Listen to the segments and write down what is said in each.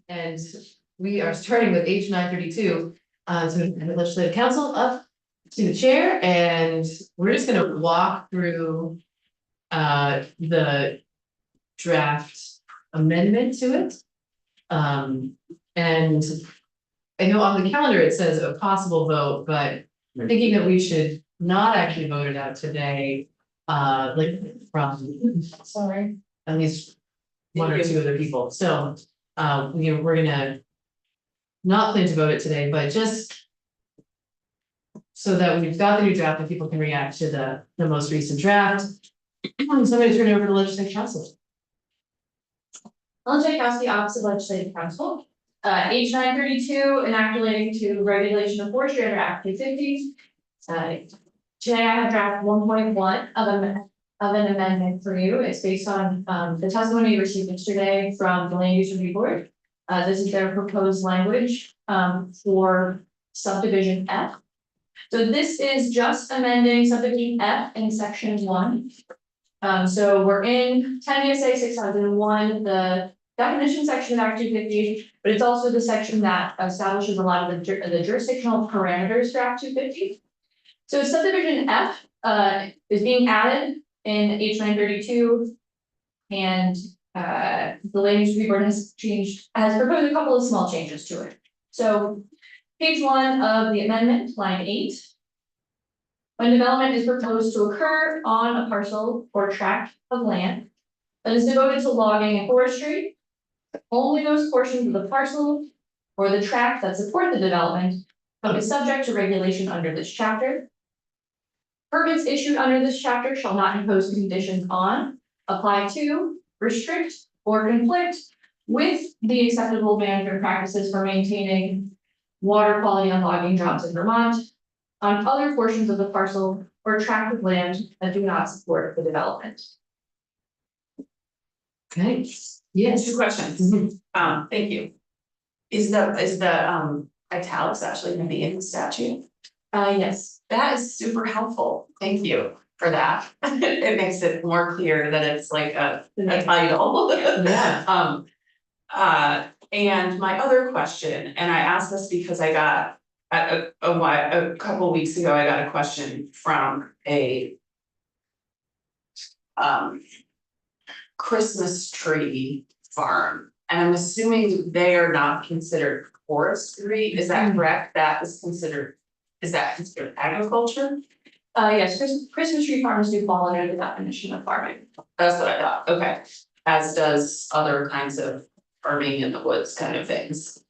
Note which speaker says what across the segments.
Speaker 1: And we are starting with H 932. So the legislative council up to the chair, and we're just gonna walk through the draft amendment to it. And I know on the calendar it says a possible vote, but I'm thinking that we should not actually vote it out today. Like from, sorry, at least one or two other people. So, we're gonna not plan to vote it today, but just so that we've got the new draft and people can react to the most recent draft. Somebody turn it over to legislative council.
Speaker 2: Ellen Tchaikovsky, Office of Legislative Counsel. H 932, enact relating to regulation of forestry under Act 250. Today I have draft 1.1 of an amendment for you. It's based on the testimony received yesterday from the Land Use Review Board. This is their proposed language for subdivision F. So this is just amending subdivision F in section 1. So we're in 10 U.S.A. 6001, the definition section of Act 250, but it's also the section that establishes a lot of the jurisdictional parameters for Act 250. So subdivision F is being added in H 932, and the Land Use Review Board has proposed a couple of small changes to it. So page 1 of the amendment, line 8. When development is proposed to occur on a parcel or tract of land that is devoted to logging and forestry, only those portions of the parcel or the tract that support the development will be subject to regulation under this chapter. Permits issued under this chapter shall not impose conditions on, apply to, restrict, or conflict with the acceptable management practices for maintaining water quality on logging jobs in Vermont on other portions of the parcel or tract of land that do not support the development.
Speaker 1: Okay, yes.
Speaker 3: 2 questions. Thank you. Is the italics actually gonna be in the statute?
Speaker 2: Yes.
Speaker 3: That is super helpful. Thank you for that. It makes it more clear that it's like a title.
Speaker 1: Yeah.
Speaker 3: And my other question, and I asked this because I got a couple weeks ago, I got a question from a Christmas tree farm, and I'm assuming they are not considered forestry. Is that correct? Is that considered agriculture?
Speaker 2: Yes, Christmas tree farms do fall under the definition of farming.
Speaker 3: That's what I thought. Okay. As does other kinds of farming in the woods kind of things.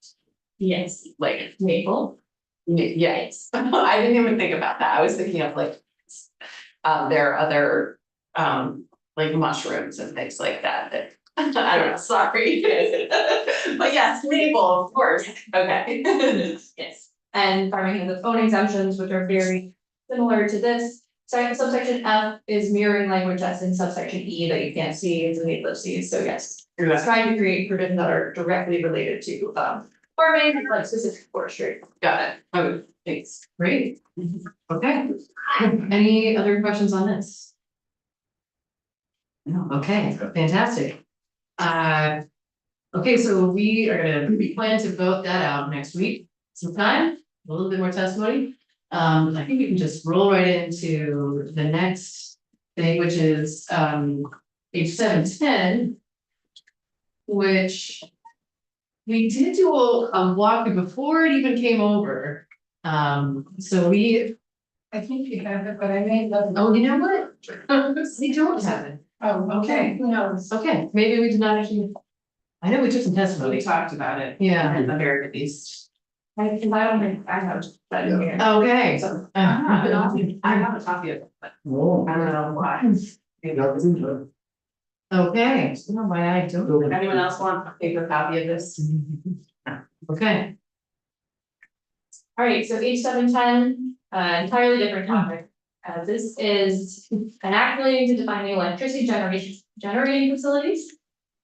Speaker 2: Yes.
Speaker 3: Like
Speaker 2: Maple.
Speaker 3: yes. I didn't even think about that. I was thinking of like there are other like mushrooms and things like that. I don't know, sorry. But yes, maple, of course. Okay.
Speaker 2: Yes. And farming has its own exemptions, which are very similar to this. So subsection F is mirroring language that's in subsection E that you can't see in the ellipses. So yes, it's trying to create provisions that are directly related to farming, like specific forestry.
Speaker 3: Got it. Okay, thanks.
Speaker 1: Great. Okay. Any other questions on this? No, okay, fantastic. Okay, so we plan to vote that out next week sometime, a little bit more testimony. I think we can just roll right into the next thing, which is page 710, which we did do a walkthrough before it even came over. So I think you have it, but I may love. Oh, you know what? We don't have it.
Speaker 3: Oh,
Speaker 1: okay.
Speaker 3: Who knows?
Speaker 1: Okay, maybe we did not actually. I know we took some testimony.
Speaker 3: We talked about it.
Speaker 1: Yeah.
Speaker 3: At the very least.
Speaker 2: I don't think I have that in here.
Speaker 1: Okay.
Speaker 3: So I have a copy of it, but
Speaker 1: Whoa.
Speaker 3: I don't know why.
Speaker 1: Okay, I don't know why I don't.
Speaker 3: Anyone else want a paper copy of this?
Speaker 1: Okay.
Speaker 2: All right, so H 710, entirely different topic. This is an act relating to defining electricity generating facilities.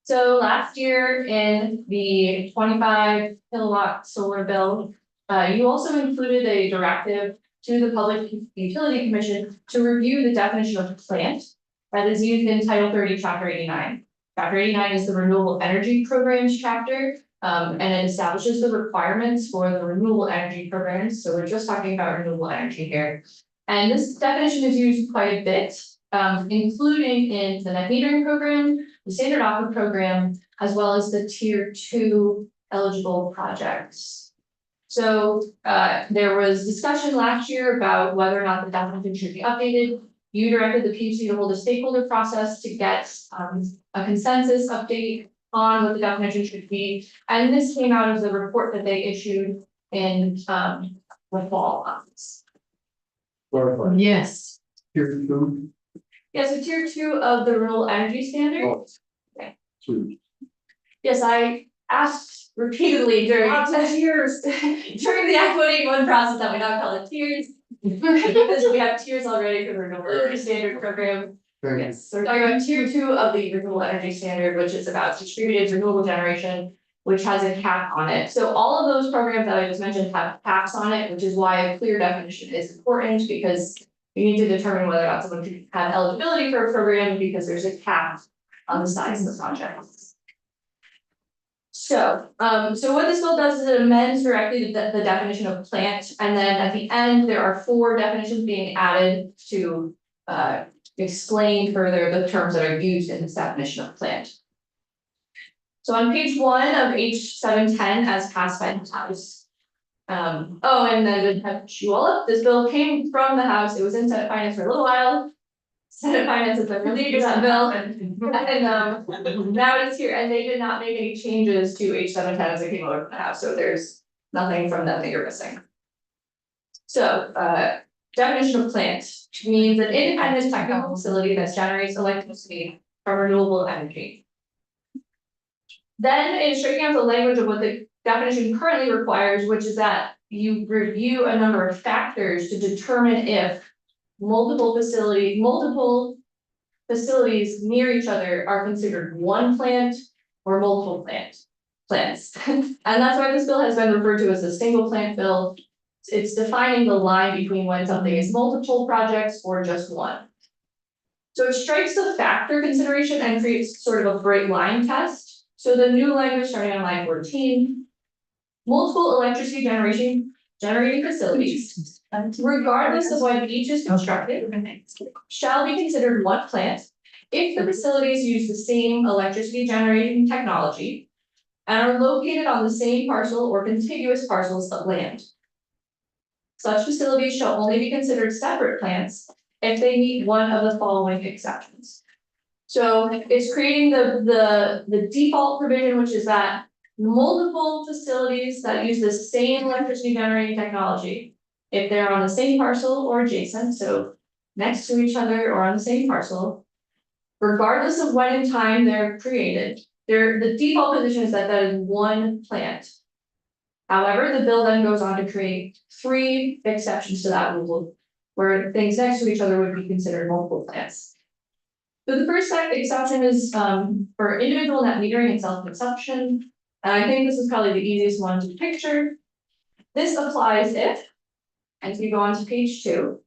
Speaker 2: So last year in the 25 kilowatt solar bill, you also included a directive to the Public Utility Commission to review the definition of plant that is used in Title 30, Chapter 89. Chapter 89 is the Renewable Energy Programs chapter, And it establishes the requirements for the renewable energy programs, so we're just talking about renewable energy here. And this definition is used quite a bit, including in the net metering program, the standard offer program, as well as the tier 2 eligible projects. So there was discussion last year about whether or not the definition should be updated. You directed the PUC to hold a stakeholder process to get a consensus update on what the definition should be. And this came out of the report that they issued in the fall on this.
Speaker 4: Clarify.
Speaker 1: Yes.
Speaker 4: Here, two.
Speaker 2: Yeah, so tier 2 of the renewable energy standard.
Speaker 4: Oh.
Speaker 2: Okay.
Speaker 4: Two.
Speaker 2: Yes, I asked repeatedly during years during the Act 181 process that we not call it tiers. Because we have tiers already for the renewable energy standard program.
Speaker 4: Very
Speaker 2: Yes, so we're talking about tier 2 of the renewable energy standard, which is about distributed renewable generation, which has a cap on it. So all of those programs that I just mentioned have caps on it, which is why a clear definition is important, because you need to determine whether or not someone can have eligibility for a program because there's a cap on the size of the project. So what this bill does is it amends directly the definition of plant, and then at the end, there are 4 definitions being added to explain further the terms that are used in this definition of plant. So on page 1 of H 710 as passed by the House. Oh, and then to have you all up, this bill came from the House, it was in Senate Finance for a little while. Senate Finance has been relieved of that bill, and now it's here, and they did not make any changes to H 710 as it came over from the House, so there's nothing from them that you're missing. So, definition of plant means an independent technical facility that generates electricity from renewable energy. Then it's striking out the language of what the definition currently requires, which is that you review a number of factors to determine if multiple facilities near each other are considered one plant or multiple plants. And that's why this bill has been referred to as a single plant bill. It's defining the line between when something is multiple projects or just one. So it strikes the factor consideration and creates sort of a bright line test. So the new language starting on line 14, multiple electricity generating facilities, regardless of when each is constructed, shall be considered one plant if the facilities use the same electricity generating technology and are located on the same parcel or contiguous parcels of land. Such facilities shall only be considered separate plants if they meet one of the following exceptions. So it's creating the default provision, which is that multiple facilities that use the same electricity generating technology, if they're on the same parcel or adjacent, so next to each other or on the same parcel, regardless of when in time they're created, the default position is that that is one plant. However, the bill then goes on to create 3 exceptions to that rule, where things next to each other would be considered multiple plants. So the first exception is for individual net metering and self-consumption. And I think this is probably the easiest one to picture. This applies if, and if you go on to page 2,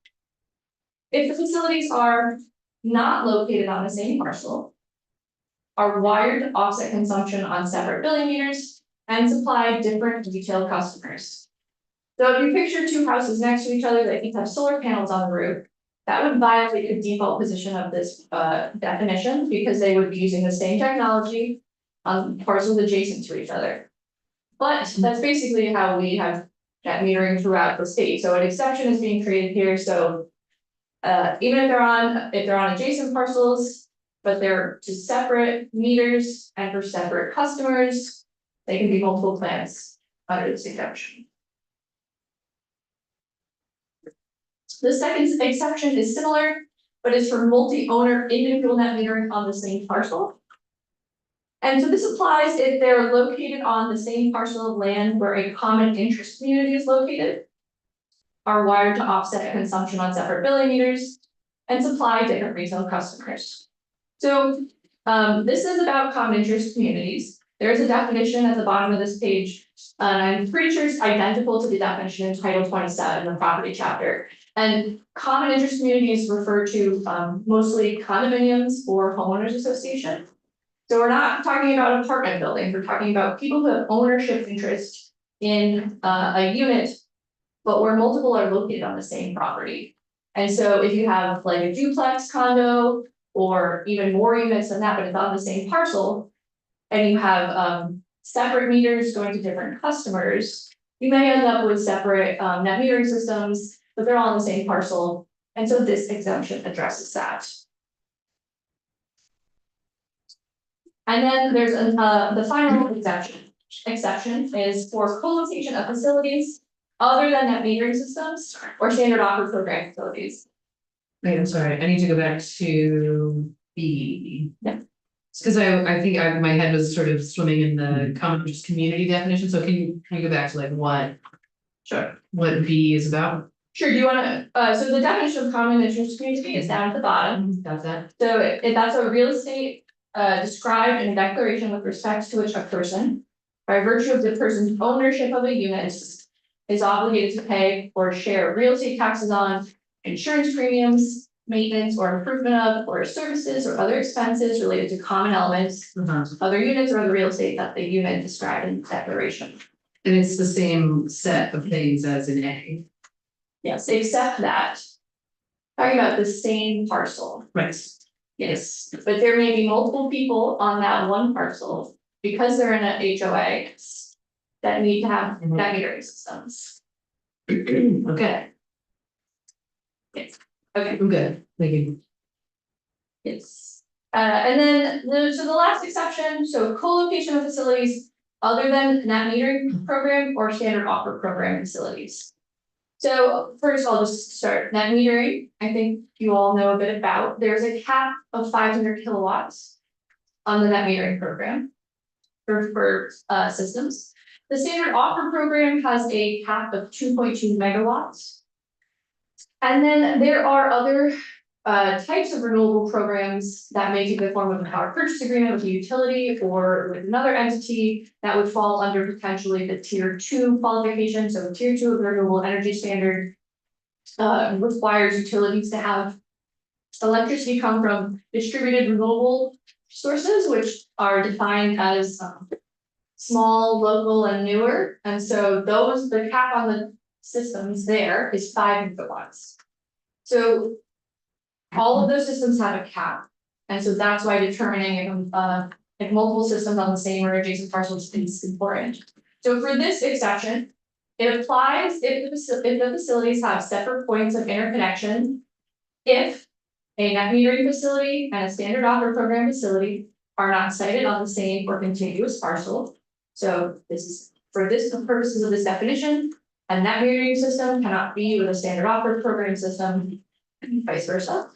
Speaker 2: if the facilities are not located on the same parcel, are wired to offset consumption on separate billing meters, and supply different retail customers. So if you picture 2 houses next to each other that each have solar panels on the roof, that would violate the default position of this definition, because they would be using the same technology on parcels adjacent to each other. But that's basically how we have net metering throughout the state. So an exception is being created here. So even if they're on adjacent parcels, but they're to separate meters and for separate customers, they can be multiple plants under this exception. The second exception is similar, but it's for multi-owner individual net metering on the same parcel. And so this applies if they're located on the same parcel of land where a common interest community is located, are wired to offset consumption on separate billing meters, and supply different retail customers. So this is about common interest communities. There's a definition at the bottom of this page, and I'm pretty sure it's identical to the definition in Title 27, the property chapter. And common interest communities refer to mostly condominiums or homeowners association. So we're not talking about apartment buildings, we're talking about people who have ownership interest in a unit, but where multiple are located on the same property. And so if you have like a duplex condo or even more units than that, but it's on the same parcel, and you have separate meters going to different customers, you may end up with separate net metering systems, but they're all on the same parcel. And so this exemption addresses that. And then there's the final exception is for co-location of facilities other than net metering systems or standard offer program facilities.
Speaker 1: Wait, I'm sorry, I need to go back to B.
Speaker 2: Yeah.
Speaker 1: It's because I think my head was sort of swimming in the common interest community definition, so can you go back to like what B is about?
Speaker 2: Sure, do you wanna, so the definition of common interest community is down at the bottom.
Speaker 1: Got that?
Speaker 2: So that's a real estate described in a declaration with respect to which a person, by virtue of the person's ownership of a unit, is obligated to pay or share real estate taxes on, insurance premiums, maintenance or improvement of, or services or other expenses related to common elements, other units or other real estate that the unit described in the declaration.
Speaker 1: And it's the same set of things as in A.
Speaker 2: Yes, except that. Talking about the same parcel.
Speaker 1: Right.
Speaker 2: Yes, but there may be multiple people on that one parcel because they're in a HOA that need to have net metering systems.
Speaker 1: Okay,
Speaker 2: Yes, okay,
Speaker 1: I'm good, thank you.
Speaker 2: yes. And then so the last exception, so co-location of facilities other than net metering program or standard offer program facilities. So first I'll just start net metering. I think you all know a bit about, there's a cap of 500 kilowatts on the net metering program for systems. The standard offer program has a cap of 2.2 megawatts. And then there are other types of renewable programs that may take the form of a power purchase agreement with a utility or with another entity that would fall under potentially the tier 2 qualification. So tier 2 of the renewable energy standard requires utilities to have electricity come from distributed renewable sources, which are defined as small, local, and newer. And so the cap on the systems there is 5 megawatts. So all of those systems have a cap. And so that's why determining if multiple systems on the same or adjacent parcels is important. So for this exception, it applies if the facilities have separate points of interconnection. If a net metering facility and a standard offer program facility are not sited on the same or contiguous parcel. So this is for the purposes of this definition, a net metering system cannot be with a standard offer program system, vice versa.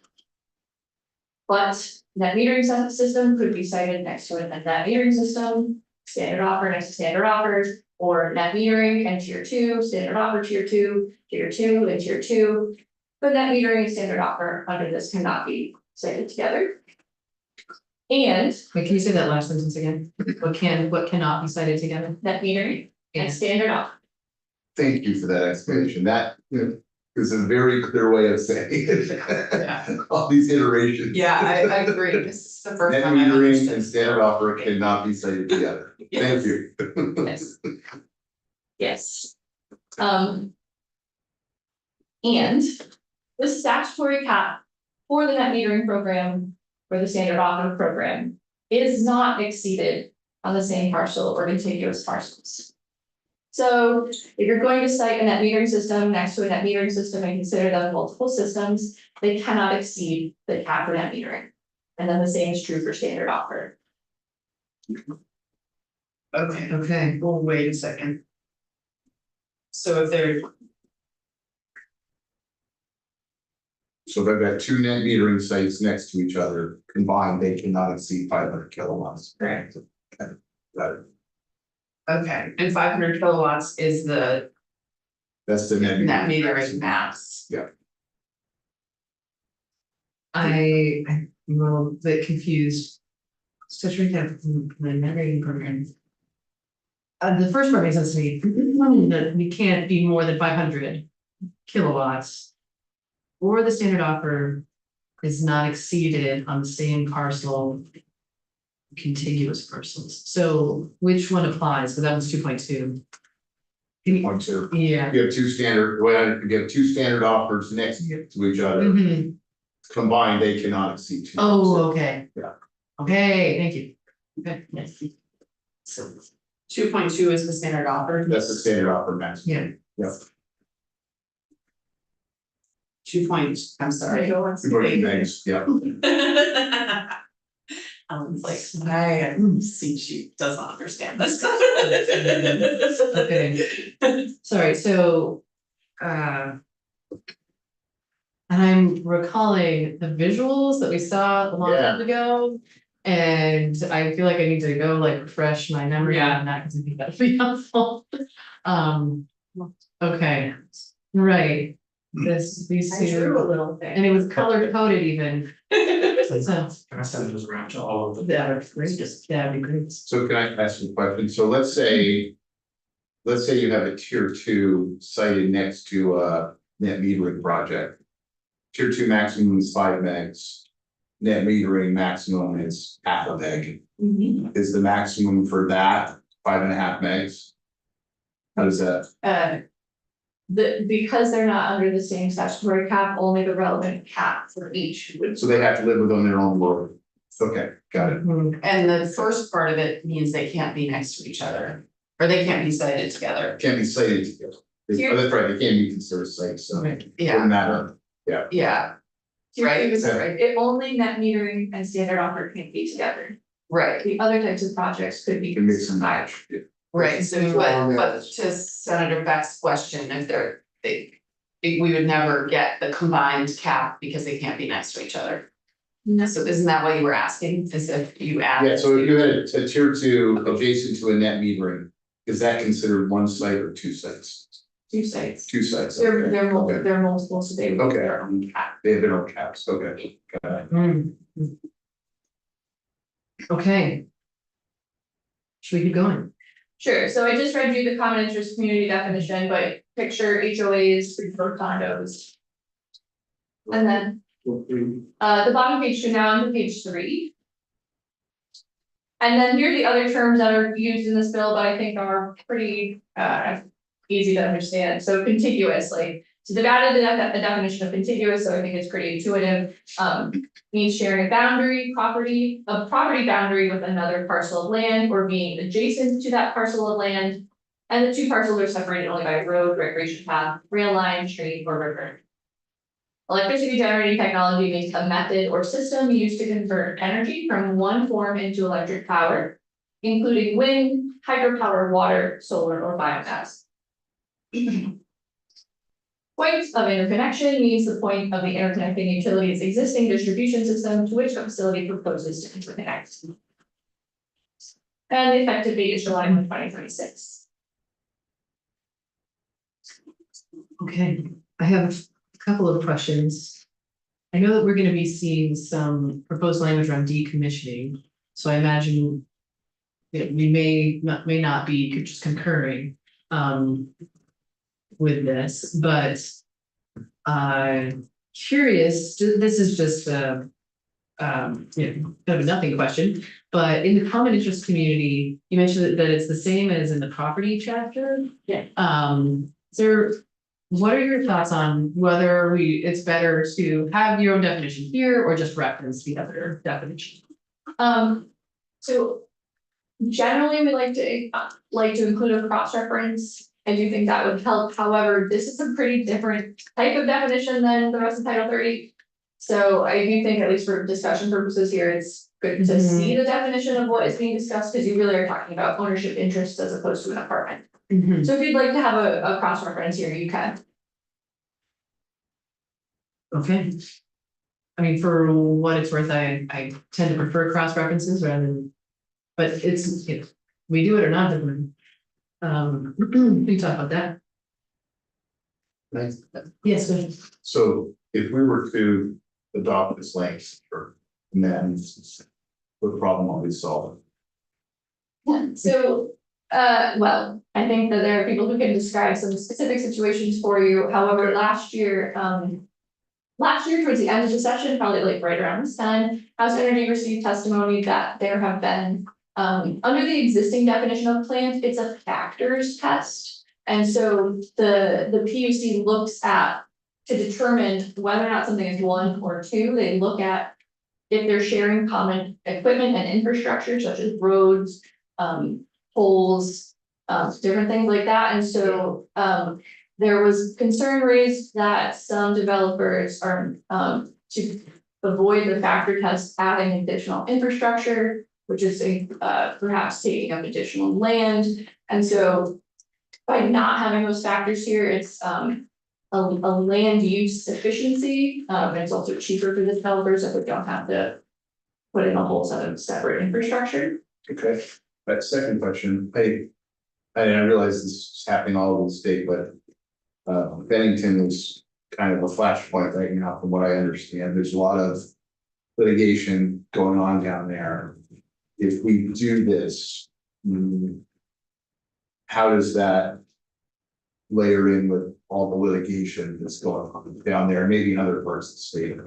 Speaker 2: But net metering system could be cited next to a net metering system, standard offer next to standard offer, or net metering and tier 2, standard offer tier 2, tier 2, and tier 2. But net metering and standard offer under this cannot be cited together. And
Speaker 1: Wait, can you say that last sentence again? What cannot be cited together?
Speaker 2: net metering and
Speaker 1: And
Speaker 2: standard offer.
Speaker 4: Thank you for that explanation. That is a very clear way of saying it.
Speaker 3: Yeah.
Speaker 4: All these iterations.
Speaker 3: Yeah, I agree, this is the first
Speaker 4: Net
Speaker 3: time I've
Speaker 4: metering
Speaker 3: understood.
Speaker 4: and standard offer cannot be cited together. Thank
Speaker 3: Yes.
Speaker 4: you.
Speaker 2: Yes. Yes. And the statutory cap for the net metering program, for the standard offer program, is not exceeded on the same parcel or contiguous parcels. So if you're going to cite a net metering system next to a net metering system and consider them multiple systems, they cannot exceed the cap for net metering. And then the same is true for standard offer.
Speaker 1: Okay, well, wait a second. So if they're,
Speaker 4: So they've got 2 net metering sites next to each other. Combined, they cannot exceed 500 kilowatts.
Speaker 2: Correct.
Speaker 4: Okay, got it.
Speaker 1: okay, and 500 kilowatts is the
Speaker 4: That's the net
Speaker 3: Net
Speaker 4: metering.
Speaker 3: metering max.
Speaker 1: I'm a little bit confused. So trying to have the metering program. The first part makes sense to me, that we can't be more than 500 kilowatts. Or the standard offer is not exceeded on the same parcel contiguous parcels. So which one applies? Because that was 2.2.
Speaker 4: 2.2.
Speaker 1: Yeah.
Speaker 4: You have two standard, well, you have two standard offers next to each other.
Speaker 1: Mhm.
Speaker 4: Combined, they cannot exceed 2.
Speaker 1: Oh, okay.
Speaker 4: Yeah.
Speaker 1: Okay, thank you. Okay, yes. So,
Speaker 3: 2.2 is the standard offer.
Speaker 4: That's the standard offer maximum.
Speaker 1: yeah,
Speaker 3: 2 points, I'm sorry.
Speaker 4: Voting things, yeah.
Speaker 3: I was like, I see she doesn't understand this.
Speaker 1: okay. Sorry, so, and I'm recalling the visuals that we saw a long time ago. And I feel like I need to go like refresh my memory on that, because I think that'd be helpful. Okay, right, these
Speaker 2: I drew a
Speaker 1: two,
Speaker 2: little thing.
Speaker 1: and it was color coded even. So,
Speaker 5: Can I send those around to all of them?
Speaker 1: that'd be great, that'd be great.
Speaker 4: So can I ask you a question? So let's say you have a tier 2 sited next to a net metering project. Tier 2 maximum is 5 megs. Net metering maximum is half a meg. Is the maximum for that 5.5 megs? How does that?
Speaker 2: Because they're not under the same statutory cap, only the relevant cap for each would.
Speaker 4: So they have to live within their own world. Okay, got it.
Speaker 1: Mhm.
Speaker 3: And the first part of it means they can't be next to each other, or they can't be sited together.
Speaker 4: Can't be cited together.
Speaker 2: Tier-
Speaker 4: Oh, that's right, they can't be considered sites, so it
Speaker 1: Right.
Speaker 4: doesn't matter.
Speaker 3: Yeah,
Speaker 2: Tier
Speaker 3: Right.
Speaker 2: two is right, it only net metering and standard offer can be together.
Speaker 3: right,
Speaker 2: The other types of projects could be
Speaker 4: You can mix and
Speaker 2: combined.
Speaker 4: match. Yeah.
Speaker 3: right, so but to Senator Beck's question, if we would never get the combined cap because they can't be next to each other. So isn't that what you were asking, is if you add?
Speaker 4: Yeah, so if you had a tier 2 adjacent to a net metering, is that considered one site or 2 sites?
Speaker 2: 2 sites.
Speaker 4: 2 sites.
Speaker 2: They're
Speaker 4: okay.
Speaker 2: they're multiple,
Speaker 4: Okay.
Speaker 2: they're multiple, so they would
Speaker 4: Okay.
Speaker 2: be their own cap.
Speaker 4: They have their own caps, okay, got it.
Speaker 1: Mm. Okay. Should we keep going?
Speaker 2: Sure, so I just read you the common interest community definition, but picture HOAs, preferred condos. And then, the bottom page 2, now on to page 3. And then here are the other terms that are used in this bill, but I think are pretty, easy to understand. So contiguous, like, so they've added a definition of contiguous, so I think it's pretty intuitive. Means sharing a property boundary with another parcel of land or being adjacent to that parcel of land. And the 2 parcels are separated only by a road, recreation path, rail line, street, or river. Electricity generating technology means a method or system used to convert energy from one form into electric power, including wind, hydropower, water, solar, or biomass. Point of interconnection means the point of the interconnecting utility's existing distribution system to which a facility proposes to interconnect. And the effective date is July 1, 2026.
Speaker 1: Okay, I have a couple of questions. I know that we're gonna be seeing some proposed language around decommissioning, so I imagine that we may not be just concurring with this, but curious, this is just kind of a nothing question, but in the common interest community, you mentioned that it's the same as in the property chapter.
Speaker 2: Yeah.
Speaker 1: What are your thoughts on whether it's better to have your own definition here or just reference the other definition?
Speaker 2: So generally, we like to include a cross-reference. I do think that would help. However, this is a pretty different type of definition than the rest of Title 30. So I do think, at least for discussion purposes here, it's good to see the definition of what is being discussed, because you really are talking about ownership interests as opposed to an apartment. So if you'd like to have a cross-reference here, you can.
Speaker 1: Okay. I mean, for what it's worth, I tend to prefer cross references rather than, but it's, we do it or not, then. We can talk about that.
Speaker 4: Nice.
Speaker 1: Yes, go ahead.
Speaker 4: So if we were to adopt this language, then what problem will we solve?
Speaker 2: So, well, I think that there are people who can describe some specific situations for you. However, last year, last year, towards the end of the session, probably like right around this time, House Energy received testimony that there have been, under the existing definition of plant, it's a factors test. And so the PUC looks at, to determine whether or not something is one or two, they look at if they're sharing common equipment and infrastructure such as roads, poles, different things like that. And so, there was concern raised that some developers are, to avoid the factor test, adding additional infrastructure, which is perhaps taking up additional land. And so by not having those factors here, it's a land use efficiency, and it's also cheaper for the developers if we don't have to put in a whole set of separate infrastructure.
Speaker 4: Okay, that second question, I realize this is happening all over the state, but. Bennington is kind of a flashpoint right now, from what I understand. There's a lot of litigation going on down there. If we do this, how does that layer in with all the litigation that's going on down there, maybe in other parts of the state?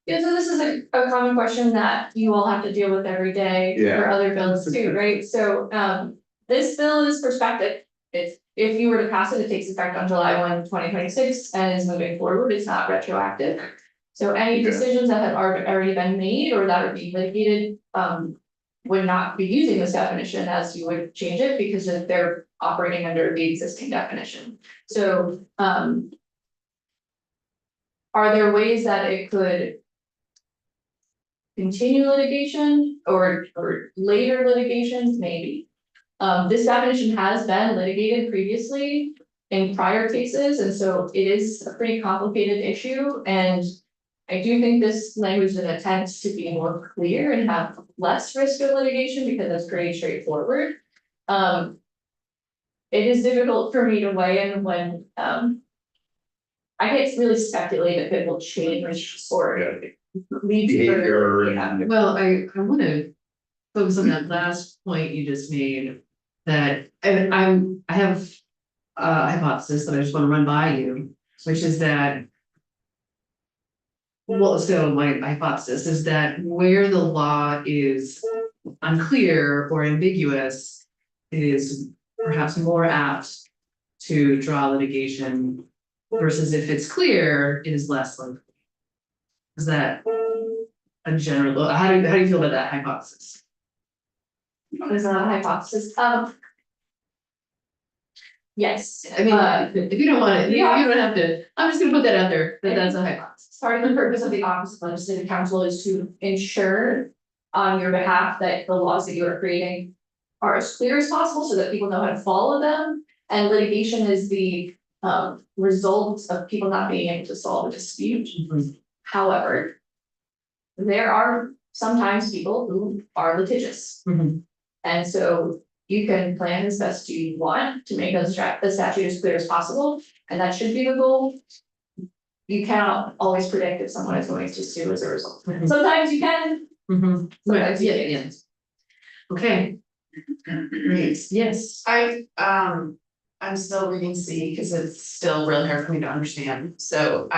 Speaker 2: Yeah, so this is a common question that you all have to deal with every day
Speaker 4: Yeah.
Speaker 2: for other bills too, right? So, this bill is prospective. If you were to pass it, it takes effect on July 1, 2026, and is moving forward, it's not retroactive. So any
Speaker 4: Okay.
Speaker 2: decisions that have already been made or that are being litigated, would not be using this definition as you would change it because they're operating under the existing definition. So, are there ways that it could continue litigation or later litigations? Maybe. This definition has been litigated previously in prior cases, and so it is a pretty complicated issue. And I do think this language is an attempt to be more clear and have less risk of litigation because it's pretty straightforward. It is difficult for me to weigh in when, I can't really speculate if it will change or lead to further.
Speaker 4: Behavior
Speaker 2: Yeah.
Speaker 4: and-
Speaker 1: Well, I wanna focus on that last point you just made, that, and I have a hypothesis that I just wanna run by you, which is that. Well, so my hypothesis is that where the law is unclear or ambiguous, it is perhaps more apt to draw litigation versus if it's clear, it is less likely. Is that a general, how do you feel about that hypothesis?
Speaker 2: There's not a hypothesis, yes.
Speaker 1: I mean, if you don't want it, you
Speaker 2: yeah.
Speaker 1: don't have to, I'm just gonna put that out there, that that's a hypothesis.
Speaker 2: Part of the purpose of the Office of Legislative Counsel is to ensure on your behalf that the laws that you are creating are as clear as possible so that people know how to follow them. And litigation is the result of people not being able to solve a dispute. However, there are sometimes people who are litigious.
Speaker 1: Mhm.
Speaker 2: And so you can plan as best you want to make the statute as clear as possible, and that should be the goal. You cannot always predict if someone is going to sue as a result.
Speaker 1: Mhm.
Speaker 2: Sometimes you can,
Speaker 1: Mhm.
Speaker 2: sometimes you
Speaker 1: Yeah,
Speaker 2: can't.
Speaker 1: yeah. Okay. Great, yes.
Speaker 3: I'm still reading C because it's still really hard for me to understand, so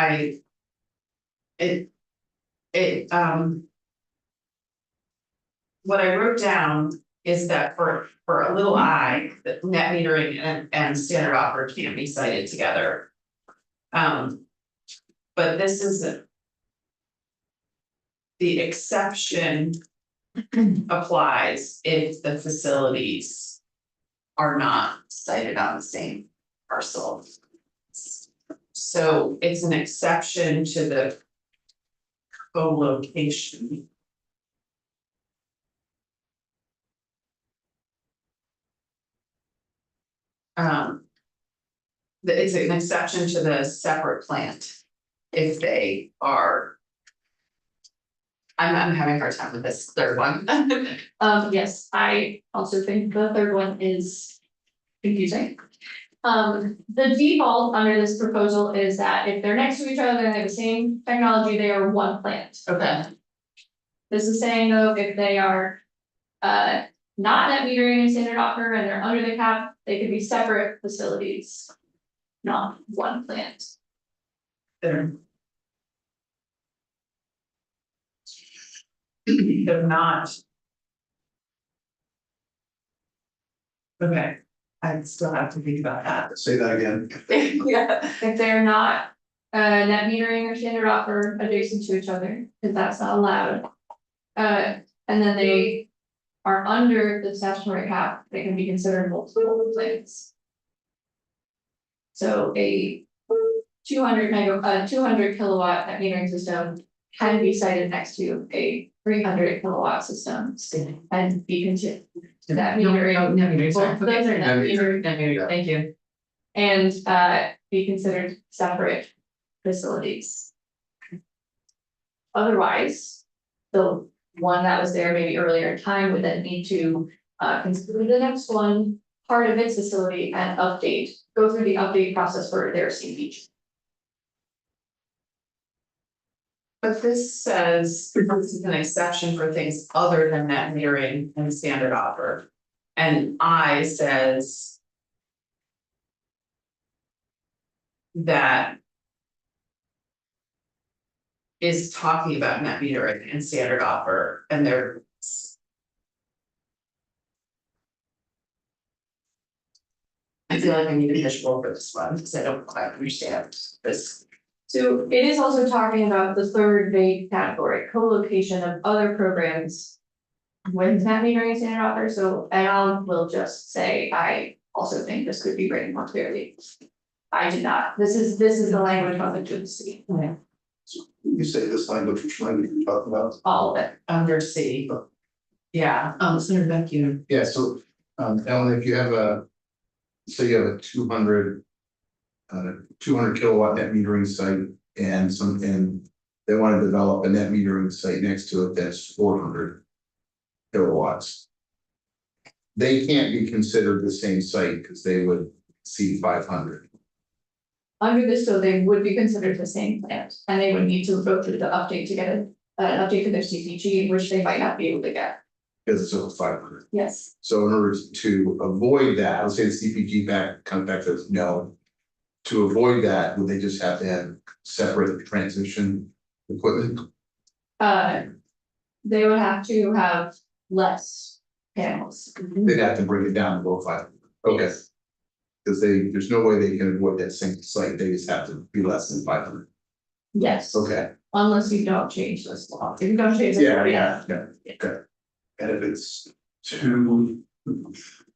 Speaker 3: what I wrote down is that for a little I, that net metering and standard offer can't be cited together. But this is the exception applies if the facilities are not cited on the same parcel. So it's an exception to the co-location. It's an exception to the separate plant if they are. I'm having a hard time with this third one.
Speaker 2: Yes, I also think the third one is confusing. The default under this proposal is that if they're next to each other and they have the same technology, they are one plant.
Speaker 3: Okay,
Speaker 2: This is saying though, if they are not net metering and standard offer and they're under the cap, they could be separate facilities. Not one plant.
Speaker 3: there. they're not. Okay, I still have to think about that.
Speaker 6: Say that again.
Speaker 3: Yeah.
Speaker 2: If they're not, net metering or standard offer adjacent to each other, because that's not allowed. And then they are under the statutory cap, they can be considered multiple plants. So a 200 kilowatt net metering system can be sited next to a 300 kilowatt system and be considered. That
Speaker 1: No,
Speaker 2: metering,
Speaker 1: no, metering, sorry.
Speaker 2: both of those are net
Speaker 4: Okay.
Speaker 2: metered
Speaker 1: Net metering, thank you.
Speaker 2: and be considered separate facilities. Otherwise, the one that was there maybe earlier in time would then need to consider the next one, part of its facility and go through the update process for their CPG.
Speaker 3: But this says this is an exception for things other than net metering and standard offer. And I says. That. Is talking about net metering and standard offer and they're. I feel like I need a visual for this one, because I don't quite understand this.
Speaker 2: So it is also talking about the third vague category, co-location of other programs. With net metering and standard offer, so and I will just say, I also think this could be written more clearly. I did not, this is the language of the GC,
Speaker 6: You say this language, which language you're talking about?
Speaker 2: all of it.
Speaker 3: Under C. Yeah,
Speaker 1: Senator Beck, you.
Speaker 4: Yeah, so, Ellen, if you have say you have a 200 kilowatt net metering site and they want to develop a net metering site next to it that's 400 kilowatts. They can't be considered the same site because they would see 500.
Speaker 2: Under this, so they would be considered the same plant, and they would need to go through the update to get an update to their CPG, which they might not be able to get.
Speaker 4: Because it's over 500.
Speaker 2: Yes.
Speaker 4: So in order to avoid that, let's say the CPG comes back says no. To avoid that, would they just have to have separate transmission equipment?
Speaker 2: They would have to have less panels.
Speaker 4: They'd have to bring it down to below 500. Okay. Because there's no way they can avoid that same site, they just have to be less than 500.
Speaker 2: Yes.
Speaker 4: Okay.
Speaker 2: Unless you don't change this law, if you don't change this law,
Speaker 4: Yeah.
Speaker 6: And if it's if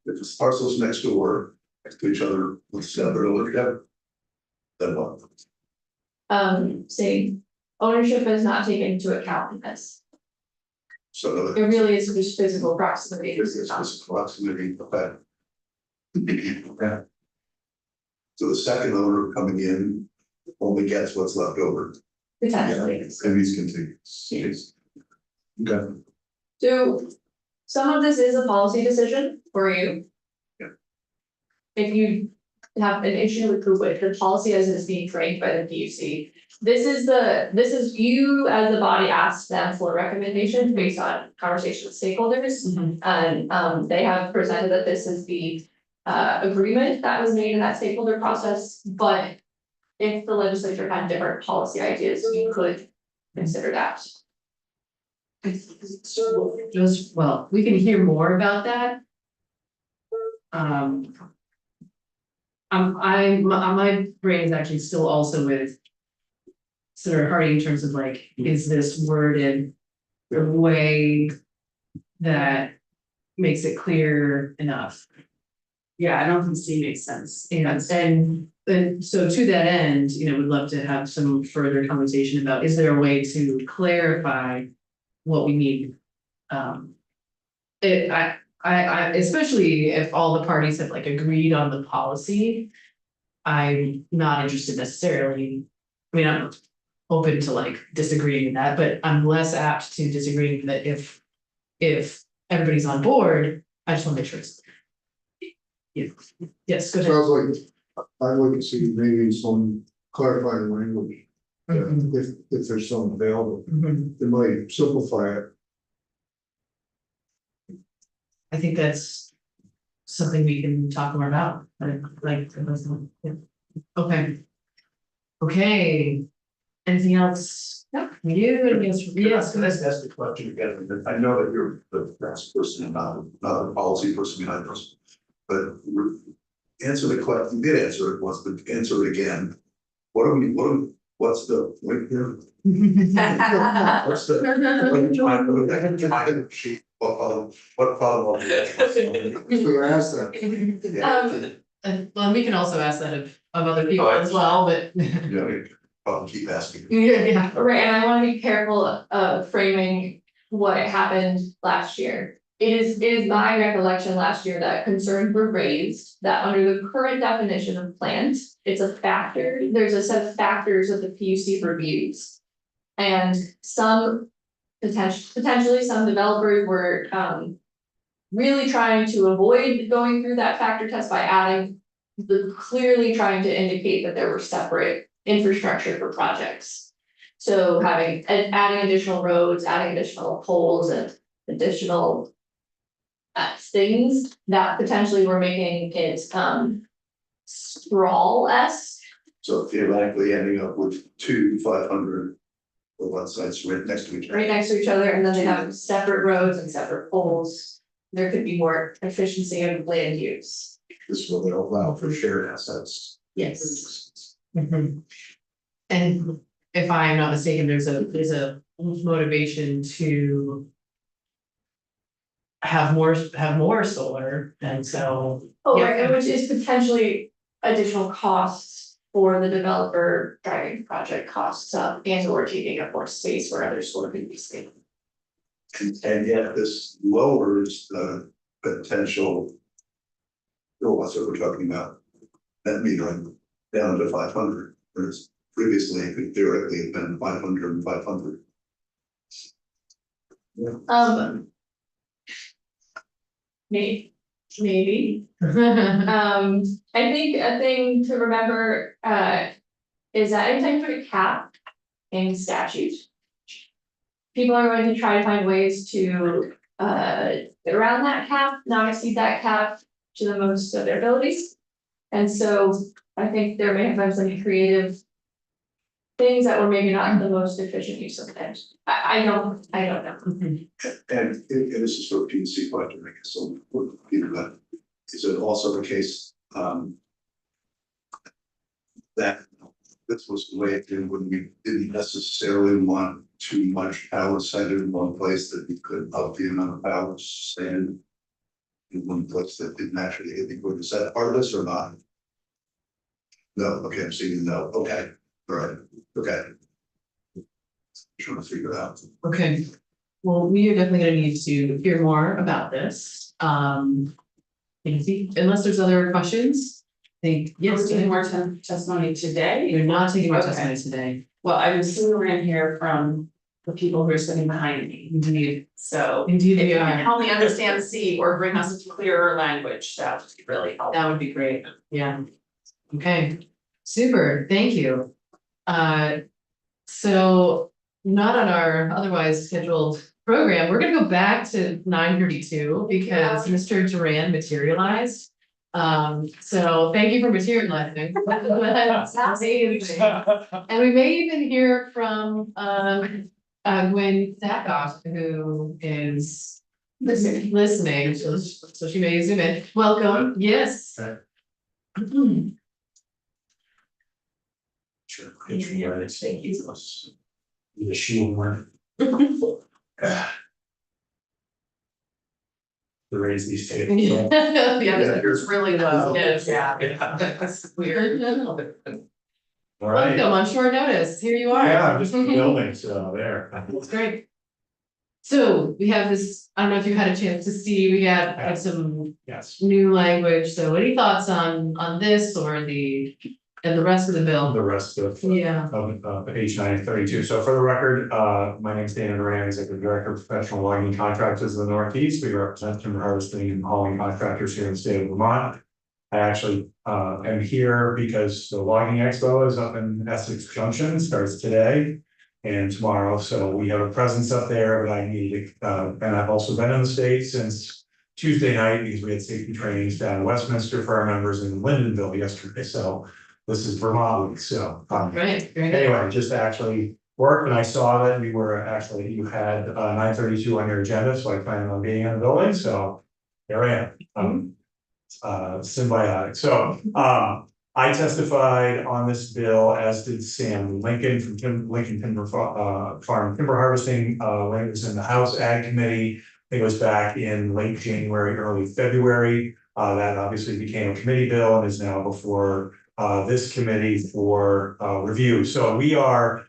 Speaker 6: it's parcels next door, next to each other, with separate ownership. Then what?
Speaker 2: say, ownership is not taken into account in this,
Speaker 6: So
Speaker 2: it really is just physical proximity.
Speaker 6: this is proximity, okay.
Speaker 4: Okay.
Speaker 6: So the second owner coming in only gets what's left over.
Speaker 2: Potentially.
Speaker 4: And these contiguous.
Speaker 2: Yes.
Speaker 4: Okay.
Speaker 2: So some of this is a policy decision for you.
Speaker 6: Yeah.
Speaker 2: If you have an issue with the policy as it's being framed by the PUC, this is you as the body asked them for recommendations based on conversation with stakeholders. And they have presented that this is the agreement that was made in that stakeholder process, but if the legislature had different policy ideas, you could consider that.
Speaker 1: Just, well, we can hear more about that. My brain is actually still also with Senator Hardy in terms of like, is this worded the way that makes it clear enough?
Speaker 3: yeah, I don't think C makes sense.
Speaker 1: And so to that end, we'd love to have some further conversation about, is there a way to clarify what we need? I, especially if all the parties have like agreed on the policy. I'm not interested necessarily, I'm open to like disagreeing with that, but I'm less apt to disagree with it if everybody's on board. I just wanna make sure it's. Yeah, yes, go ahead.
Speaker 7: Sounds like, I'd like to see maybe some clarifying language,
Speaker 1: Mhm,
Speaker 7: if there's some available,
Speaker 1: mhm.
Speaker 7: it might simplify it.
Speaker 1: I think that's something we can talk more about, like, yeah. Okay. Okay, anything else?
Speaker 2: Nope.
Speaker 1: You and yes, yes,
Speaker 6: Can I ask the question again? I know that you're the press person and not a policy person behind this. But answer the question, you did answer it once, but answer it again. What's the point here? What's the? What problem?
Speaker 7: Who asked that?
Speaker 1: Well, we can also ask that of other people as well, but.
Speaker 6: Yeah, I'll keep asking.
Speaker 1: Yeah.
Speaker 2: Right, and I wanna be careful of framing what happened last year. It is my recollection last year that concerns were raised, that under the current definition of plant, it's a factor, there's a set of factors that the PUC reviews. And some potentially some developers were really trying to avoid going through that factor test by adding clearly trying to indicate that there were separate infrastructure for projects. So adding additional roads, adding additional poles and additional things that potentially were making it sprawl-esque.
Speaker 6: So theoretically ending up with 500 or one sites right next to each other.
Speaker 2: Right next to each other, and then they have separate roads and separate poles. There could be more efficiency of land use.
Speaker 6: This will allow for shared assets.
Speaker 2: Yes.
Speaker 1: Mhm. And if I'm not mistaken, there's a motivation to have more solar, and so.
Speaker 2: Oh,
Speaker 1: Yeah.
Speaker 2: right, and which is potentially additional costs for the developer, driving project costs up and or taking up more space where other solar could be staying.
Speaker 6: And yet this lowers the potential. That's what we're talking about, net metering down to 500, whereas previously it could theoretically have been 500 and 500.
Speaker 2: Maybe. I think a thing to remember, is that anytime you put a cap in statute. People are going to try to find ways to, get around that cap, not exceed that cap to the most of their abilities. And so I think there may have been some creative things that were maybe not the most efficient use of it. I don't know.
Speaker 6: And this is for a PUC question, I guess, so but is it also the case, that this was the way it did when we didn't necessarily want too much power centered in one place, that we could up the amount of power stand in one place that didn't actually hit the grid? Is that part of this or not? No, okay, I'm seeing no, okay, all right, okay. Trying to figure it out.
Speaker 1: Okay, well, we are definitely gonna need to hear more about this. Unless there's other questions, I think, yes,
Speaker 3: We're taking more testimony today.
Speaker 1: you're not taking more
Speaker 3: Okay.
Speaker 1: testimony today.
Speaker 3: Well, I was seeing around here from the people who are sitting behind me,
Speaker 1: Indeed,
Speaker 3: so.
Speaker 1: indeed,
Speaker 3: If
Speaker 1: we
Speaker 3: you can
Speaker 1: are.
Speaker 3: help me understand C or bring us to clearer language, that would be really helpful.
Speaker 1: That would be great, yeah. Okay, super, thank you. So not on our otherwise scheduled program, we're gonna go back to 9:32 because Mr. Duran materialized. So thank you for materializing. And we may even hear from Gwen Zakoff, who is listening, so she may zoom in. Welcome, yes.
Speaker 5: Sure. Thank you so much. The shield one. To raise these tables.
Speaker 1: Yeah,
Speaker 3: It's really low.
Speaker 1: Yes.
Speaker 3: Yeah. That's weird.
Speaker 5: All right.
Speaker 1: Welcome on short notice, here you are.
Speaker 5: Yeah, I'm just building, so there.
Speaker 1: That's great. So we have this, I don't know if you had a chance to see, we have some
Speaker 5: Yes.
Speaker 1: new language, so any thoughts on this or and the rest of the bill?
Speaker 5: The rest of.
Speaker 1: Yeah.
Speaker 5: Of page 932. So for the record, my name is Dan Duran, Executive Director of Professional Logging Contractors in the Northeast. We represent timber harvesting and hauling contractors here in the state of Vermont. I actually am here because the logging expo is up in Essex Junction, starts today and tomorrow. So we have a presence up there, but I need, and I've also been in the state since Tuesday night because we had safety trainings down in Westminster for our members in Lyndonville yesterday. So this is Vermont, so.
Speaker 1: Right, very good.
Speaker 5: Anyway, just to actually worked, and I saw that you had 9:32 on your agenda, so I planned on being in the building, so here I am. Symbiotic, so, I testified on this bill, as did Sam Lincoln from Lincoln Timber Farm Timber Harvesting, when it was in the House Ag Committee. I think it was back in late January, early February. That obviously became a committee bill and is now before this committee for review. So we are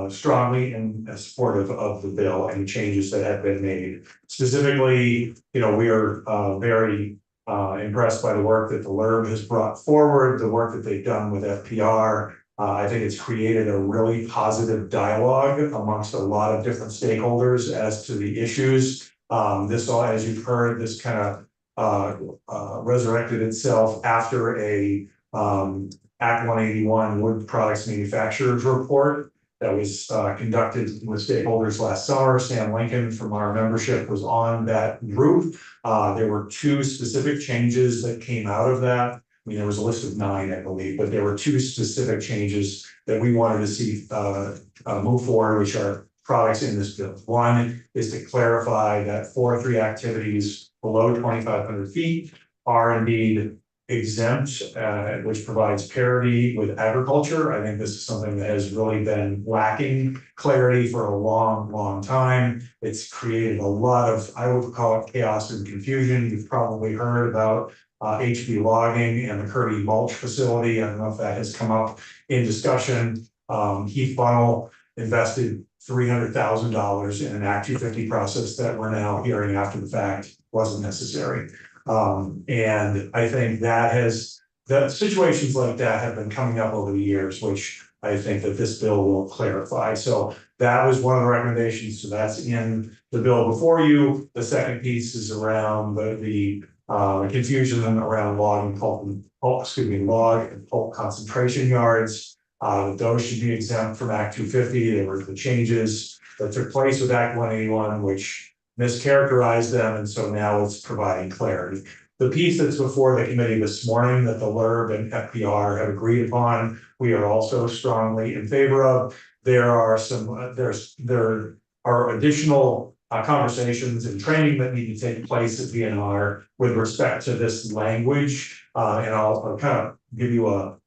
Speaker 5: strongly in supportive of the bill and changes that have been made. Specifically, we are very impressed by the work that the LRB has brought forward, the work that they've done with FPR. I think it's created a really positive dialogue amongst a lot of different stakeholders as to the issues. This all, as you've heard, this kind of resurrected itself after a Act 181 Wood Products Manufacturers Report that was conducted with stakeholders last summer. Sam Lincoln from our membership was on that group. There were two specific changes that came out of that. I mean, there was a list of 9, I believe, but there were 2 specific changes that we wanted to see move forward, which are products in this bill. One is to clarify that forestry activities below 2,500 feet are indeed exempt, which provides parity with agriculture. I think this is something that has really been lacking clarity for a long, long time. It's created a lot of, I would call it chaos and confusion. You've probably heard about HB logging and the Kirby mulch facility. I don't know if that has come up in discussion. Heath Funnel invested $300,000 in an Act 250 process that we're now hearing after the fact wasn't necessary. And I think that situations like that have been coming up over the years, which I think that this bill will clarify. So that was one of the recommendations. So that's in the bill before you. The second piece is around the confusion around log and pulp concentration yards. Those should be exempt from Act 250. There were the changes that took place with Act 181, which mischaracterized them, and so now it's providing clarity. The piece that's before the committee this morning that the LRB and FPR have agreed upon, we are also strongly in favor of. There are there are additional conversations and training that need to take place at VNR with respect to this language, and I'll kind of give you a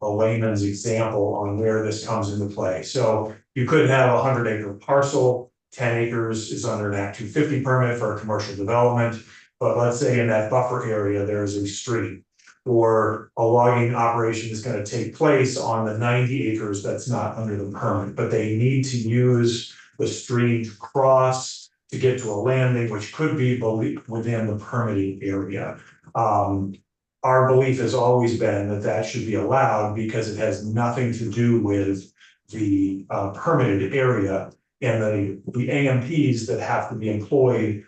Speaker 5: layman's example on where this comes into play. So you could have a 100-acre parcel. 10 acres is under an Act 250 permit for a commercial development, but let's say in that buffer area, there's a stream or a logging operation is going to take place on the 90 acres that's not under the permit, but they need to use the stream to cross to get to a landing, which could be within the permitting area. Our belief has always been that that should be allowed because it has nothing to do with the permitted area. And the AMPs that have to be employed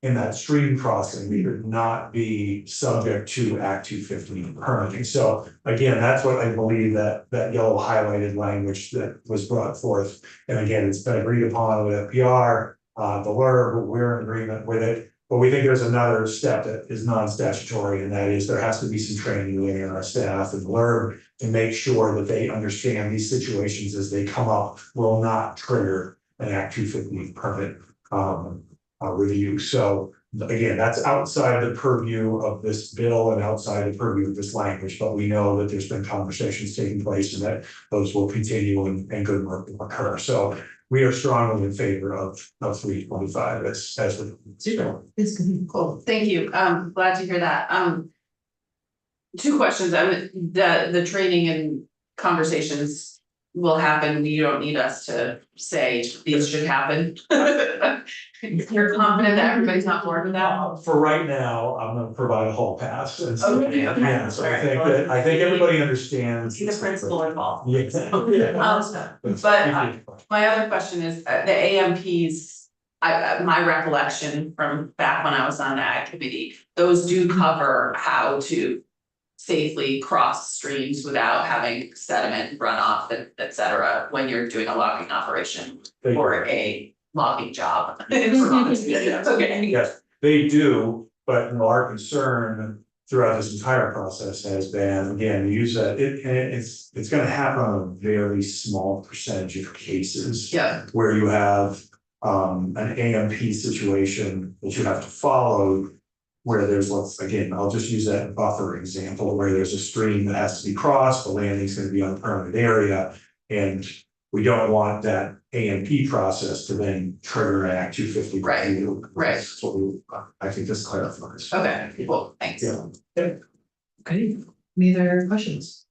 Speaker 5: in that stream crossing should not be subject to Act 250 permitting. So again, that's what I believe that yellow highlighted language that was brought forth. And again, it's been agreed upon with FPR, the LRB, we're in agreement with it. But we think there's another step that is non-statutory, and that is there has to be some training within our staff and LRB to make sure that they understand these situations as they come up will not trigger an Act 250 permit review. So again, that's outside the purview of this bill and outside the purview of this language, but we know that there's been conversations taking place and that those will continue and good work will occur. So we are strongly in favor of 325 as the.
Speaker 3: Super. It's cool. Thank you. Glad to hear that. 2 questions. The training and conversations will happen. You don't need us to say these should happen. You're confident that everybody's not bored with that?
Speaker 5: For right now, I'm gonna provide a hall pass. And so,
Speaker 3: Okay.
Speaker 5: yeah, so I think everybody understands.
Speaker 3: See the principal involved.
Speaker 5: Yeah, exactly.
Speaker 3: But my other question is, the AMPs, my recollection from back when I was on the Ag Committee, those do cover how to safely cross streams without having sediment runoff, et cetera, when you're doing a logging operation or a logging job. Okay.
Speaker 5: Yes, they do, but our concern throughout this entire process has been, again, use that, it's gonna happen on a very small percentage of cases.
Speaker 1: Yeah.
Speaker 5: Where you have an AMP situation that you have to follow. Where there's, again, I'll just use that buffer example, where there's a stream that has to be crossed, the landing's gonna be on a permanent area. And we don't want that AMP process to then trigger an Act 250
Speaker 3: Right,
Speaker 5: review.
Speaker 3: right.
Speaker 5: That's what I think this clarifies.
Speaker 3: Okay, cool, thanks.
Speaker 5: Yeah.
Speaker 1: Okay, any other questions?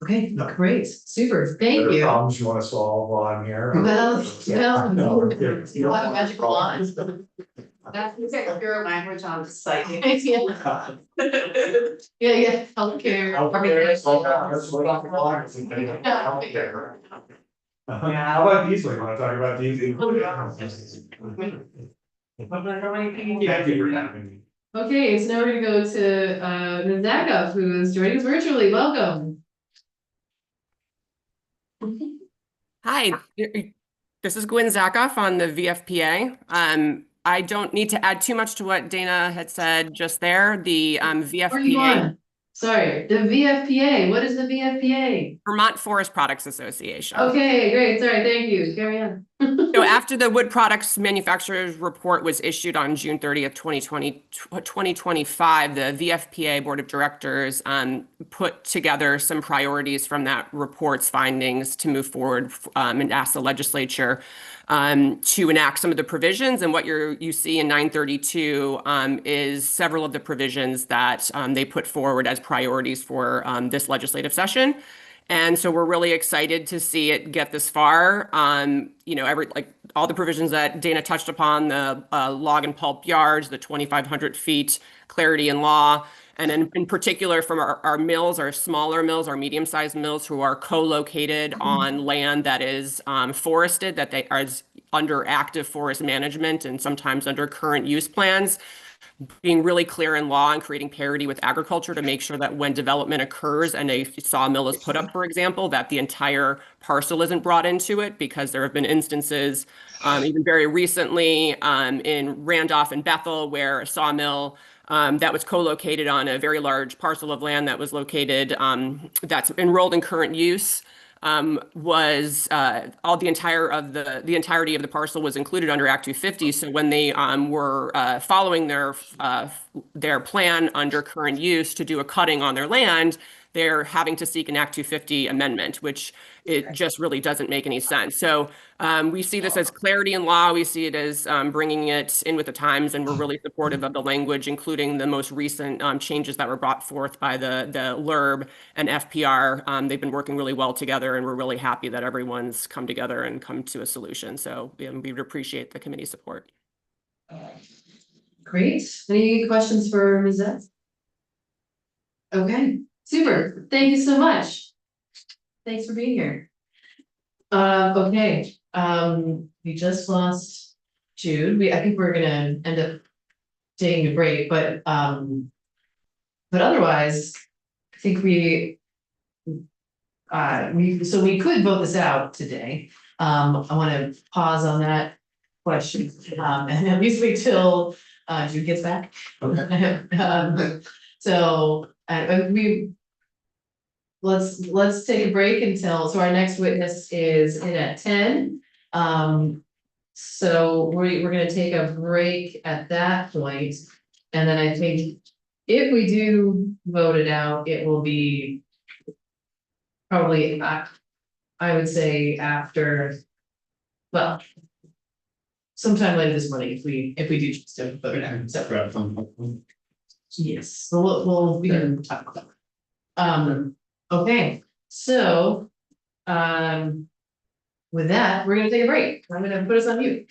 Speaker 1: Okay,
Speaker 5: No.
Speaker 1: great, super, thank
Speaker 5: Other
Speaker 1: you.
Speaker 5: problems you wanna solve while I'm here?
Speaker 1: Well,
Speaker 5: No.
Speaker 1: you don't have a magical wand.
Speaker 3: That's your language on the site.
Speaker 1: Yeah, yeah, healthcare.
Speaker 5: Yeah, how about these, wanna talk about these? Thank you for having me.
Speaker 1: Okay, so now we're gonna go to Ms. Zakov, who is joining us virtually, welcome.
Speaker 8: Hi, this is Gwen Zakoff on the VFPA. I don't need to add too much to what Dana had said just there. The
Speaker 1: Where are you
Speaker 8: VFPA,
Speaker 1: on? Sorry, the VFPA, what is the VFPA?
Speaker 8: Vermont Forest Products Association.
Speaker 1: Okay, great, sorry, thank you, carry on.
Speaker 8: So after the Wood Products Manufacturers Report was issued on June 30th, 2025, the VFPA Board of Directors put together some priorities from that report's findings to move forward and ask the legislature to enact some of the provisions. And what you see in 932 is several of the provisions that they put forward as priorities for this legislative session. And so we're really excited to see it get this far. All the provisions that Dana touched upon, the log and pulp yards, the 2,500 feet, clarity in law, and in particular from our mills, our smaller mills, our medium-sized mills who are co-located on land that is forested, that they are under active forest management and sometimes under current use plans. Being really clear in law and creating parity with agriculture to make sure that when development occurs and a sawmill is put up, for example, that the entire parcel isn't brought into it, because there have been instances, even very recently, in Randolph and Bethel, where a sawmill that was co-located on a very large parcel of land that was located, that's enrolled in current use, was the entirety of the parcel was included under Act 250. So when they were following their plan under current use to do a cutting on their land, they're having to seek an Act 250 amendment, which it just really doesn't make any sense. So we see this as clarity in law. We see it as bringing it in with the times, and we're really supportive of the language, including the most recent changes that were brought forth by the LURB and FPR. They've been working really well together, and we're really happy that everyone's come together and come to a solution. So we would appreciate the committee support.
Speaker 1: Great, any questions for Ms. Zets? Okay, super, thank you so much. Thanks for being here. Okay, we just lost Jude. I think we're gonna end up taking a break, but otherwise, I think we could vote this out today. I wanna pause on that question, and at least wait till Jude gets back.
Speaker 4: Okay.
Speaker 1: So, let's take a break so our next witness is in at 10. So we're gonna take a break at that point, and then I think if we do vote it out, it will be probably, I would say after, well, sometime later this morning, if we do choose to vote it out, so. Yes, so we can talk about that. Okay, so, with that, we're gonna take a break. I'm gonna put us on mute.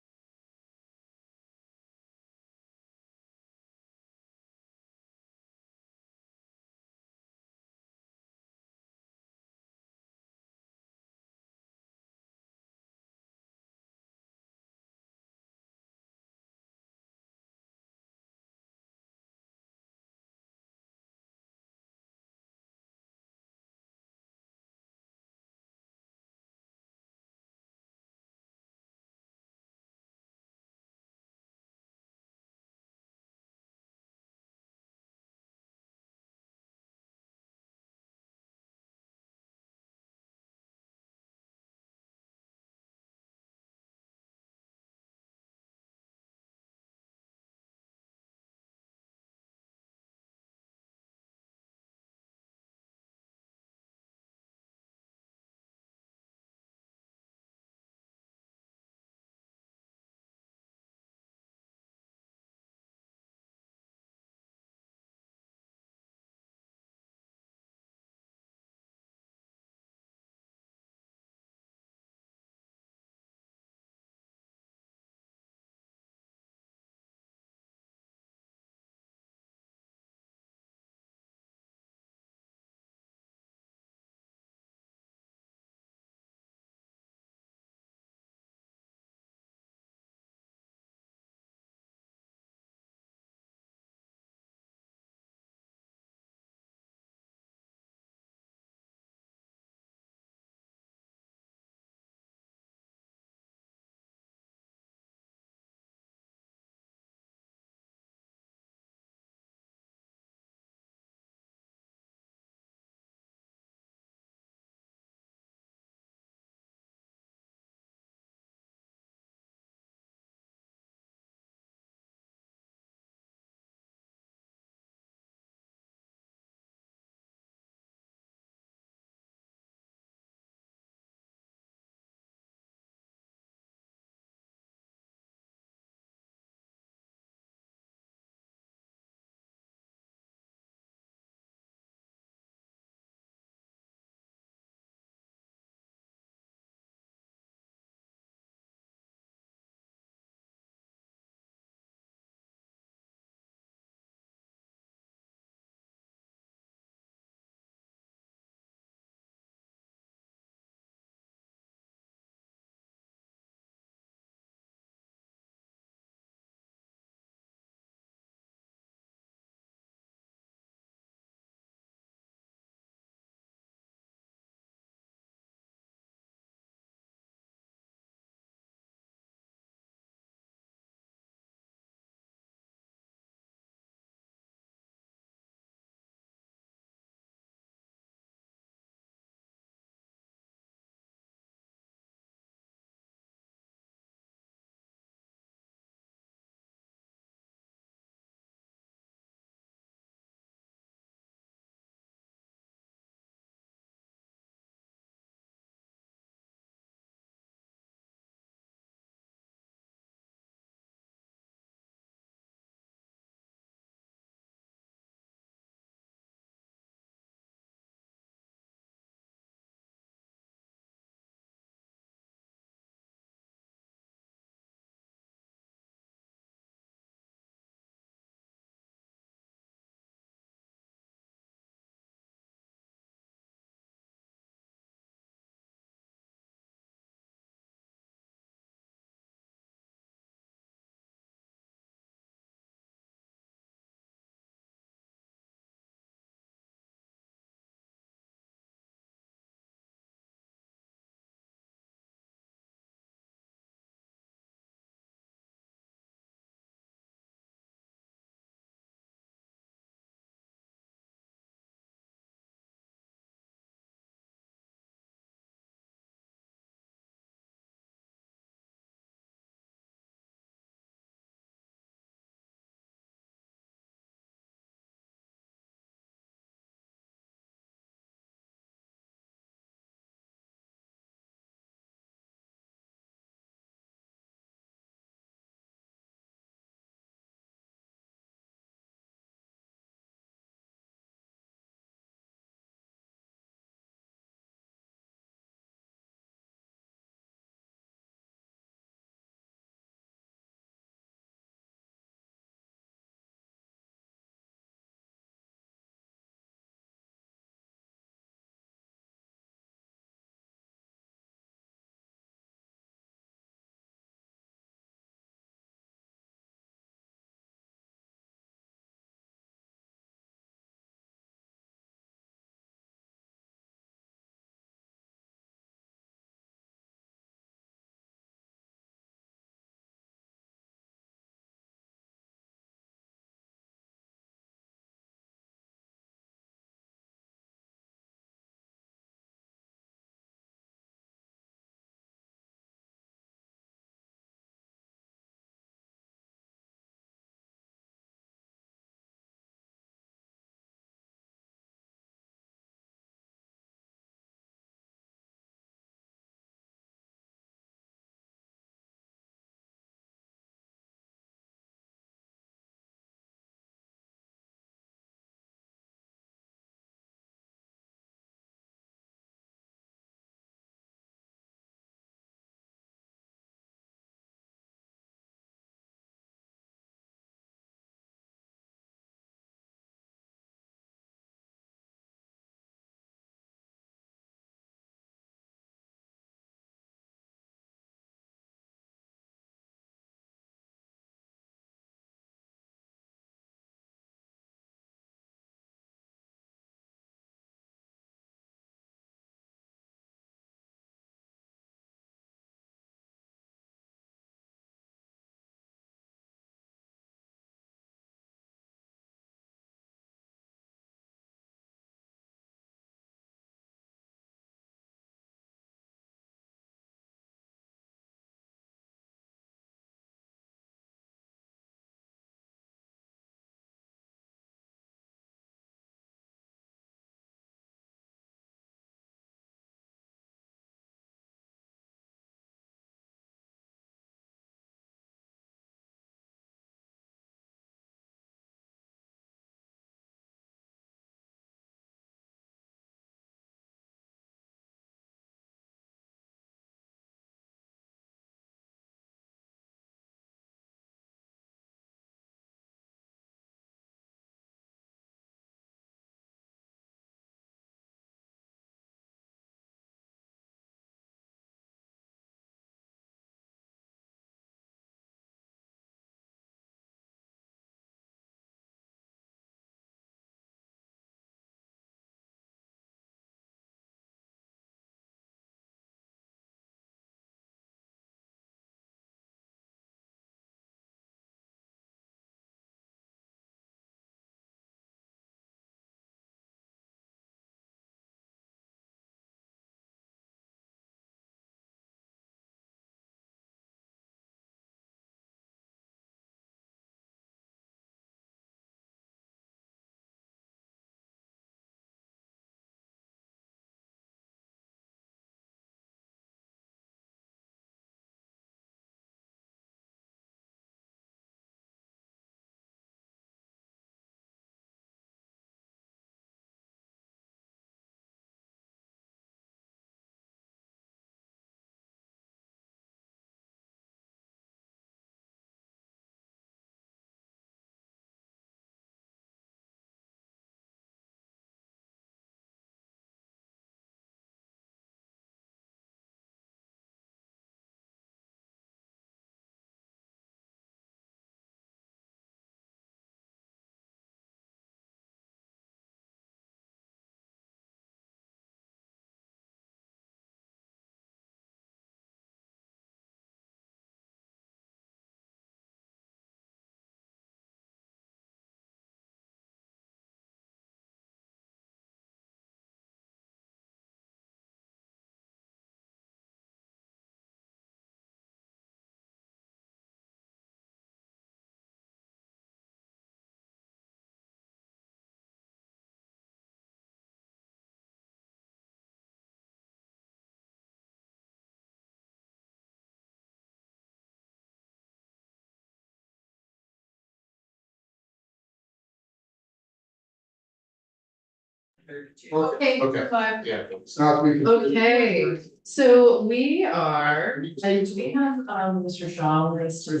Speaker 1: Okay,
Speaker 4: Okay.
Speaker 1: five.
Speaker 4: Yeah.
Speaker 7: It's not we can.
Speaker 1: Okay, so we are, and do we have, Mr. Shaw with us or?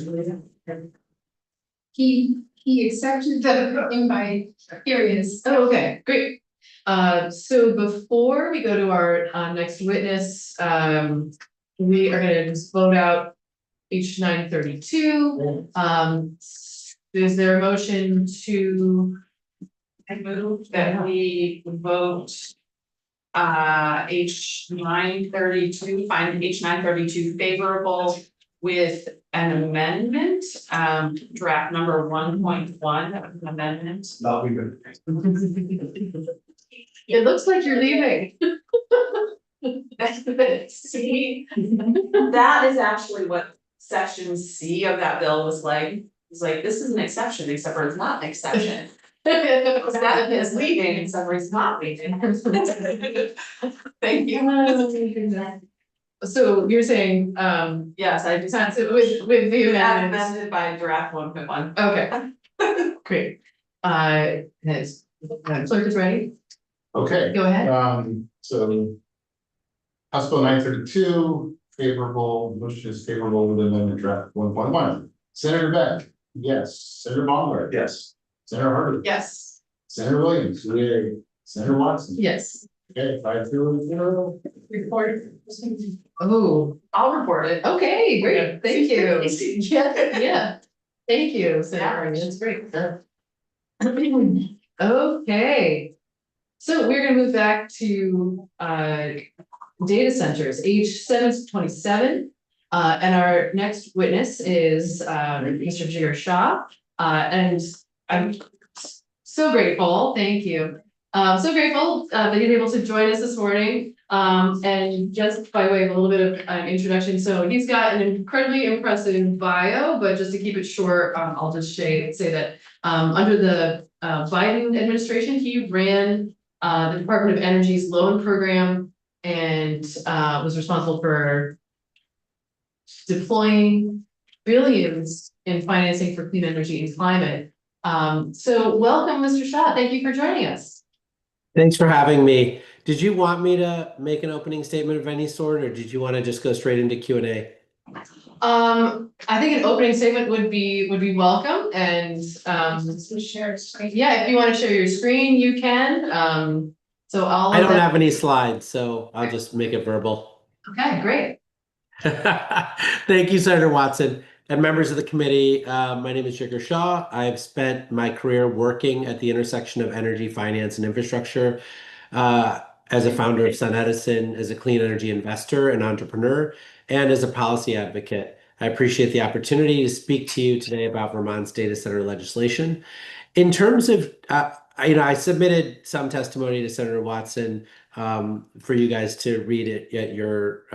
Speaker 9: He accepted the invite, here he is.
Speaker 1: Oh, okay, great. So before we go to our next witness, we are gonna just vote out H 932. Is there a motion to?
Speaker 3: I move that we vote. H 932, find H 932 favorable with an amendment, draft number 1.1 amendment.
Speaker 6: Not we good.
Speaker 1: It looks like you're leaving.
Speaker 3: See, that is actually what section C of that bill was like. It's like, this is an exception, except for it's not an exception. That is leaving, except for it's not leaving. Thank you.
Speaker 1: So you're saying,
Speaker 3: Yes, I just.
Speaker 1: that's it with the
Speaker 3: As
Speaker 1: amendments.
Speaker 3: amended by draft 1.1.
Speaker 1: Okay. Great. Yes, clerk is ready.
Speaker 4: Okay.
Speaker 1: Go ahead.
Speaker 4: So. House Bill 932, favorable, motion is favorable with amendment draft 1.1. Senator Beck, yes. Senator Baumgart.
Speaker 6: Yes.
Speaker 4: Senator Harder.
Speaker 3: Yes.
Speaker 4: Senator Williams, yay. Senator Watson.
Speaker 1: Yes.
Speaker 4: Okay, 5-0.
Speaker 1: Report. Oh,
Speaker 3: I'll report it.
Speaker 1: okay, great. Thank you.
Speaker 3: Yeah.
Speaker 1: Yeah. Thank you, Senator. That's great. Okay. So we're gonna move back to data centers, age 7 to 27. And our next witness is Mr. Jigar Shah. And I'm so grateful, thank you. So grateful that you're able to join us this morning. And just by way of a little bit of introduction, so he's got an incredibly impressive bio, but just to keep it short, I'll just say that under the Biden administration, he ran the Department of Energy's loan program and was responsible for deploying billions in financing for clean energy and climate. So welcome, Mr. Shah. Thank you for joining us.
Speaker 10: Thanks for having me. Did you want me to make an opening statement of any sort, or did you want to just go straight into Q&A?
Speaker 1: I think an opening statement would be welcome, and
Speaker 9: Share screen.
Speaker 1: yeah, if you want to share your screen, you can. So
Speaker 10: I don't have any slides, so I'll just make it verbal.
Speaker 1: Okay, great.
Speaker 10: Thank you, Senator Watson. And members of the committee, my name is Jigar Shah. I've spent my career working at the intersection of energy, finance, and infrastructure as a founder of SunEdison, as a clean energy investor and entrepreneur, and as a policy advocate. I appreciate the opportunity to speak to you today about Vermont's data center legislation. In terms of, I submitted some testimony to Senator Watson for you guys to read it at your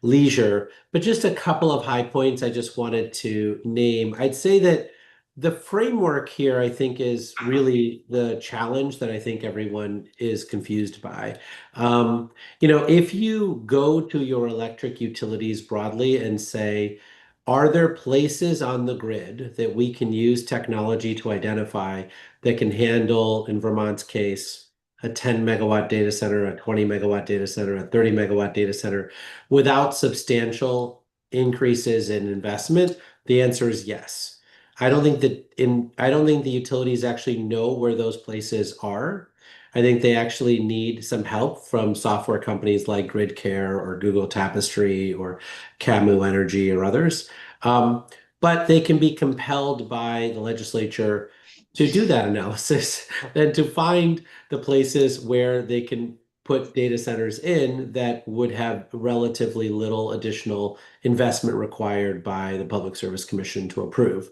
Speaker 10: leisure, but just a couple of high points I just wanted to name. I'd say that the framework here, I think, is really the challenge that I think everyone is confused by. If you go to your electric utilities broadly and say, are there places on the grid that we can use technology to identify that can handle, in Vermont's case, a 10 megawatt data center, a 20 megawatt data center, a 30 megawatt data center without substantial increases in investment? The answer is yes. I don't think the utilities actually know where those places are. I think they actually need some help from software companies like GridCare or Google Tapestry or Camu Energy or others. But they can be compelled by the legislature to do that analysis and to find the places where they can put data centers in that would have relatively little additional investment required by the Public Service Commission to approve.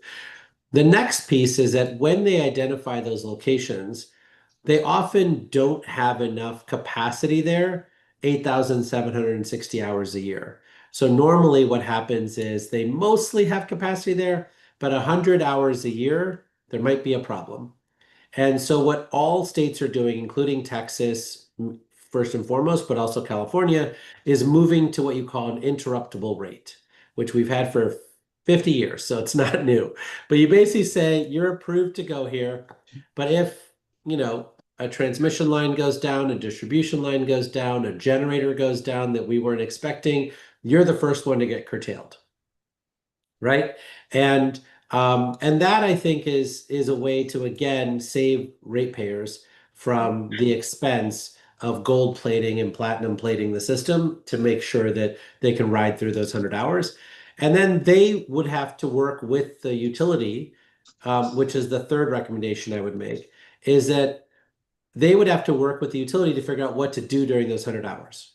Speaker 10: The next piece is that when they identify those locations, they often don't have enough capacity there, 8,760 hours a year. So normally what happens is they mostly have capacity there, but 100 hours a year, there might be a problem. And so what all states are doing, including Texas, first and foremost, but also California, is moving to what you call an interruptible rate, which we've had for 50 years, so it's not new. But you basically say you're approved to go here, but if, a transmission line goes down, a distribution line goes down, a generator goes down that we weren't expecting, you're the first one to get curtailed. Right? And that I think is a way to again save ratepayers from the expense of gold plating and platinum plating the system to make sure that they can ride through those 100 hours. And then they would have to work with the utility, which is the third recommendation I would make, is that they would have to work with the utility to figure out what to do during those 100 hours.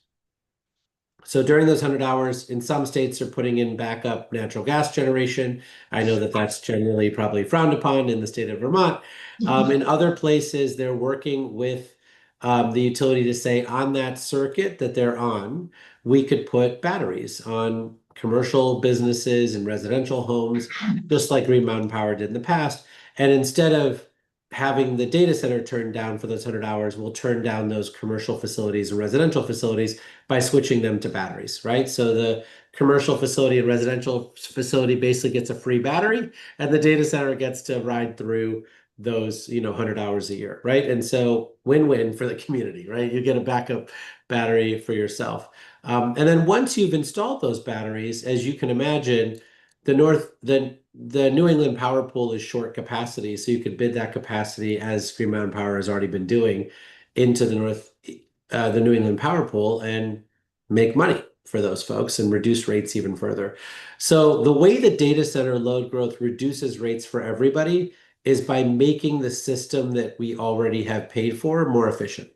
Speaker 10: So during those 100 hours, in some states, they're putting in backup natural gas generation. I know that that's generally probably frowned upon in the state of Vermont. In other places, they're working with the utility to say on that circuit that they're on, we could put batteries on commercial businesses and residential homes, just like Green Mountain Power did in the past. And instead of having the data center turned down for those 100 hours, we'll turn down those commercial facilities and residential facilities by switching them to batteries, right? So the commercial facility and residential facility basically gets a free battery, and the data center gets to ride through those, 100 hours a year, right? And so win-win for the community, right? You get a backup battery for yourself. And then once you've installed those batteries, as you can imagine, the New England power pool is short capacity, so you could bid that capacity, as Green Mountain Power has already been doing, into the New England power pool and make money for those folks and reduce rates even further. So the way the data center load growth reduces rates for everybody is by making the system that we already have paid for more efficient,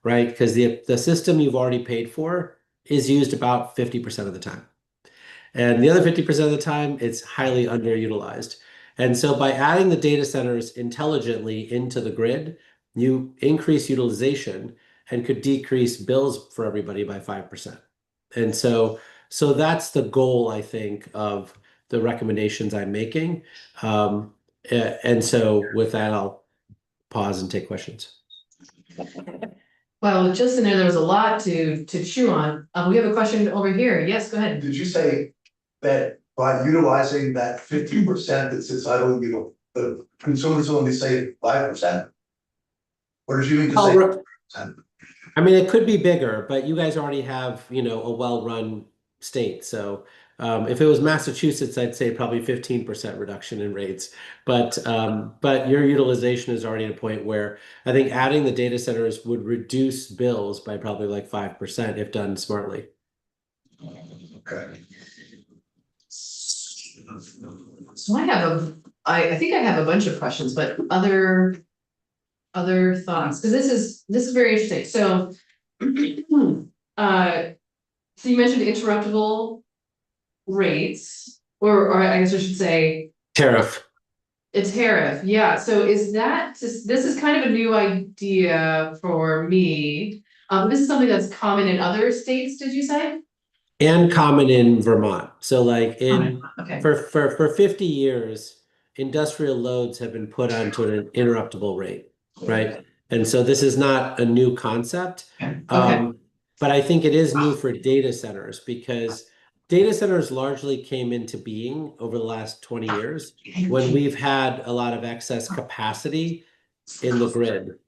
Speaker 10: right? Because the system you've already paid for is used about 50% of the time. And the other 50% of the time, it's highly underutilized. And so by adding the data centers intelligently into the grid, you increase utilization and could decrease bills for everybody by 5%. And so that's the goal, I think, of the recommendations I'm making. And so with that, I'll pause and take questions.
Speaker 1: Well, just in there was a lot to chew on. We have a question over here. Yes, go ahead.
Speaker 6: Did you say that by utilizing that 50% that sits idle, the consumers only save 5%? Or did you mean to say 5%?
Speaker 10: I mean, it could be bigger, but you guys already have, a well-run state. So if it was Massachusetts, I'd say probably 15% reduction in rates. But your utilization is already at a point where I think adding the data centers would reduce bills by probably like 5% if done smartly.
Speaker 6: Okay.
Speaker 1: So I think I have a bunch of questions, but other thoughts, because this is very interesting. So so you mentioned interruptible rates, or I guess I should say
Speaker 10: Tariff.
Speaker 1: a tariff. Yeah. So this is kind of a new idea for me. This is something that's common in other states, did you say?
Speaker 10: And common in Vermont. So like
Speaker 1: Okay.
Speaker 10: for 50 years, industrial loads have been put onto an interruptible rate, right? And so this is not a new concept.
Speaker 1: Okay.
Speaker 10: But I think it is new for data centers because data centers largely came into being over the last 20 years when we've had a lot of excess capacity in the grid.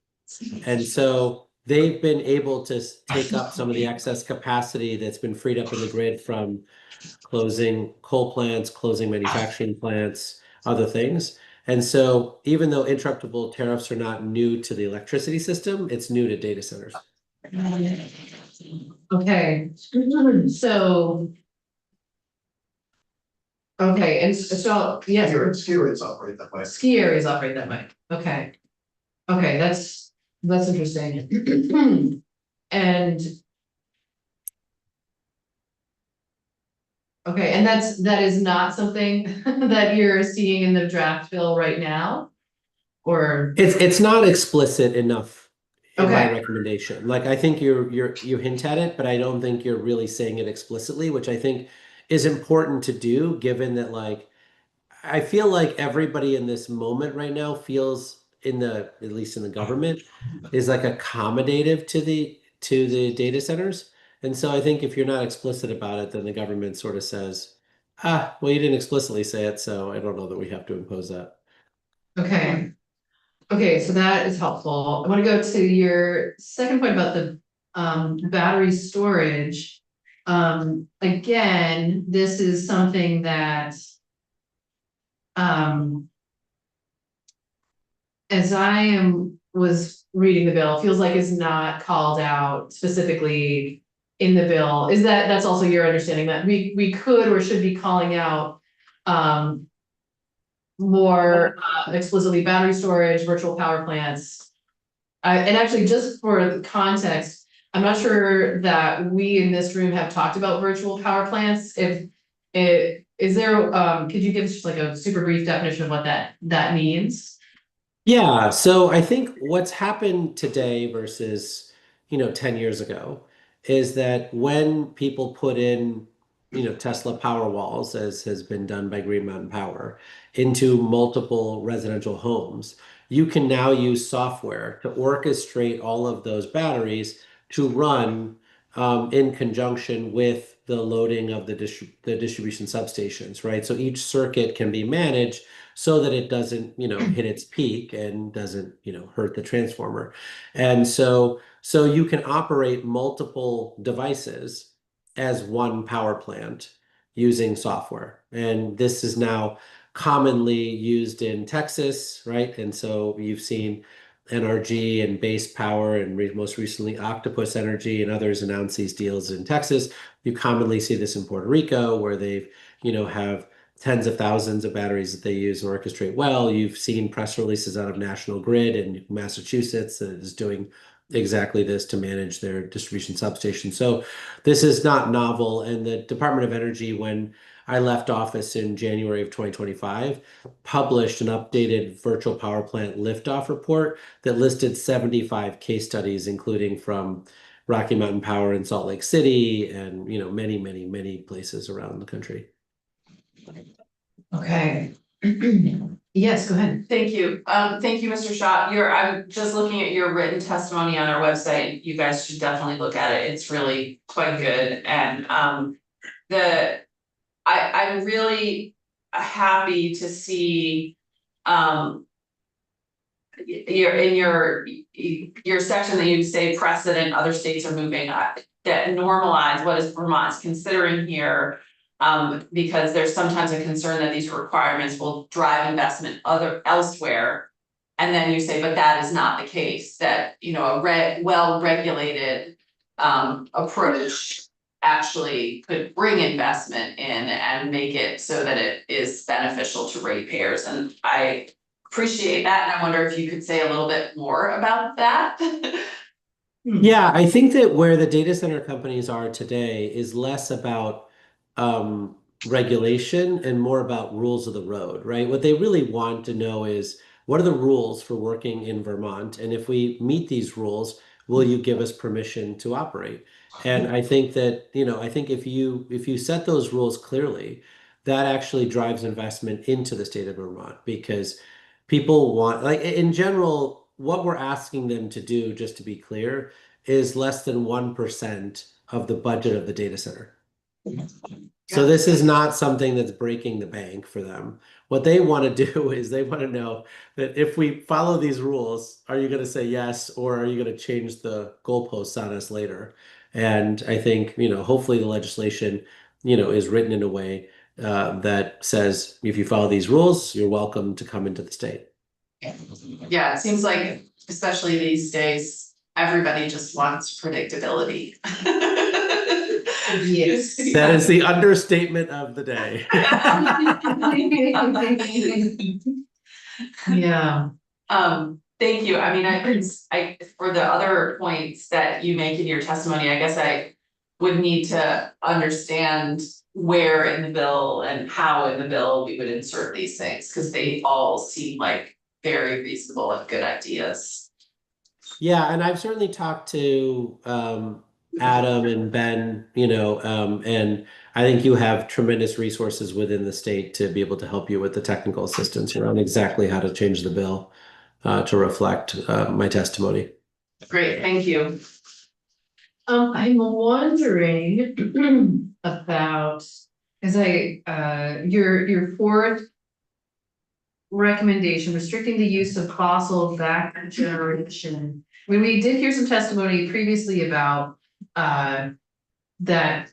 Speaker 10: And so they've been able to take up some of the excess capacity that's been freed up in the grid from closing coal plants, closing manufacturing plants, other things. And so even though interruptible tariffs are not new to the electricity system, it's new to data centers.
Speaker 1: Okay, so. Okay, and so, yes,
Speaker 6: Ski rates operate that way.
Speaker 1: ski areas operate that way. Okay. Okay, that's interesting. And. Okay, and that is not something that you're seeing in the draft bill right now? Or,
Speaker 10: It's not explicit enough in my
Speaker 1: Okay.
Speaker 10: recommendation. Like I think you hint at it, but I don't think you're really saying it explicitly, which I think is important to do, given that like I feel like everybody in this moment right now feels at least in the government, is like accommodative to the data centers. And so I think if you're not explicit about it, then the government sort of says, well, you didn't explicitly say it, so I don't know that we have to impose that.
Speaker 1: okay. Okay, so that is helpful. I want to go to your second point about the battery storage. Again, this is something that as was reading the bill, feels like is not called out specifically in the bill. Is that's also your understanding that we could or should be calling out more explicitly battery storage, virtual power plants. And actually, just for the context, I'm not sure that we in this room have talked about virtual power plants. If it is there, could you give us like a super brief definition of what that means?
Speaker 10: Yeah, so I think what's happened today versus, 10 years ago is that when people put in, Tesla power walls, as has been done by Green Mountain Power, into multiple residential homes, you can now use software to orchestrate all of those batteries to run in conjunction with the loading of the distribution substations, right? So each circuit can be managed so that it doesn't, hit its peak and doesn't, hurt the transformer. And so you can operate multiple devices as one power plant using software. And this is now commonly used in Texas, right? And so you've seen NRG and Base Power and most recently Octopus Energy and others announce these deals in Texas. You commonly see this in Puerto Rico where they've, have tens of thousands of batteries that they use and orchestrate well. You've seen press releases out of National Grid in Massachusetts that is doing exactly this to manage their distribution substation. So this is not novel. And the Department of Energy, when I left office in January of 2025, published an updated virtual power plant liftoff report that listed 75 case studies, including from Rocky Mountain Power in Salt Lake City and many, many, many places around the country.
Speaker 1: Okay. Yes, go ahead.
Speaker 3: Thank you. Thank you, Mr. Shaw. I'm just looking at your written testimony on our website. You guys should definitely look at it. It's really quite good. And I'm really happy to see your section that you say precedent, other states are moving that normalize what is Vermont's considering here. Because there's sometimes a concern that these requirements will drive investment elsewhere. And then you say, but that is not the case, that, a well-regulated approach actually could bring investment in and make it so that it is beneficial to ratepayers. And I appreciate that. And I wonder if you could say a little bit more about that.
Speaker 10: Yeah, I think that where the data center companies are today is less about regulation and more about rules of the road, right? What they really want to know is what are the rules for working in Vermont? And if we meet these rules, will you give us permission to operate? And I think that, I think if you set those rules clearly, that actually drives investment into the state of Vermont because people want, like in general, what we're asking them to do, just to be clear, is less than 1% of the budget of the data center. So this is not something that's breaking the bank for them. What they want to do is they want to know that if we follow these rules, are you going to say yes, or are you going to change the goalposts on us later? And I think, hopefully the legislation, is written in a way that says if you follow these rules, you're welcome to come into the state.
Speaker 3: Yeah, it seems like, especially these days, everybody just wants predictability.
Speaker 1: Yes.
Speaker 10: That is the understatement of the day.
Speaker 1: Yeah.
Speaker 3: Thank you. I mean, I for the other points that you make in your testimony, I guess I would need to understand where in the bill and how in the bill we would insert these things, because they all seem like very reasonable and good ideas.
Speaker 10: Yeah, and I've certainly talked to Adam and Ben, and I think you have tremendous resources within the state to be able to help you with the technical assistance around exactly how to change the bill to reflect my testimony.
Speaker 3: Great, thank you.
Speaker 1: I'm wondering about, as your fourth recommendation restricting the use of fossil backup generation. When we did hear some testimony previously about that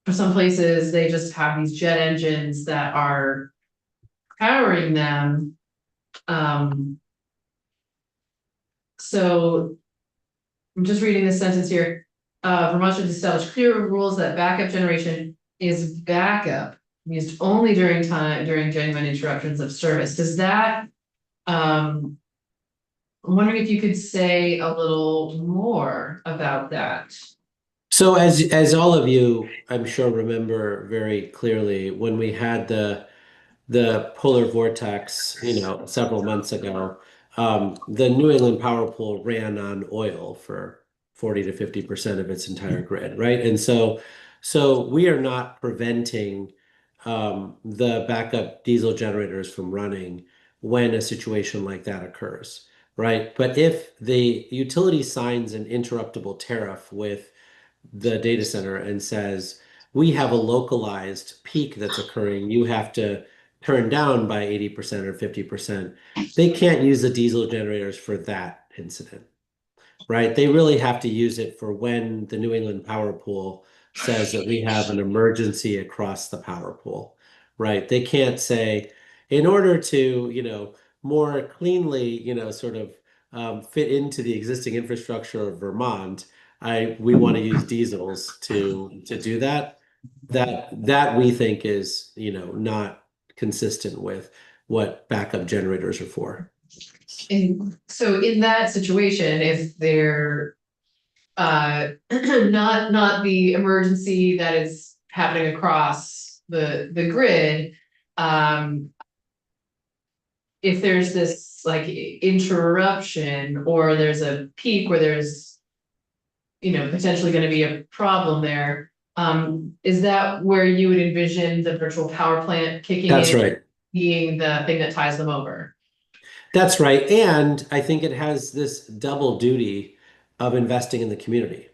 Speaker 1: for some places, they just have these jet engines that are powering them. So I'm just reading this sentence here. Vermont should establish clear rules that backup generation is backup used only during genuine interruptions of service. Does that, I'm wondering if you could say a little more about that.
Speaker 10: So as all of you, I'm sure, remember very clearly, when we had the polar vortex, several months ago, the New England Power Pool ran on oil for 40 to 50% of its entire grid, right? And so we are not preventing the backup diesel generators from running when a situation like that occurs, right? But if the utility signs an interruptible tariff with the data center and says, we have a localized peak that's occurring, you have to turn down by 80% or 50%, they can't use the diesel generators for that incident, right? They really have to use it for when the New England Power Pool says that we have an emergency across the power pool, right? They can't say, in order to, more cleanly, sort of fit into the existing infrastructure of Vermont, we want to use diesels to do that. That we think is, not consistent with what backup generators are for.
Speaker 1: And so in that situation, if they're not the emergency that is happening across the grid, if there's this like interruption or there's a peak where there's potentially going to be a problem there, is that where you would envision the virtual power plant kicking
Speaker 10: That's
Speaker 1: in,
Speaker 10: right.
Speaker 1: being the thing that ties them over?
Speaker 10: That's right. And I think it has this double duty of investing in the community.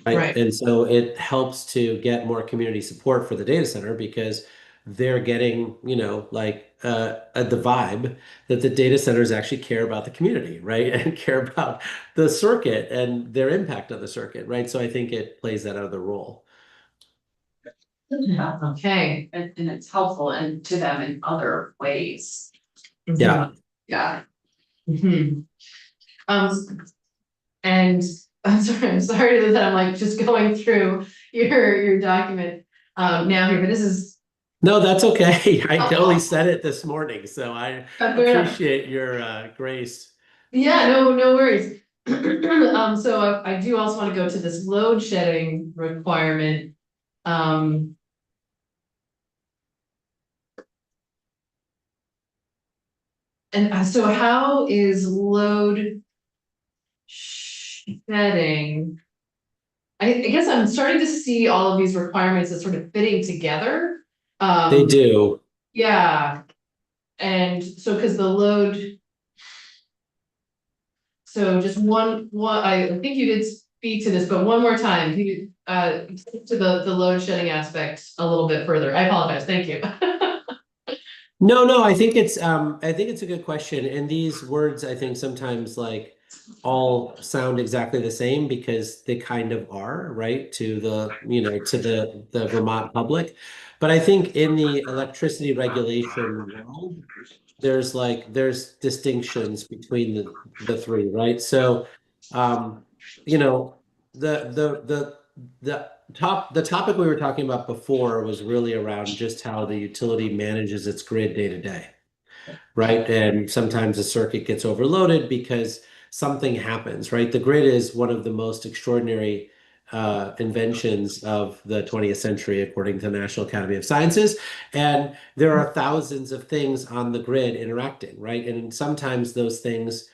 Speaker 10: Right. And so it helps to get more community support for the data center because they're getting, like the vibe that the data centers actually care about the community, right? And care about the circuit and their impact on the circuit, right? So I think it plays that other role.
Speaker 3: Yeah,
Speaker 1: Okay.
Speaker 3: and it's helpful and to them in other ways.
Speaker 10: Yeah.
Speaker 3: Yeah.
Speaker 1: Mhm. And I'm sorry that I'm like just going through your document now here, but this is.
Speaker 10: No, that's okay. I only said it this morning, so I appreciate your grace.
Speaker 1: Yeah, no worries. So I do also want to go to this load shedding requirement. And so how is load shedding? I guess I'm starting to see all of these requirements as sort of fitting together.
Speaker 10: They do.
Speaker 1: Yeah. And so, because the load. So just one, I think you did speak to this, but one more time, can you speak to the load shedding aspect a little bit further? I apologize, thank you.
Speaker 10: No, I think it's a good question. And these words, I think sometimes like all sound exactly the same because they kind of are, right? To the Vermont public. But I think in the electricity regulation world, there's distinctions between the three, right? So you know, the topic we were talking about before was really around just how the utility manages its grid day to day, right? And sometimes the circuit gets overloaded because something happens, right? The grid is one of the most extraordinary inventions of the 20th century, according to the National Academy of Sciences. And there are thousands of things on the grid interacting, right? And sometimes those things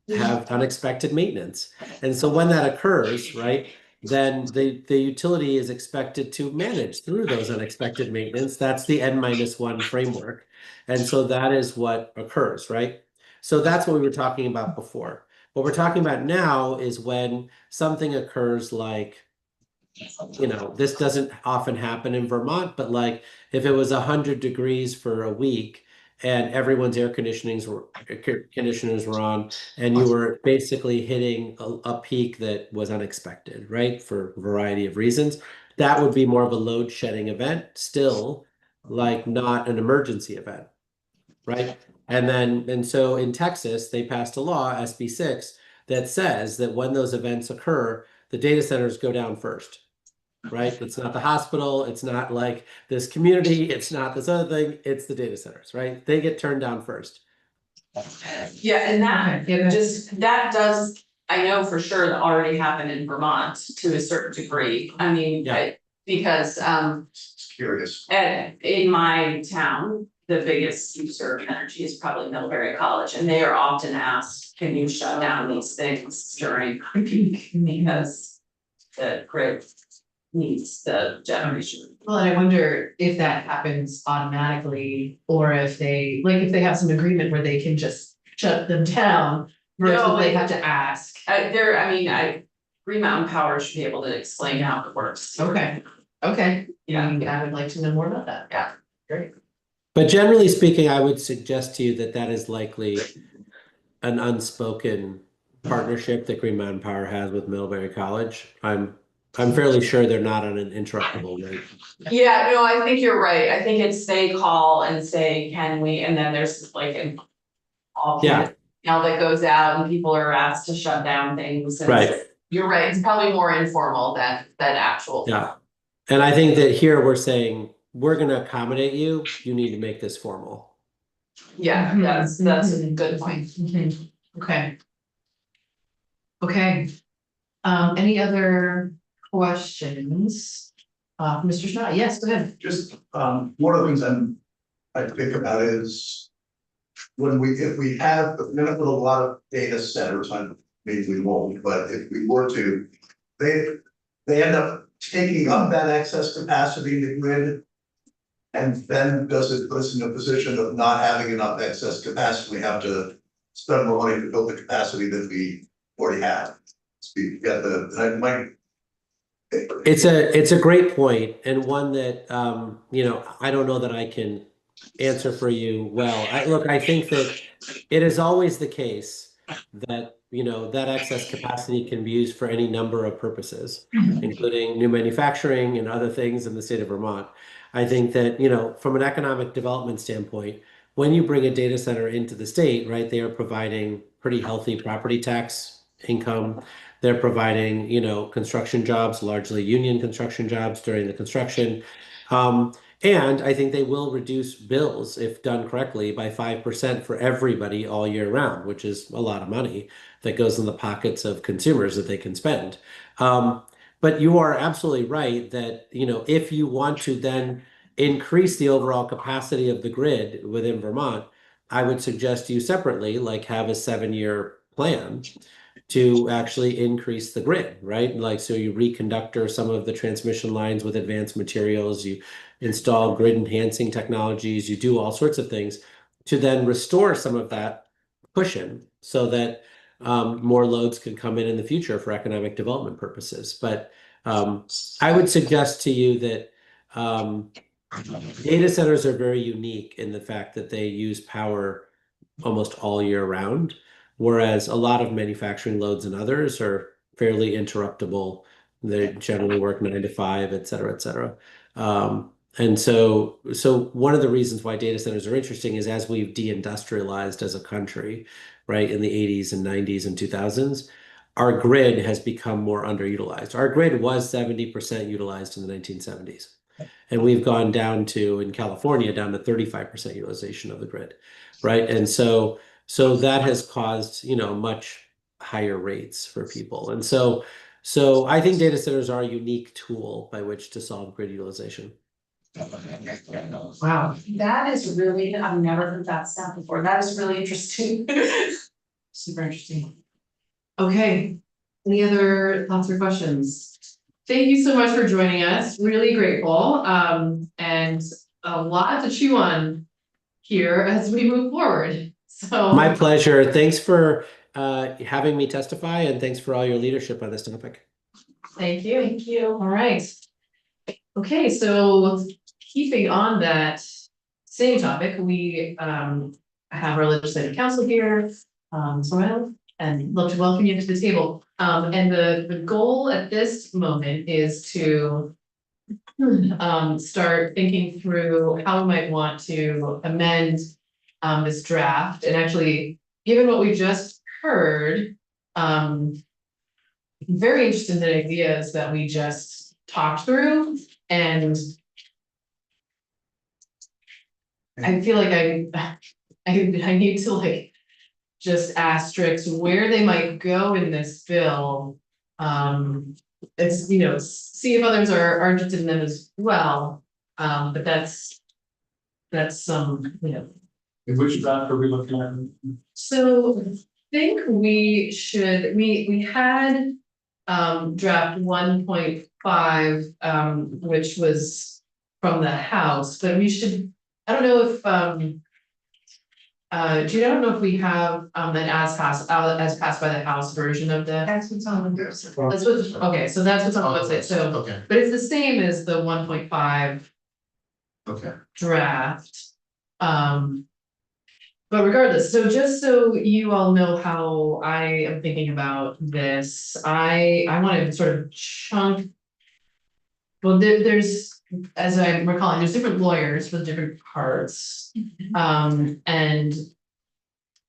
Speaker 10: have unexpected maintenance. And so when that occurs, right, then the utility is expected to manage through those unexpected maintenance. That's the N-1 framework. And so that is what occurs, right? So that's what we were talking about before. What we're talking about now is when something occurs like, this doesn't often happen in Vermont, but like if it was 100 degrees for a week and everyone's conditioners were on, and you were basically hitting a peak that was unexpected, right? For a variety of reasons. That would be more of a load shedding event, still like not an emergency event, right? And so in Texas, they passed a law, SB6, that says that when those events occur, the data centers go down first, right? It's not the hospital, it's not like this community, it's not this other thing, it's the data centers, right? They get turned down first.
Speaker 3: Yeah, and that,
Speaker 1: Okay, yeah, go ahead.
Speaker 3: just, that does, I know for sure that already happened in Vermont to a certain degree. I mean,
Speaker 10: Yeah.
Speaker 3: because,
Speaker 6: It's curious.
Speaker 3: in my town, the biggest user of energy is probably Middlebury College, and they are often asked, can you shut down these things during peak? Because the grid needs the generation.
Speaker 1: Well, and I wonder if that happens automatically, or if they, like, if they have some agreement where they can just shut them down. Versus
Speaker 3: No,
Speaker 1: they
Speaker 3: like-
Speaker 1: have to ask.
Speaker 3: Green Mountain Power should be able to explain how it works.
Speaker 1: Okay, yeah, I would like to know more about that.
Speaker 3: Yeah.
Speaker 1: Great.
Speaker 10: But generally speaking, I would suggest to you that that is likely an unspoken partnership that Green Mountain Power has with Middlebury College. I'm fairly sure they're not on an interruptible rate.
Speaker 3: Yeah, no, I think you're right. I think it's they call and say, can we, and then there's like an.
Speaker 10: Yeah.
Speaker 3: Now that goes out and people are asked to shut down things. And
Speaker 10: Right.
Speaker 3: You're right, it's probably more informal than actual.
Speaker 10: Yeah. And I think that here we're saying, we're gonna accommodate you, you need to make this formal.
Speaker 3: Yeah, that's a good point.
Speaker 1: Mhm. Okay. Okay. Any other questions? Mr. Schnott, yes, go ahead.
Speaker 6: Just, one of the things I think about is if we have, we're gonna put a lot of data centers on, maybe we won't, but if we were to, they end up taking up that excess capacity in the grid. And then does it put us in a position of not having enough excess capacity? We have to spend more money to build the capacity that we already have.
Speaker 10: It's a great point, and one that I don't know that I can answer for you well. I think that it is always the case that that excess capacity can be used for any number of purposes, including new manufacturing and other things in the state of Vermont. I think that from an economic development standpoint, when you bring a data center into the state, right, they are providing pretty healthy property tax income. They're providing, construction jobs, largely union construction jobs during the construction. And I think they will reduce bills, if done correctly, by 5% for everybody all year round, which is a lot of money that goes in the pockets of consumers that they can spend. But you are absolutely right that, if you want to then increase the overall capacity of the grid within Vermont, I would suggest you separately, like have a 7-year plan to actually increase the grid, right? Like, so you reconductor some of the transmission lines with advanced materials, you install grid enhancing technologies, you do all sorts of things to then restore some of that cushion so that more loads can come in the future for economic development purposes. But I would suggest to you that data centers are very unique in the fact that they use power almost all year round, whereas a lot of manufacturing loads and others are fairly interruptible. They generally work 9 to 5, et cetera, et cetera. And so one of the reasons why data centers are interesting is as we've deindustrialized as a country, right, in the 80s and 90s and 2000s, our grid has become more underutilized. Our grid was 70% utilized in the 1970s. And we've gone down to, in California, down to 35% utilization of the grid, right? And so that has caused, much higher rates for people. And so I think data centers are a unique tool by which to solve grid utilization.
Speaker 1: Wow.
Speaker 2: That is really, I've never heard that stat before. That is really interesting.
Speaker 1: Super interesting. Okay, any other thoughts or questions? Thank you so much for joining us, really grateful, and a lot to chew on here as we move forward, so.
Speaker 10: My pleasure. Thanks for having me testify, and thanks for all your leadership on this topic.
Speaker 1: Thank you. All right. Okay, so keeping on that same topic, we have our legislative council here, so and love to welcome you to the table. And the goal at this moment is to start thinking through how we might want to amend this draft, and actually, given what we just heard, very interested in the ideas that we just talked through, and I feel like I need to like just asterisk where they might go in this bill. It's, you know, see if others are interested in them as well, but that's some, you know.
Speaker 5: And which draft are we looking at?
Speaker 1: So I think we should, we had draft 1.5, which was from the House, but we should, I don't know if Jude, I don't know if we have an as passed by the House version of the.
Speaker 9: That's what's on the
Speaker 7: Yes.
Speaker 9: website.
Speaker 1: That's what, okay, so that's what's on the website, so,
Speaker 4: Okay,
Speaker 1: but it's the same as the 1.5
Speaker 4: okay.
Speaker 1: draft. But regardless, so just so you all know how I am thinking about this, I want to sort of chunk. Well, there's, as I'm recalling, there's different lawyers for the different parts. And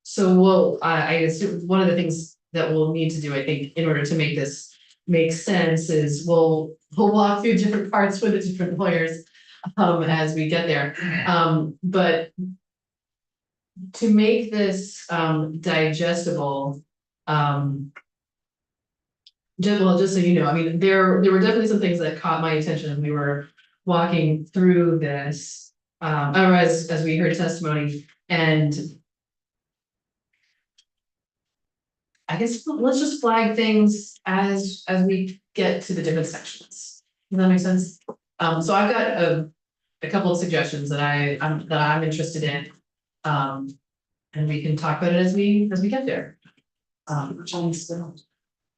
Speaker 1: so I guess one of the things that we'll need to do, I think, in order to make this make sense is we'll walk through different parts with the different lawyers as we get there. But to make this digestible, just so you know, I mean, there were definitely some things that caught my attention as we were walking through this, or as we heard testimony, and I guess let's just flag things as we get to the different sections. Does that make sense? So I've got a couple of suggestions that I'm interested in. And we can talk about it as we get there.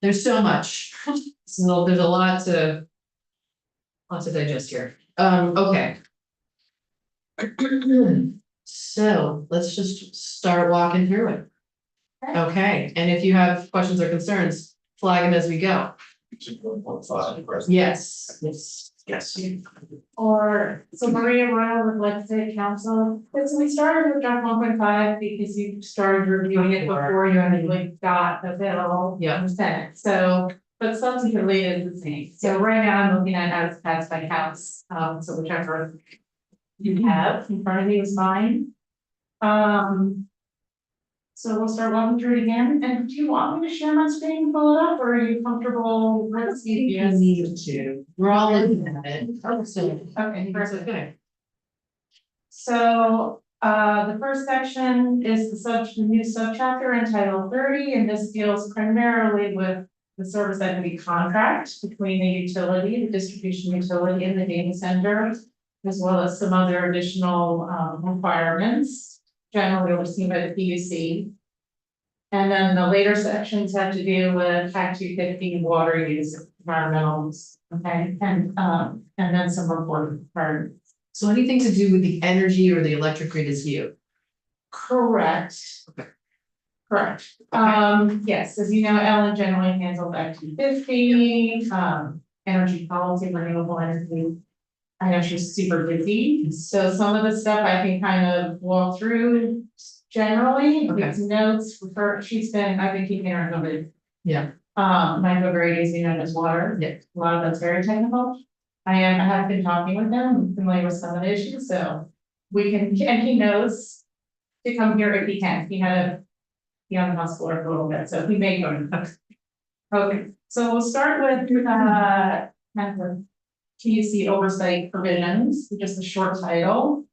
Speaker 1: There's so much. So there's a lot to digest here. Okay. So let's just start walking through it. Okay, and if you have questions or concerns, flag them as we go. Yes, yes.
Speaker 2: Or, so Maria Royal with legislative council, so we started with draft 1.5 because you started reviewing it before you actually got the bill.
Speaker 1: Yeah.
Speaker 2: in the Senate, so, but substantively it is the same, so right now I'm looking at as passed by House, so whichever you have in front of you is fine. So we'll start walking through it again, and do you want me to share my screen and pull it up, or are you comfortable? Let's see if you
Speaker 1: need to. We're all in at it. So,
Speaker 2: Okay,
Speaker 1: that's
Speaker 2: perfect.
Speaker 1: okay.
Speaker 2: So, the first section is the new subchapter in Title 30, and this deals primarily with the service entity contract between the utility, the distribution utility, and the data center, as well as some other additional requirements, generally overseen by the PUC. And then the later sections have to do with Act 250 water use, environmentals, okay, and then some reporting requirements.
Speaker 1: So anything to do with the energy or the electric grid is you.
Speaker 2: Correct.
Speaker 1: Okay.
Speaker 2: Correct.
Speaker 1: Okay.
Speaker 2: Yes, as you know, Ellen generally handles Act 250, energy policy, renewable energy. I know she's super busy, so some of the stuff I can kind of walk through generally,
Speaker 1: Okay.
Speaker 2: with notes for her. I've been keeping her noted.
Speaker 1: Yeah.
Speaker 2: Mine go very easy, known as water.
Speaker 1: Yeah.
Speaker 2: A lot of that's very technical. I have been talking with them, I'm familiar with some of the issues, so we can, and he knows to come here if he can. He had to be on the hospital for a little bit, so he may go. Okay, so we'll start with, kind of PUC oversight provisions, just a short title.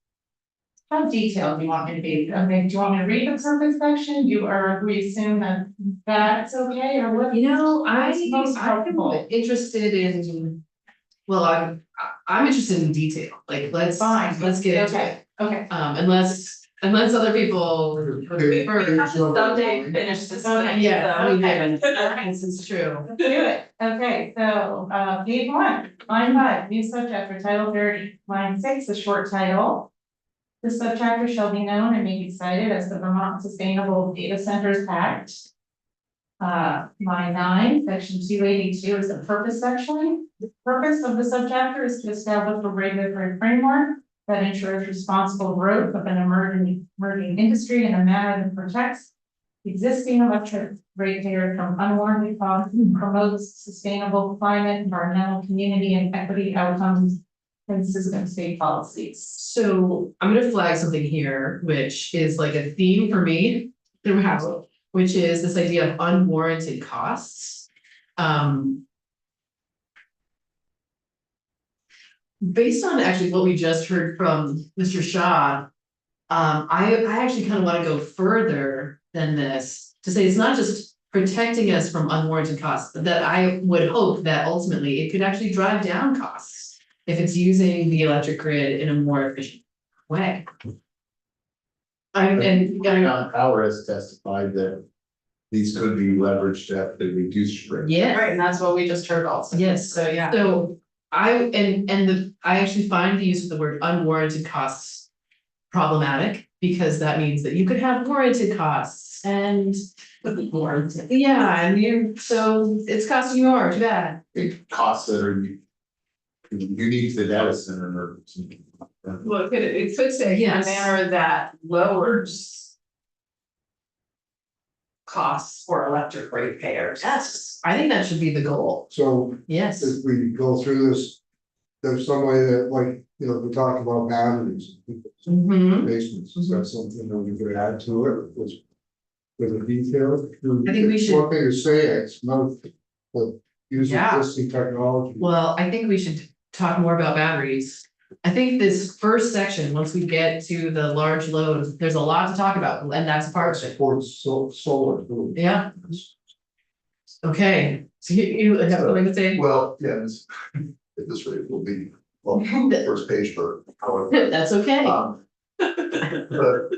Speaker 2: How detailed do you want me to be? I mean, do you want me to read the purpose section? We assume that that's okay, or what?
Speaker 1: You know,
Speaker 2: What's most helpful?
Speaker 1: I'm interested in, well, I'm interested in detail, like, let's get into it.
Speaker 2: Okay.
Speaker 1: Unless other people.
Speaker 3: Someday finish this thing.
Speaker 1: Yeah, we
Speaker 2: Okay.
Speaker 1: did. This is true.
Speaker 2: Do it. Okay, so, page 1, line 5, new subchapter, title 30, line 6, a short title. This subchapter shall be known and may be cited as the Vermont Sustainable Data Centers Act. Line 9, section 282 is the purpose section. The purpose of the subchapter is to establish a regulatory framework that ensures responsible growth of an emerging industry in a manner that protects existing electric ratepayers from unwarranted costs and promotes sustainable climate, environmental, community, and equity outcomes consistent state policies.
Speaker 1: So I'm gonna flag something here, which is like a theme for me throughout, which is this idea of unwarranted costs. Based on actually what we just heard from Mr. Shaw, I actually kind of want to go further than this to say it's not just protecting us from unwarranted costs, but that I would hope that ultimately it could actually drive down costs if it's using the electric grid in a more efficient way.
Speaker 4: Power has testified that these could be leveraged at the reduced rate.
Speaker 1: Yeah.
Speaker 3: Right, and that's what we just heard also.
Speaker 1: Yes,
Speaker 3: So, yeah.
Speaker 1: so I actually find the use of the word unwarranted costs problematic, because that means that you could have warranted costs and.
Speaker 3: Warranted.
Speaker 1: Yeah, and so it's costing you more, too bad.
Speaker 4: It costs that are unique to the data center or something.
Speaker 3: Well, it could say in a
Speaker 1: Yes.
Speaker 3: manner that lowers costs for electric ratepayers.
Speaker 1: Yes, I think that should be the goal,
Speaker 7: So
Speaker 1: yes.
Speaker 7: if we go through this, there's some way that, like, you know, we talk about batteries,
Speaker 1: Mm-hmm.
Speaker 7: basements, is that something that we could add to it? With a detail?
Speaker 1: I think we should-
Speaker 7: One thing to say, it's not, but use
Speaker 3: Yeah.
Speaker 7: existing technology.
Speaker 1: Well, I think we should talk more about batteries. I think this first section, once we get to the large load, there's a lot to talk about, and that's part of it.
Speaker 7: Supports solar. too.
Speaker 1: Yeah. Okay, so you have something to say?
Speaker 6: Well, yeah, at this rate will be, well, first page, but however.
Speaker 1: That's okay,
Speaker 6: But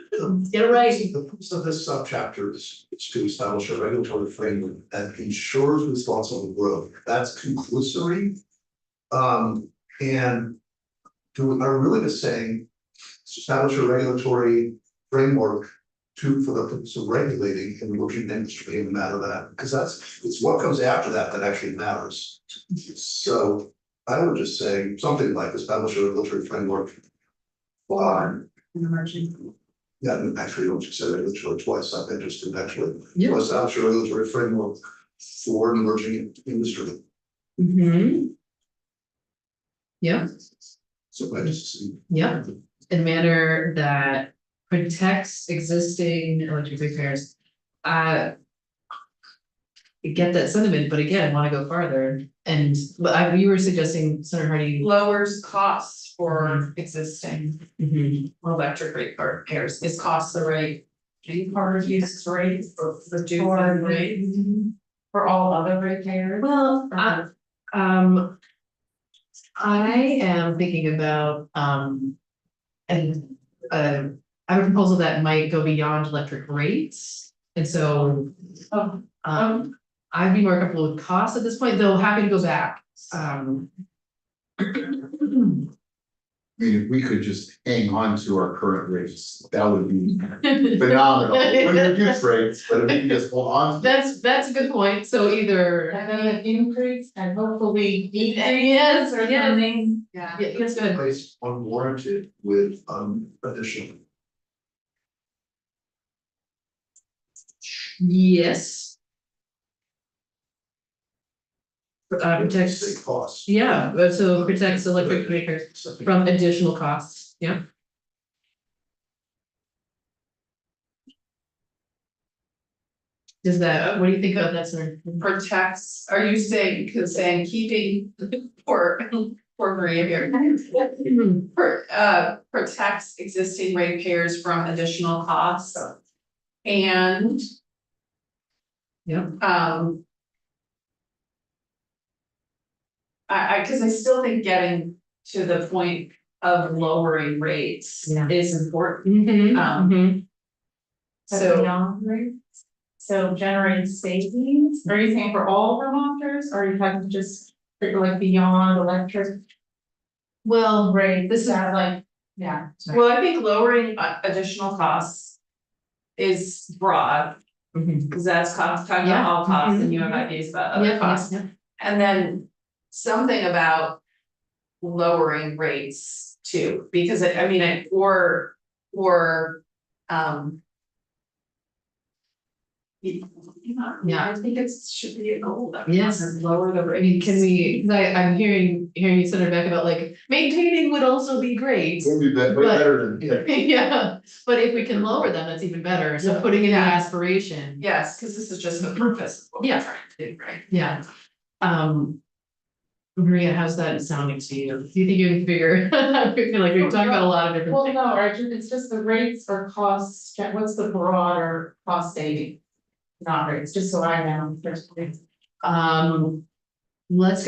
Speaker 1: get it right.
Speaker 6: the purpose of this subchapter is to establish a regulatory framework that ensures responsible growth. That's conclusory. And are really just saying, establish a regulatory framework for the purpose of regulating and looking industry in the matter of that, because it's what comes after that that actually matters. So I would just say something like establish a regulatory framework. Yeah, and actually, you don't just say regulatory twice, I'm interested actually.
Speaker 1: Yeah.
Speaker 6: Establish a regulatory framework for an emerging industry.
Speaker 1: Mm-hmm. Yeah,
Speaker 6: So I just.
Speaker 1: yeah, in a manner that protects existing electric repairs. I get that sentiment, but again, I wanna go farther, and, but you were suggesting, Senator Hardy.
Speaker 3: Lowers costs for existing
Speaker 1: Mhm.
Speaker 3: electric repairs. Is cost the right? Part of use rate for reducing rate for all other repairs?
Speaker 1: Well, I am thinking about, and, I have a proposal that might go beyond electric rates, and so. I'd be more comfortable with cost at this point, though happy to go back,
Speaker 4: I mean, if we could just hang on to our current rates, that would be phenomenal. We reduce rates, but if we can just hold on.
Speaker 1: That's a good point, so either.
Speaker 2: And then an increase and hopefully
Speaker 1: Yes,
Speaker 2: or
Speaker 1: yes.
Speaker 2: something.
Speaker 1: Yeah, yes, go ahead.
Speaker 6: Place unwarranted with additional.
Speaker 1: Yes. Protects,
Speaker 6: State costs.
Speaker 1: yeah, but so protects electric makers from additional costs, yeah. Does that, what do you think about that, sir?
Speaker 3: Protects, are you saying, keeping poor Maria here. Protects existing ratepayers from additional costs. And.
Speaker 1: Yeah.
Speaker 3: Cause I still think getting to the point of lowering rates
Speaker 1: Yeah.
Speaker 3: is important. So.
Speaker 2: Beyond rates? So generate savings, are you saying for all Vermonters, or are you talking just like beyond electric
Speaker 1: Well,
Speaker 2: rate,
Speaker 1: this is
Speaker 2: like Yeah.
Speaker 3: Well, I think lowering additional costs is broad,
Speaker 1: Mhm.
Speaker 3: because that's cost, talking
Speaker 1: Yeah.
Speaker 3: about all costs, and you have
Speaker 1: Mhm.
Speaker 3: ideas about other
Speaker 1: Yeah,
Speaker 3: costs.
Speaker 1: yeah,
Speaker 3: And then something about lowering rates too, because I mean, um.
Speaker 1: Yeah.
Speaker 3: I think it's should be a goal that.
Speaker 1: Yes.
Speaker 3: Lower the
Speaker 1: I
Speaker 3: rate.
Speaker 1: mean, can we, cause I'm hearing you send her back about like, maintaining would also be great.
Speaker 4: It's gonna be way
Speaker 1: But-
Speaker 4: better than.
Speaker 1: Yeah, but if we can lower them, that's even better, so putting in the
Speaker 3: Yeah.
Speaker 1: aspiration,
Speaker 3: Yes, because this is just the purpose of what we're
Speaker 1: Yeah.
Speaker 3: trying to do, right?
Speaker 1: yeah. Maria, how's that sounding to you? Do you think you can figure, I feel like we've talked about a lot of different
Speaker 2: Well,
Speaker 1: things.
Speaker 2: no, Arjun, it's just the rates or costs, what's the broader cost saving? Not rates, just so I know first.
Speaker 1: Let's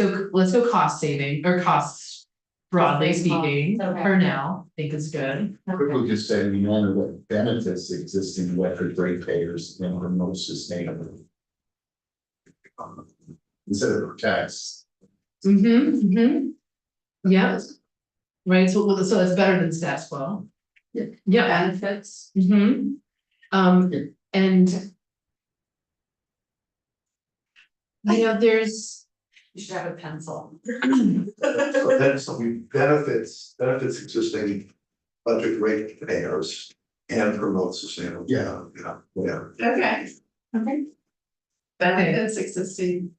Speaker 1: go cost saving, or costs broadly speaking,
Speaker 2: Okay.
Speaker 1: for now, I think it's good.
Speaker 4: Quickly just say, we know what benefits existing electric ratepayers and are most sustainable. Instead of protects.
Speaker 1: Yeah. Right, so it's better than status quo. Yeah.
Speaker 3: Benefits.
Speaker 1: And. You know, there's.
Speaker 3: You should have a pencil.
Speaker 6: So then, so we benefits existing electric rate payers and promote sustainable. Yeah.
Speaker 3: Okay. Okay. Benefits existing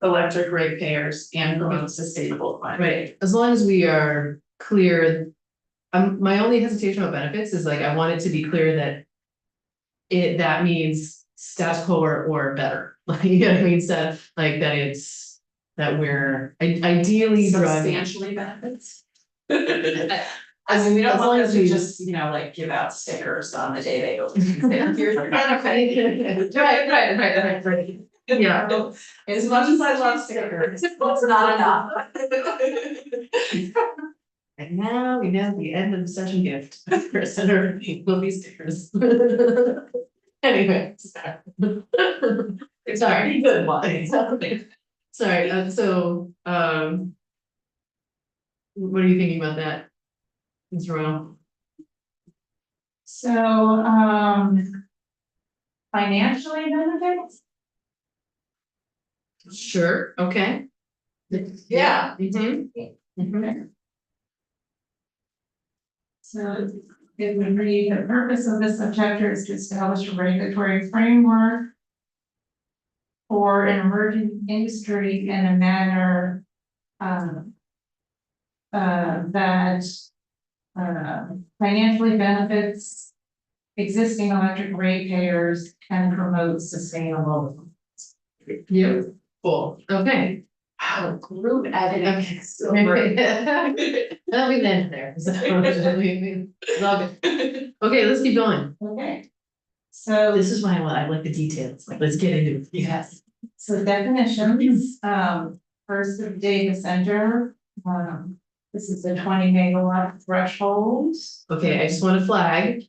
Speaker 3: electric ratepayers and promote sustainable climate.
Speaker 1: Right, as long as we are clear. My only hesitation about benefits is like, I want it to be clear that. That means status quo or better, like, you know what I mean, so like that it's, that we're ideally driving.
Speaker 3: Substantially benefits. I mean, we
Speaker 1: As
Speaker 3: don't
Speaker 1: long
Speaker 3: want
Speaker 1: as
Speaker 3: them to
Speaker 1: we-
Speaker 3: just, like, give out stickers on the day they open. Here's your benefit.
Speaker 1: Right. Yeah.
Speaker 3: As much as I love stickers, it's not enough.
Speaker 1: And now we know the end of the session gift, for Center will be stickers. Anyway, sorry.
Speaker 3: It's already good one.
Speaker 1: Sorry, what are you thinking about that? Ms. Rowe?
Speaker 2: So, financially benefits?
Speaker 1: Sure, okay.
Speaker 3: Yeah.
Speaker 1: Mhm.
Speaker 2: So it would read, the purpose of this chapter is to establish a regulatory framework for an emerging industry in a manner that financially benefits existing electric ratepayers and promotes sustainable.
Speaker 1: Yep, cool, okay.
Speaker 3: Wow, group editing.
Speaker 1: Okay.
Speaker 3: is so great.
Speaker 1: Well, we landed there, so it's all good. Okay, let's keep going.
Speaker 2: Okay. So
Speaker 1: This is why I like the details, like, let's get into it.
Speaker 2: yes, so definitions, first of data center, this is a 20 megawatt threshold.
Speaker 1: Okay, I just want to flag.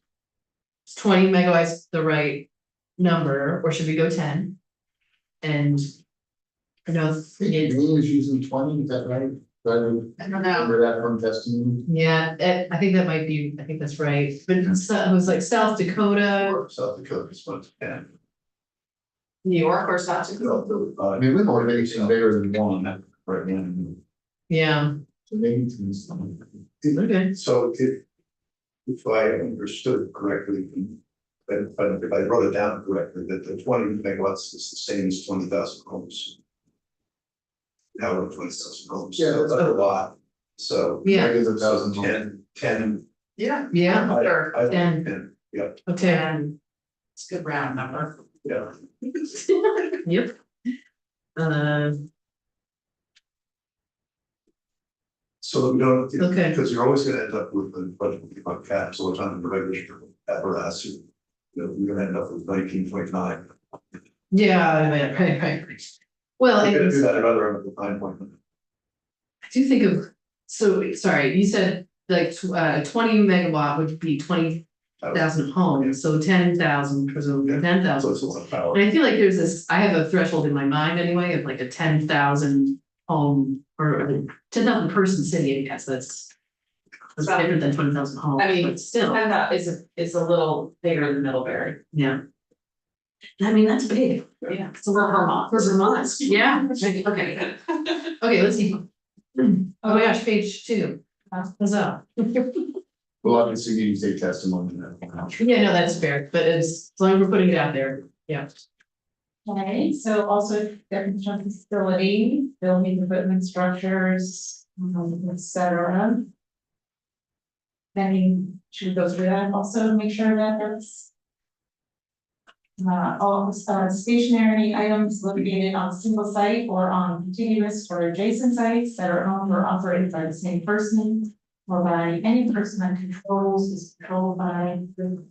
Speaker 1: Is 20 megawatts the right number, or should we go 10? And. I know,
Speaker 4: I think Green is using 20, is that right?
Speaker 3: I don't know.
Speaker 4: Remember that from testimony?
Speaker 1: yeah, I think that might be, I think that's right, but it was like South Dakota.
Speaker 6: Or South Dakota is one, and.
Speaker 3: New York or South Dakota?
Speaker 4: I mean, we've already seen bigger than one right now.
Speaker 1: Yeah,
Speaker 4: So maybe it's in some-
Speaker 1: okay,
Speaker 6: So if I understood correctly, if I wrote it down correctly, that the 20 megawatts is the same as 20,000 homes. Now we're 20,000 homes.
Speaker 4: Yeah,
Speaker 6: That's a lot. So.
Speaker 1: Yeah.
Speaker 4: That is 1,000 homes.
Speaker 6: 10.
Speaker 3: Yeah.
Speaker 1: yeah,
Speaker 3: Sure.
Speaker 6: I think
Speaker 1: 10.
Speaker 6: 10, yeah,
Speaker 1: okay,
Speaker 3: And it's a good round number.
Speaker 6: yeah.
Speaker 1: yep.
Speaker 6: So that we don't,
Speaker 1: Okay.
Speaker 6: because you're always gonna end up with a bunch of caps all the time in the regulatory apparatus. You're gonna end up with 19.9.
Speaker 1: Yeah, right. Well,
Speaker 6: You're gonna
Speaker 1: and
Speaker 6: do that at other end of the 9.9.
Speaker 1: I do think of, so, sorry, you said like 20 megawatt would be 20,000 homes, so 10,000 presumably,
Speaker 6: Yeah.
Speaker 1: 10,000.
Speaker 6: So it's a lot of power.
Speaker 1: And I feel like there's this, I have a threshold in my mind anyway, of like a 10,000 home or 10,000 person city, I guess, that's. It's different than 20,000 homes.
Speaker 3: I mean,
Speaker 1: but still,
Speaker 3: PennDOT is a little bigger than Middlebury.
Speaker 1: yeah. I mean, that's big.
Speaker 3: Yeah.
Speaker 1: It's a lot for Vermont. Yeah, okay. Okay, let's see. Oh my gosh, page 2. What's up?
Speaker 4: Well, obviously you need to take testimony in that.
Speaker 1: Yeah, no, that's fair, but as long as we're putting it out there, yeah.
Speaker 2: Okay, so also definition of facility, building, equipment, structures, et cetera. Then should we go through that and also make sure that that's all stationary items located on a single site or on contiguous or adjacent sites that are owned or operated by the same person or by any person that controls, is controlled by,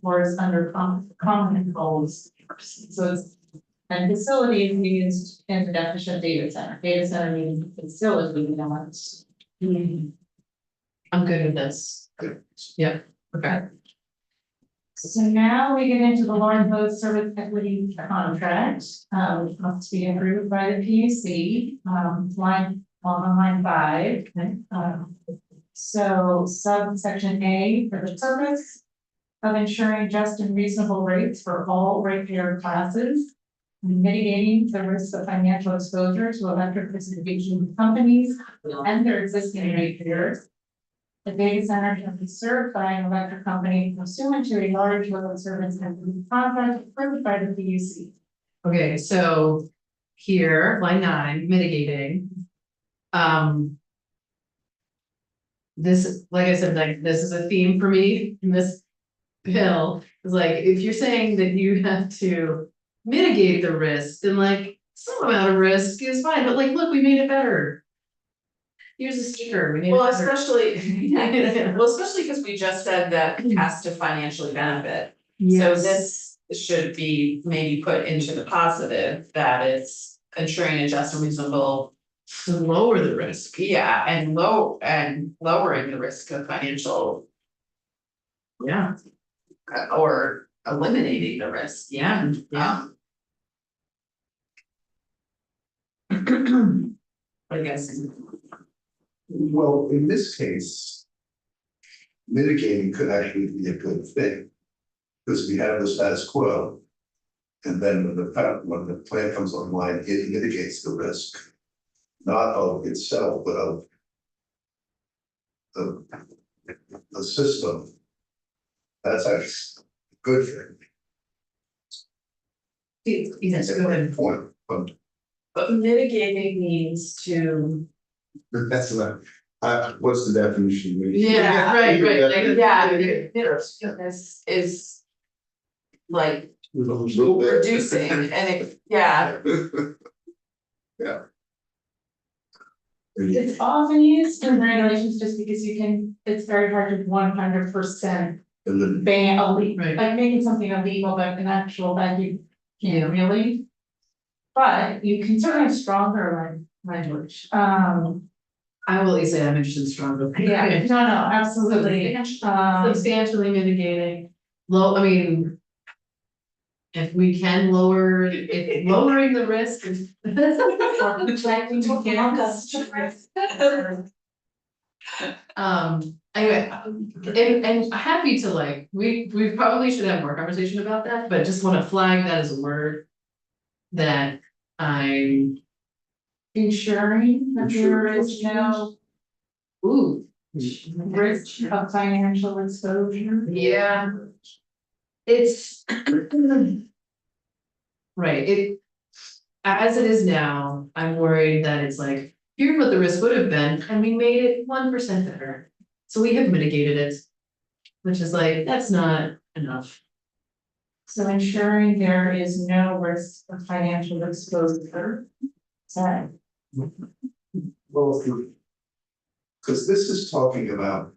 Speaker 2: or is under common controls. So it's, and facility is used in the definition of data center. Data center means facility, not.
Speaker 1: I'm good with this. Yeah, okay.
Speaker 2: So now we get into the large load service equity contract, which must be approved by the PUC, on line 5. So subsection A, for the purpose of ensuring just and reasonable rates for all ratepayer classes, mitigating the risk of financial exposure to electric distribution companies and their existing ratepayers. The data center can be served by an electric company pursuant to a large load service equity contract approved by the PUC.
Speaker 1: Okay, so here, line 9, mitigating. This, like I said, like this is a theme for me in this bill. Is like, if you're saying that you have to mitigate the risk, then like some amount of risk is fine, but like, look, we made it better. Here's a sticker. We made
Speaker 3: Well,
Speaker 1: it better.
Speaker 3: especially because we just said that it has to financially benefit. So
Speaker 1: Yes.
Speaker 3: this should be maybe put into the positive that it's ensuring a just and reasonable.
Speaker 1: To lower the risk.
Speaker 3: Yeah, and lowering the risk of financial
Speaker 1: Yeah,
Speaker 3: or eliminating the risk.
Speaker 1: yeah, yeah.
Speaker 3: I guess.
Speaker 6: Well, in this case. Mitigating could actually be a good thing. Because we have the status quo. And then when the plant comes online, it mitigates the risk. Not of itself, but of. The system. That's actually a good thing.
Speaker 1: Yes, go ahead.
Speaker 6: Point, but
Speaker 3: But mitigating means to.
Speaker 4: That's not, what's the definition?
Speaker 1: Yeah, right, like,
Speaker 3: Yeah, this is. Like reducing and it, yeah,
Speaker 2: It's often used in regulations just because it's very hard to 100% ban
Speaker 1: Right.
Speaker 2: like making something illegal, but in actual fact, you can't really. But you can certainly have stronger language,
Speaker 1: I will at least say I'm interested in stronger.
Speaker 2: yeah, no, absolutely,
Speaker 1: Substantially mitigating, I mean. If we can lowering the risk is. Anyway, and happy to like, we probably should have more conversation about that, but just wanna flag that as a word. That I'm,
Speaker 2: ensuring that there is no
Speaker 1: ooh,
Speaker 2: risk of financial exposure.
Speaker 1: yeah. It's. Right, as it is now, I'm worried that it's like, here's what the risk would have been, and we made it 1% better. So we have mitigated it. Which is like, that's not enough.
Speaker 2: So ensuring there is no risk of financial exposure. Sorry.
Speaker 6: well, because this is talking about.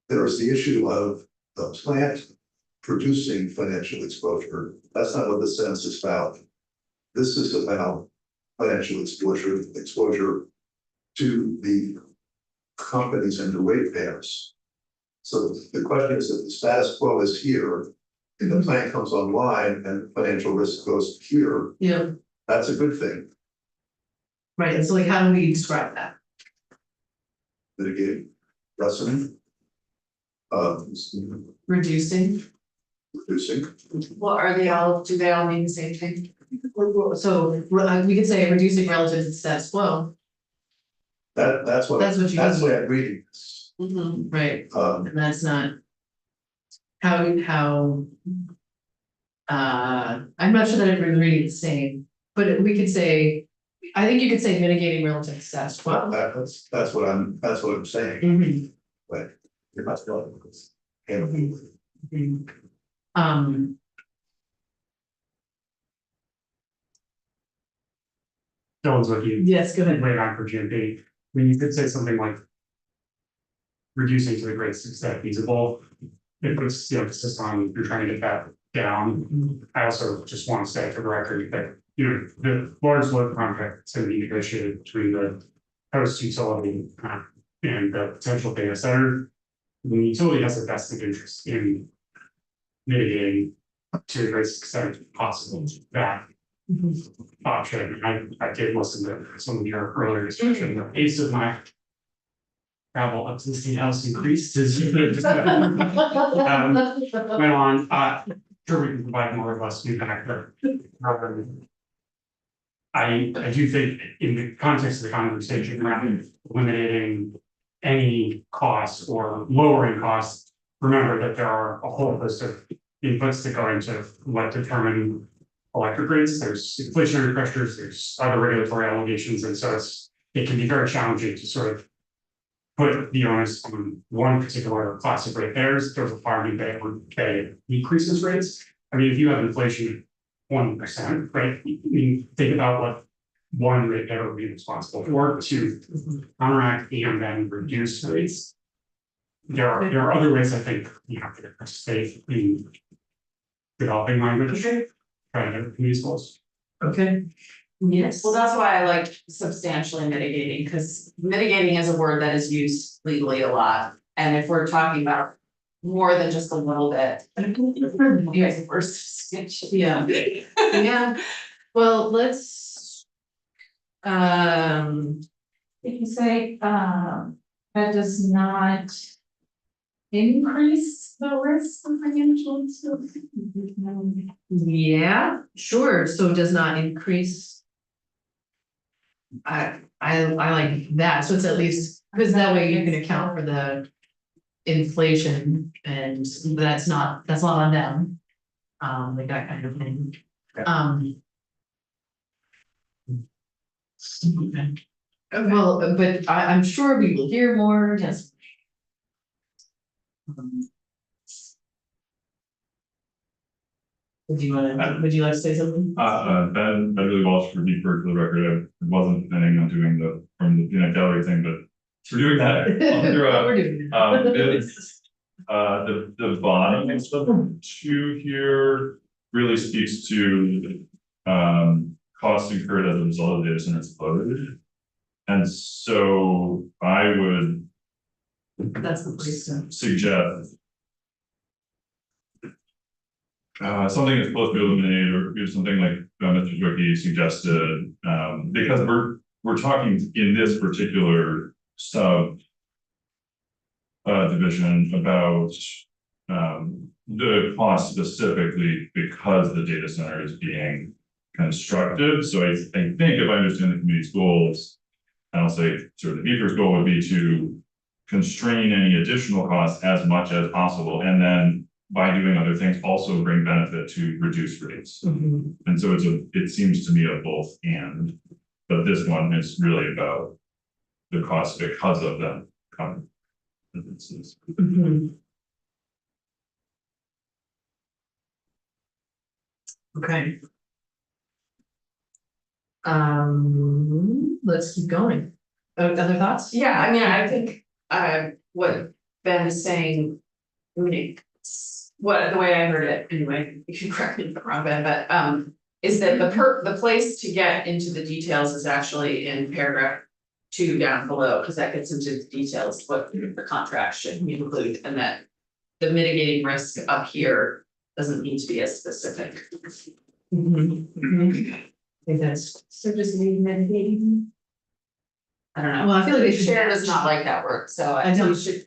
Speaker 6: There's the issue of the plant producing financial exposure. That's not what the sentence is about. This is about financial exposure to the companies and the ratepayers. So the question is that the status quo is here, and the plant comes online and financial risk goes here,
Speaker 1: Yeah,
Speaker 6: that's a good thing.
Speaker 1: right, and so like, how do we describe that?
Speaker 6: Mitigate, lessening,
Speaker 1: Reducing,
Speaker 6: reducing.
Speaker 1: well, are they all, do they all mean the same thing? So, we could say reducing relative to status quo.
Speaker 6: That's what,
Speaker 1: That's what you
Speaker 6: that's the
Speaker 1: mean.
Speaker 6: way I'm reading this.
Speaker 1: Right,
Speaker 6: Um,
Speaker 1: and that's not. How. I'm not sure that everybody's reading the same, but we could say, I think you could say mitigating relative to status quo.
Speaker 6: that's what I'm saying,
Speaker 1: Mhm,
Speaker 6: but you're not spelling this.
Speaker 1: mhm. Um,
Speaker 5: Jones with you.
Speaker 1: yes, go ahead.
Speaker 5: Later on for GMP, I mean, you could say something like. Reducing to the greatest extent feasible. It puts the emphasis on you're trying to get that down. I also just want to say for the record that, you know, the large load contract that's going to be negotiated between the host utility and the potential data center. The utility has a vested interest in mitigating to the greatest extent possible that option. I did listen to some of your earlier discussion, the pace of my travel up to the state house increased as went on. Sure, we can provide more robust feedback, but I do think in the context of the conversation around eliminating any costs or lowering costs, remember that there are a whole list of inputs that go into what determine electric rates. There's inflationary pressures, there's other regulatory obligations, and so it can be very challenging to sort of put the onus on one particular class of ratepayers. There's a farming that decreases rates. I mean, if you have inflation 1%, right? I mean, think about what one ratepayer would be responsible for to counteract and then reduce rates. There are other ways I think you have to participate in developing language, trying to use those.
Speaker 1: Okay. Yes.
Speaker 3: Well, that's why I like substantially mitigating, because mitigating is a word that is used legally a lot, and if we're talking about more than just a little bit. You guys are substantial.
Speaker 1: Yeah. Yeah, well, let's.
Speaker 9: If you say, that does not increase the risk of financial instability.
Speaker 1: Yeah, sure, so does not increase. I like that, so it's at least, because that way you can account for the inflation and that's not on them. Like that kind of thing. Okay. Well, but I'm sure we will hear more, yes. Would you like to say something?
Speaker 11: Ben really Walsh for Deep for the record. I wasn't planning on doing the from the peanut gallery thing, but we're doing that.
Speaker 1: We're doing it.
Speaker 11: The bottom of the two here really speaks to costs incurred as a result of data centers flooded. And so I would
Speaker 1: That's the place to.
Speaker 11: suggest something that's supposed to be eliminated, or do something like Mr. Zwicky suggested, because we're talking in this particular sub division about the cost specifically because the data center is being constructed. So I think if I understand the committee's goals, I'll say sort of the Beaker's goal would be to constrain any additional costs as much as possible, and then by doing other things, also bring benefit to reduce rates.
Speaker 1: Mhm.
Speaker 11: And so it seems to me a both and, but this one is really about the cost because of them coming.
Speaker 1: Mhm. Okay. Let's keep going. Other thoughts?
Speaker 3: Yeah, I mean, I think what Ben is saying, I mean, the way I heard it, anyway, you can correct me if I'm wrong, Ben, but is that the place to get into the details is actually in paragraph 2 down below, because that gets into the details, what the contract should include, and that the mitigating risk up here doesn't need to be as specific.
Speaker 1: Mhm. Mhm. I think that's.
Speaker 9: So just leave mitigating.
Speaker 3: I don't know.
Speaker 1: Well, I feel like they should.
Speaker 3: Share does not like that word, so
Speaker 1: I don't-
Speaker 3: you should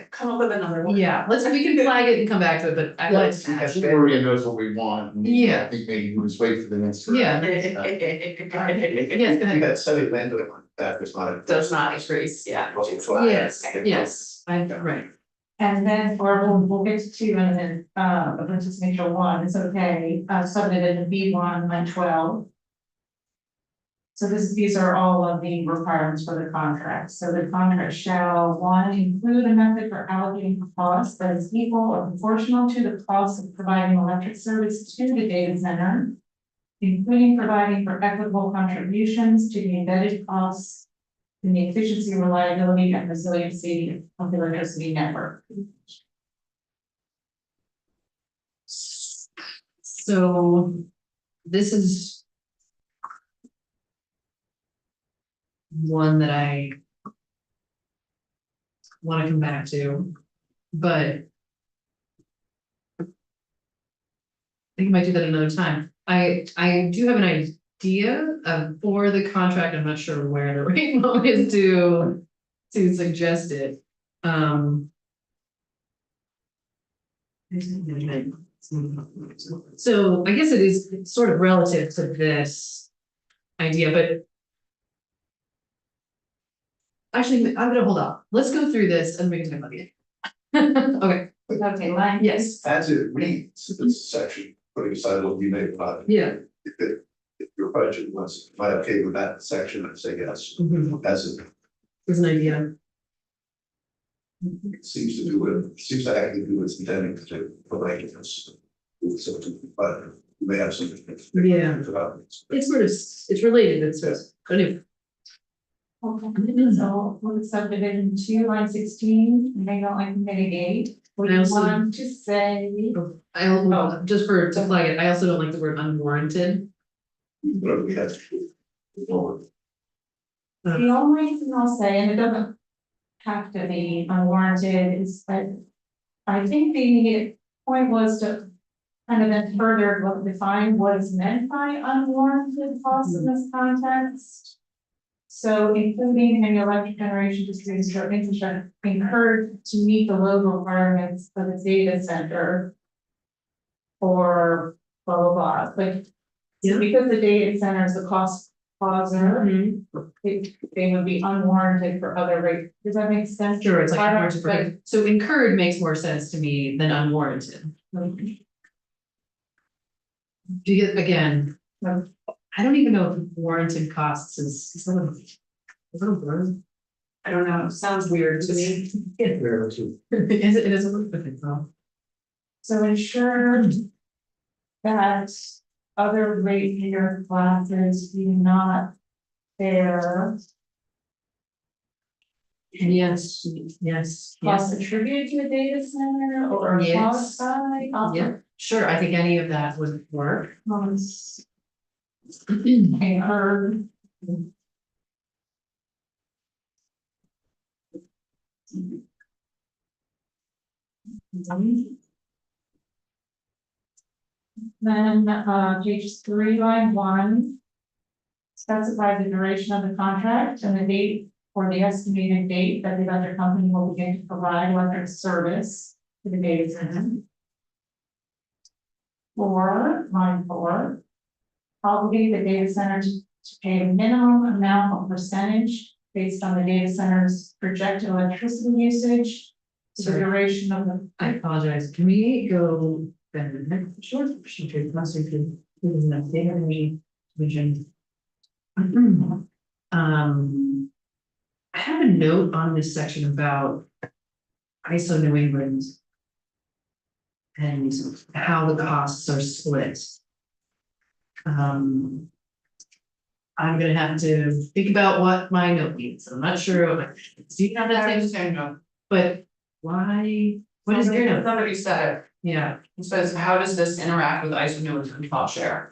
Speaker 3: come up with another word.
Speaker 1: Yeah, we can flag it and come back to it, but I like.
Speaker 4: I think Maria knows what we want. and
Speaker 1: Yeah.
Speaker 4: I think maybe we just wait for the next.
Speaker 1: Yeah. Yes, go
Speaker 6: We
Speaker 1: ahead.
Speaker 6: had study land doing that, it's not.
Speaker 3: Does not increase, yeah.
Speaker 1: Yes, right.
Speaker 2: And then, or we'll get to two and then, let's just make sure one is okay, submitted in B1 line 12. So these are all of the requirements for the contract. So the contract shall, one, include a method for allocating costs that is equal or proportional to the cost of providing electric service to the data center, including providing for equitable contributions to the embedded costs in the efficiency, reliability, and resiliency of the electricity network.
Speaker 1: So this is one that I want to come back to, but I think I might do that another time. I do have an idea for the contract. I'm not sure where the right moment is to suggest it. So I guess it is sort of relative to this idea, but actually, I'm gonna hold off. Let's go through this and we can talk about it. Okay,
Speaker 2: Okay, line.
Speaker 1: yes,
Speaker 6: As it reads, this section, putting aside what you may have thought.
Speaker 1: yeah.
Speaker 6: If your budget was, am I okay with that section, I'd say yes,
Speaker 1: Mhm.
Speaker 6: as it
Speaker 1: There's an idea.
Speaker 6: seems to do it, seems to actually do what's intending to do, provide us. So, but you may have some.
Speaker 1: Yeah.
Speaker 6: About it.
Speaker 1: It's sort of, it's related, it's sort of, anyway.
Speaker 2: Okay, so we'll subdivision 2, line 16, and they don't like mitigate.
Speaker 1: I
Speaker 2: We
Speaker 1: also-
Speaker 2: want to say,
Speaker 1: Just to flag it, I also don't like the word unwarranted.
Speaker 6: Whatever we have to do forward.
Speaker 2: the only thing I'll say, and it doesn't have to be unwarranted, is that I think the point was to kind of then further define what is meant by unwarranted costs in this context. So including any electric generation distributed or infrastructure incurred to meet the load requirements of the data center. Or blah, blah, blah, but
Speaker 1: Yeah.
Speaker 2: because the data center is the cost causer, they would be unwarranted for other rates. Does that make sense?
Speaker 1: Sure, it's like
Speaker 2: I don't-
Speaker 1: unwarranted for, so incurred makes more sense to me than unwarranted. Do you, again, I don't even know if warranted costs is that a word?
Speaker 3: I don't know, it sounds weird to me.
Speaker 1: Is it is a word, okay, well.
Speaker 2: So ensure that other ratepayer classes do not bear
Speaker 1: Yes, yes,
Speaker 2: costs
Speaker 1: yes,
Speaker 2: attributed to the data center or
Speaker 1: Yes.
Speaker 2: cost by.
Speaker 1: yeah, sure, I think any of that would work.
Speaker 2: Incurred. Then, page 3, line 1. Specify the duration of the contract and the date or the estimated date that the electric company will begin to provide electric service to the data center. 4, line 4. Obligate the data center to pay a minimum amount of percentage based on the data center's projected electricity usage. The
Speaker 1: Sorry.
Speaker 2: duration of the.
Speaker 1: I apologize, can we go back? Sure, must include, they have any vision. I have a note on this section about ISO New England. And how the costs are split. I'm gonna have to think about what my note means, I'm not sure. Do you have that same? But why, what is your note?
Speaker 3: Somebody said it.
Speaker 1: Yeah,
Speaker 3: It says, how does this interact with ISO New England cost share?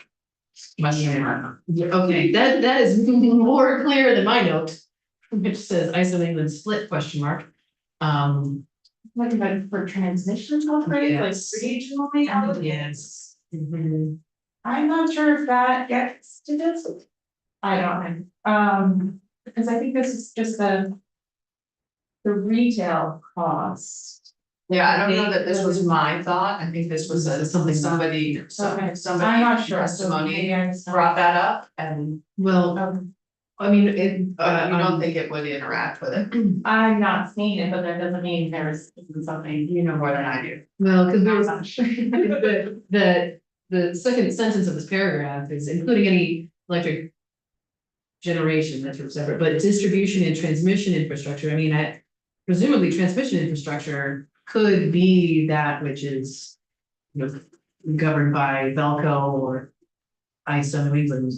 Speaker 3: Question mark.
Speaker 1: yeah, okay, that is more clear than my note, which says ISO England split question mark.
Speaker 2: Like about for transmission upgrades, like
Speaker 1: Yes.
Speaker 2: regionally.
Speaker 1: Yes. Mhm.
Speaker 2: I'm not sure if that gets to this. I don't know. because I think this is just the retail cost.
Speaker 3: Yeah, I don't know that this was my thought, I think this was
Speaker 1: Something-
Speaker 3: somebody,
Speaker 2: Okay.
Speaker 3: somebody.
Speaker 2: I'm not sure, so
Speaker 3: Testimony
Speaker 2: maybe I just.
Speaker 3: brought that up, and
Speaker 1: Well, I mean, it,
Speaker 3: you don't think it would interact with it,
Speaker 2: I'm not seeing it, but that doesn't mean there's something.
Speaker 3: you know more than I do.
Speaker 1: well, because there's
Speaker 2: Not much.
Speaker 1: the second sentence of this paragraph is including any electric generation, that's separate, but distribution and transmission infrastructure, I mean, presumably transmission infrastructure could be that which is, you know, governed by Velco or ISO New England.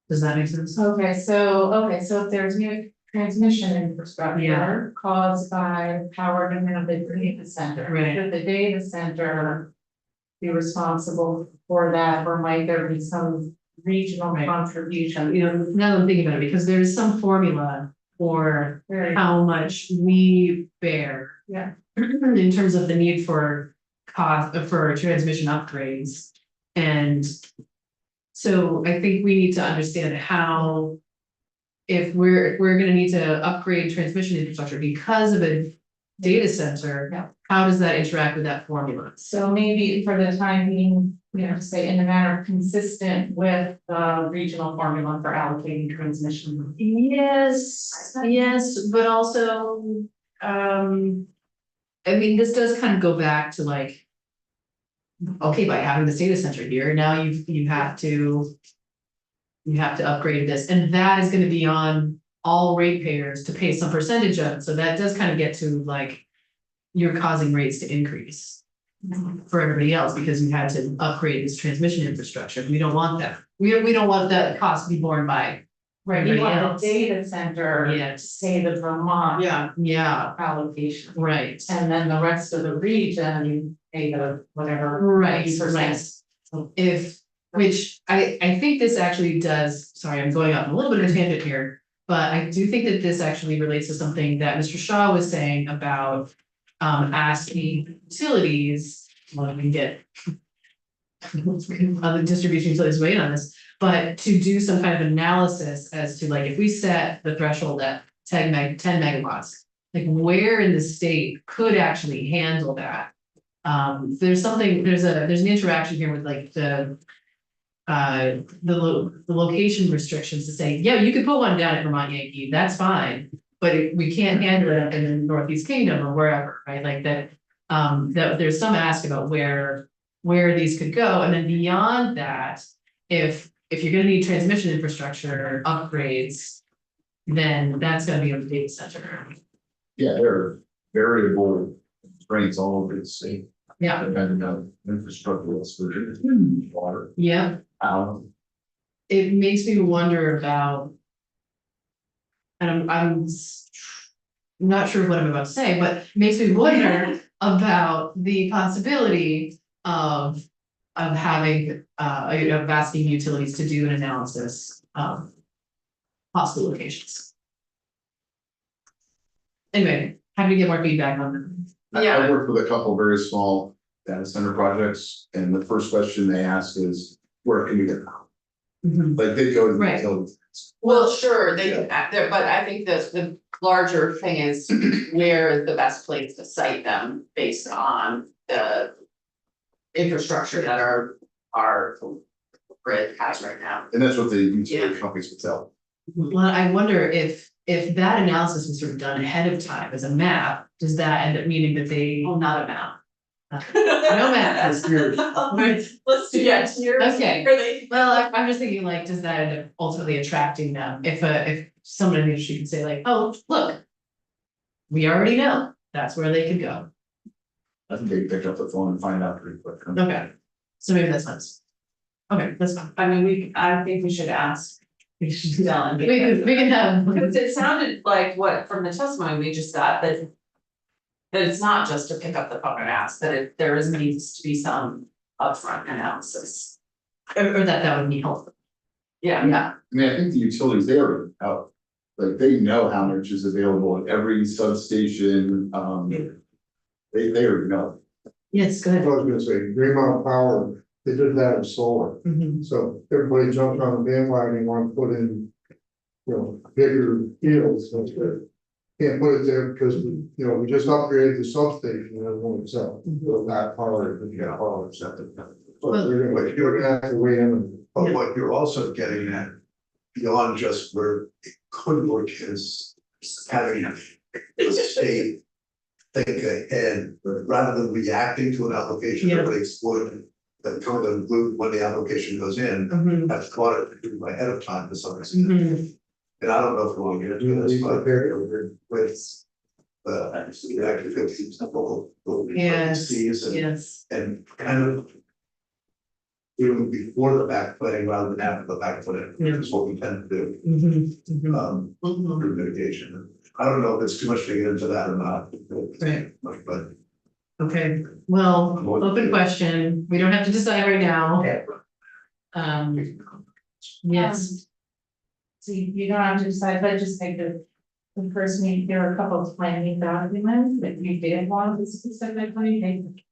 Speaker 1: Does that make sense?
Speaker 2: Okay, so if there's new transmission infrastructure
Speaker 1: Yeah.
Speaker 2: caused by power demand of the data center.
Speaker 1: Right.
Speaker 2: Should the data center be responsible for that, or might there be some regional
Speaker 1: Right.
Speaker 2: contribution?
Speaker 1: You know, now that I'm thinking about it, because there's some formula for
Speaker 2: Very-
Speaker 1: how much we bear.
Speaker 2: Yeah.
Speaker 1: In terms of the need for cost, for transmission upgrades. And so I think we need to understand how. If we're gonna need to upgrade transmission infrastructure because of a data center.
Speaker 2: Yeah.
Speaker 1: How does that interact with that formula?
Speaker 2: So maybe for the time being, say in a manner consistent with the regional formula for allocating transmission.
Speaker 1: Yes, but also, I mean, this does kind of go back to like. Okay, by having this data center here, now you have to. You have to upgrade this, and that is gonna be on all ratepayers to pay some percentage of it, so that does kind of get to like. You're causing rates to increase. For everybody else, because you had to upgrade this transmission infrastructure, we don't want that, we don't want that cost to be borne by.
Speaker 2: Right, you
Speaker 1: everybody
Speaker 2: want
Speaker 1: else.
Speaker 2: the data center to
Speaker 1: Yes,
Speaker 2: say the Vermont
Speaker 1: yeah,
Speaker 2: allocation.
Speaker 1: right.
Speaker 2: And then the rest of the region, pay the whatever.
Speaker 1: Right,
Speaker 2: percent.
Speaker 1: right. If, which I think this actually does, sorry, I'm going off a little bit of a tangent here. But I do think that this actually relates to something that Mr. Shaw was saying about asking utilities, well, we can get. Other distribution utilities weigh in on this, but to do some kind of analysis as to like, if we set the threshold at 10 megawatts. Like where in the state could actually handle that? There's something, there's an interaction here with like the location restrictions to say, yeah, you could put one down at Vermont Yankee, that's fine. But we can't handle it up in the Northeast Kingdom or wherever, right, like that, that there's some ask about where these could go, and then beyond that. If you're gonna need transmission infrastructure upgrades, then that's gonna be on the data center.
Speaker 4: Yeah, there are variable constraints all over the state.
Speaker 1: Yeah.
Speaker 4: Depending on infrastructure, water,
Speaker 1: Yeah, it makes me wonder about. And I'm not sure what I'm about to say, but it makes me wonder about the possibility of having, of asking utilities to do an analysis of possible locations. Anyway, happy to get more feedback on that.
Speaker 4: I worked with a couple very small data center projects, and the first question they ask is, where can you get them?
Speaker 1: Mhm.
Speaker 4: Like they go to the
Speaker 1: Right.
Speaker 4: utilities.
Speaker 3: Well, sure, they can act there, but I think the larger thing is where is the best place to site them based on the. Infrastructure that our grid has right now.
Speaker 4: And that's what the utility companies would tell.
Speaker 1: Well, I wonder if that analysis was sort of done ahead of time as a map, does that end up meaning that they,
Speaker 3: Well, not a map.
Speaker 1: No map.
Speaker 4: That's yours.
Speaker 3: Let's do that tiers.
Speaker 1: Okay.
Speaker 3: Where they-
Speaker 1: Well, I'm just thinking like, does that end up ultimately attracting them? If someone in the industry can say like, oh, look. We already know, that's where they could go.
Speaker 4: I think they pick up the phone and find out pretty quick.
Speaker 1: Okay, so maybe that's nice. Okay, that's fine.
Speaker 3: I mean, I think we should ask.
Speaker 1: We should do that.
Speaker 3: Yeah.
Speaker 1: We can have.
Speaker 3: Because it sounded like what, from the testimony we just got, that. That it's not just to pick up the phone and ask, that there is needs to be some upfront analysis.
Speaker 1: Or that would be helpful.
Speaker 3: Yeah.
Speaker 1: Yeah.
Speaker 4: I mean, I think the utilities, they already know, like, they know how much is available at every substation, they already know.
Speaker 1: Yes, go
Speaker 7: I
Speaker 1: ahead.
Speaker 7: was gonna say, Green Mountain Power they did that in solar.
Speaker 1: Mhm.
Speaker 7: So everybody jumped on the bandwagon and wanted to put in, bigger fields, but can't put it there because, we just upgraded the substation and it won't sell. So that power, power accepted. But you're gonna have to weigh in.
Speaker 6: But what you're also getting at, beyond just where it could work, is having the state think ahead, rather than reacting to an application that they would, that kind of include when the application goes in,
Speaker 1: Mhm.
Speaker 6: have thought it through ahead of time to some extent.
Speaker 1: Mhm.
Speaker 6: And I don't know if we want to get into this, but with the Act 50, simple,
Speaker 1: Yes,
Speaker 6: Cs
Speaker 1: yes.
Speaker 6: and kind of doing before the backfooting rather than after the backfooting,
Speaker 1: Yeah.
Speaker 6: is what we tend to do,
Speaker 1: Mhm. Mhm.
Speaker 6: through mitigation. I don't know if it's too much to get into that or not.
Speaker 1: Right.
Speaker 6: But
Speaker 1: Okay, well, open question, we don't have to decide right now. Yes,
Speaker 2: So you don't have to decide, but just make the first meeting, there are a couple of planning documents that you did want to specifically,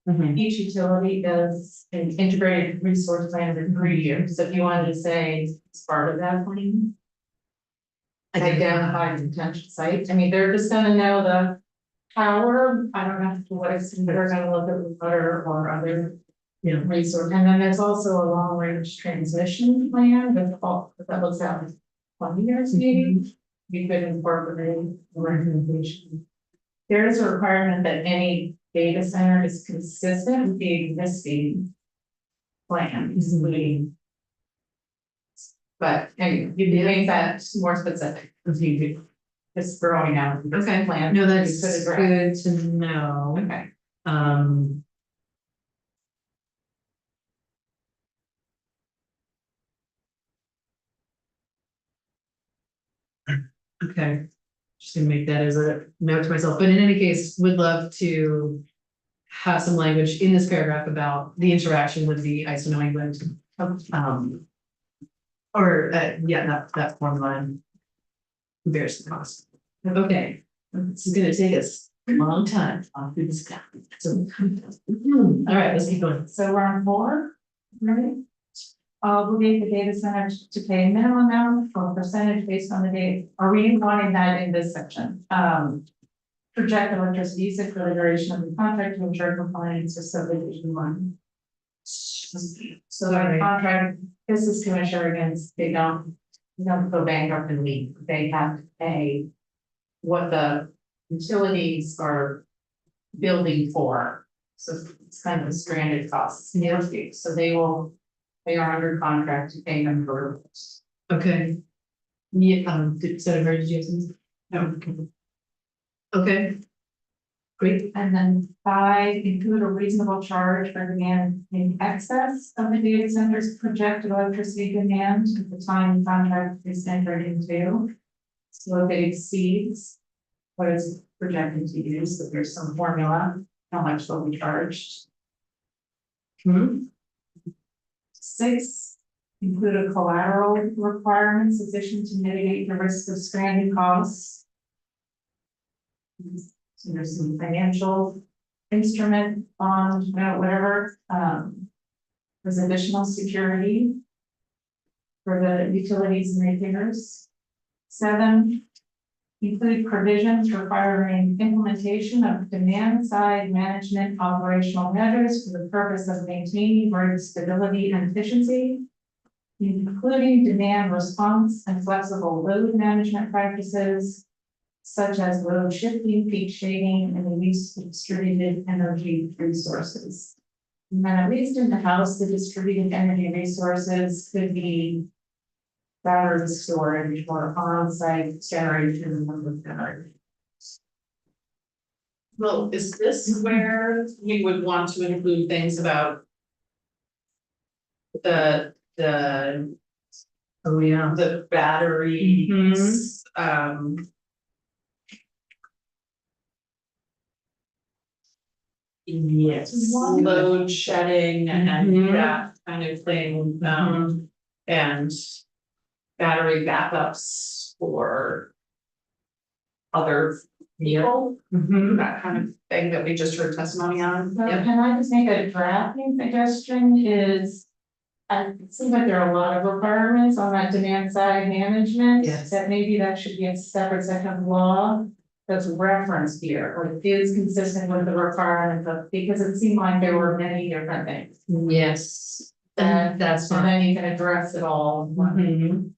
Speaker 1: Mhm.
Speaker 2: each utility does an integrated resource plan for 3 years, so if you wanted to say it's part of that plan. Identify potential sites, I mean, they're just gonna know the power, I don't know to what extent they're gonna look at water or other. Resource, and then there's also a long range transmission plan that looks out 20 years maybe. You could incorporate the recommendation. There is a requirement that any data center is consistent with the existing plan, including. But anyway, you can make that more specific, if you could, just throwing out. the
Speaker 1: okay,
Speaker 2: Plan.
Speaker 1: no,
Speaker 2: you
Speaker 1: that's
Speaker 2: could address.
Speaker 1: good to know.
Speaker 2: Okay.
Speaker 1: Um. Okay, just gonna make that as a note to myself, but in any case, would love to have some language in this paragraph about the interaction with the ISO New England. Or, that form line. Bears the cost. Okay, this is gonna take us a long time off through this. So, all right, let's keep going.
Speaker 2: So we're on 4, right? Obligate the data center to pay a minimum amount or percentage based on the date. Are we wanting that in this section? Project electricity usage for the duration of the contract to ensure compliance with subdivision 1. So the contract, this is to ensure against, they don't go bankrupt and leave. They have to pay what the utilities are building for. So it's kind of a stranded costs. So they are under contract to pay them for.
Speaker 1: Okay. Yeah, Senator, did you have something? No. Okay. Great.
Speaker 2: And then 5, include a reasonable charge for demand in excess of the data center's projected electricity demand at the time the contract is entered into. So if it exceeds what is projected to use, that there's some formula, how much will be charged. 6, include a collateral requirement sufficient to mitigate the risk of stranded costs. So there's some financial instrument, bond, whatever, there's additional security for the utilities and retailers. 7, include provisions requiring implementation of demand side management operational measures for the purpose of maintaining grid stability and efficiency, including demand response and flexible load management practices, such as load shifting, peak shading, and the use of distributed energy resources. And then at least in the house, the distributed energy resources could be battery storage or on-site generation of energy.
Speaker 1: Well, is this where we would want to include things about the oh yeah, the batteries, yes, load shedding and that kind of thing, and battery backups for other
Speaker 2: people.
Speaker 3: That kind of thing that we just heard testimony on.
Speaker 2: So can I just make a drafting suggestion is. It seems like there are a lot of requirements on that demand side management.
Speaker 1: Yes.
Speaker 2: That maybe that should be a separate section of law that's referenced here, or is consistent with the requirements of, because it seemed like there were many different things.
Speaker 1: Yes, and that's
Speaker 2: And
Speaker 1: fine.
Speaker 2: then you can address it all. in one.
Speaker 1: Mhm.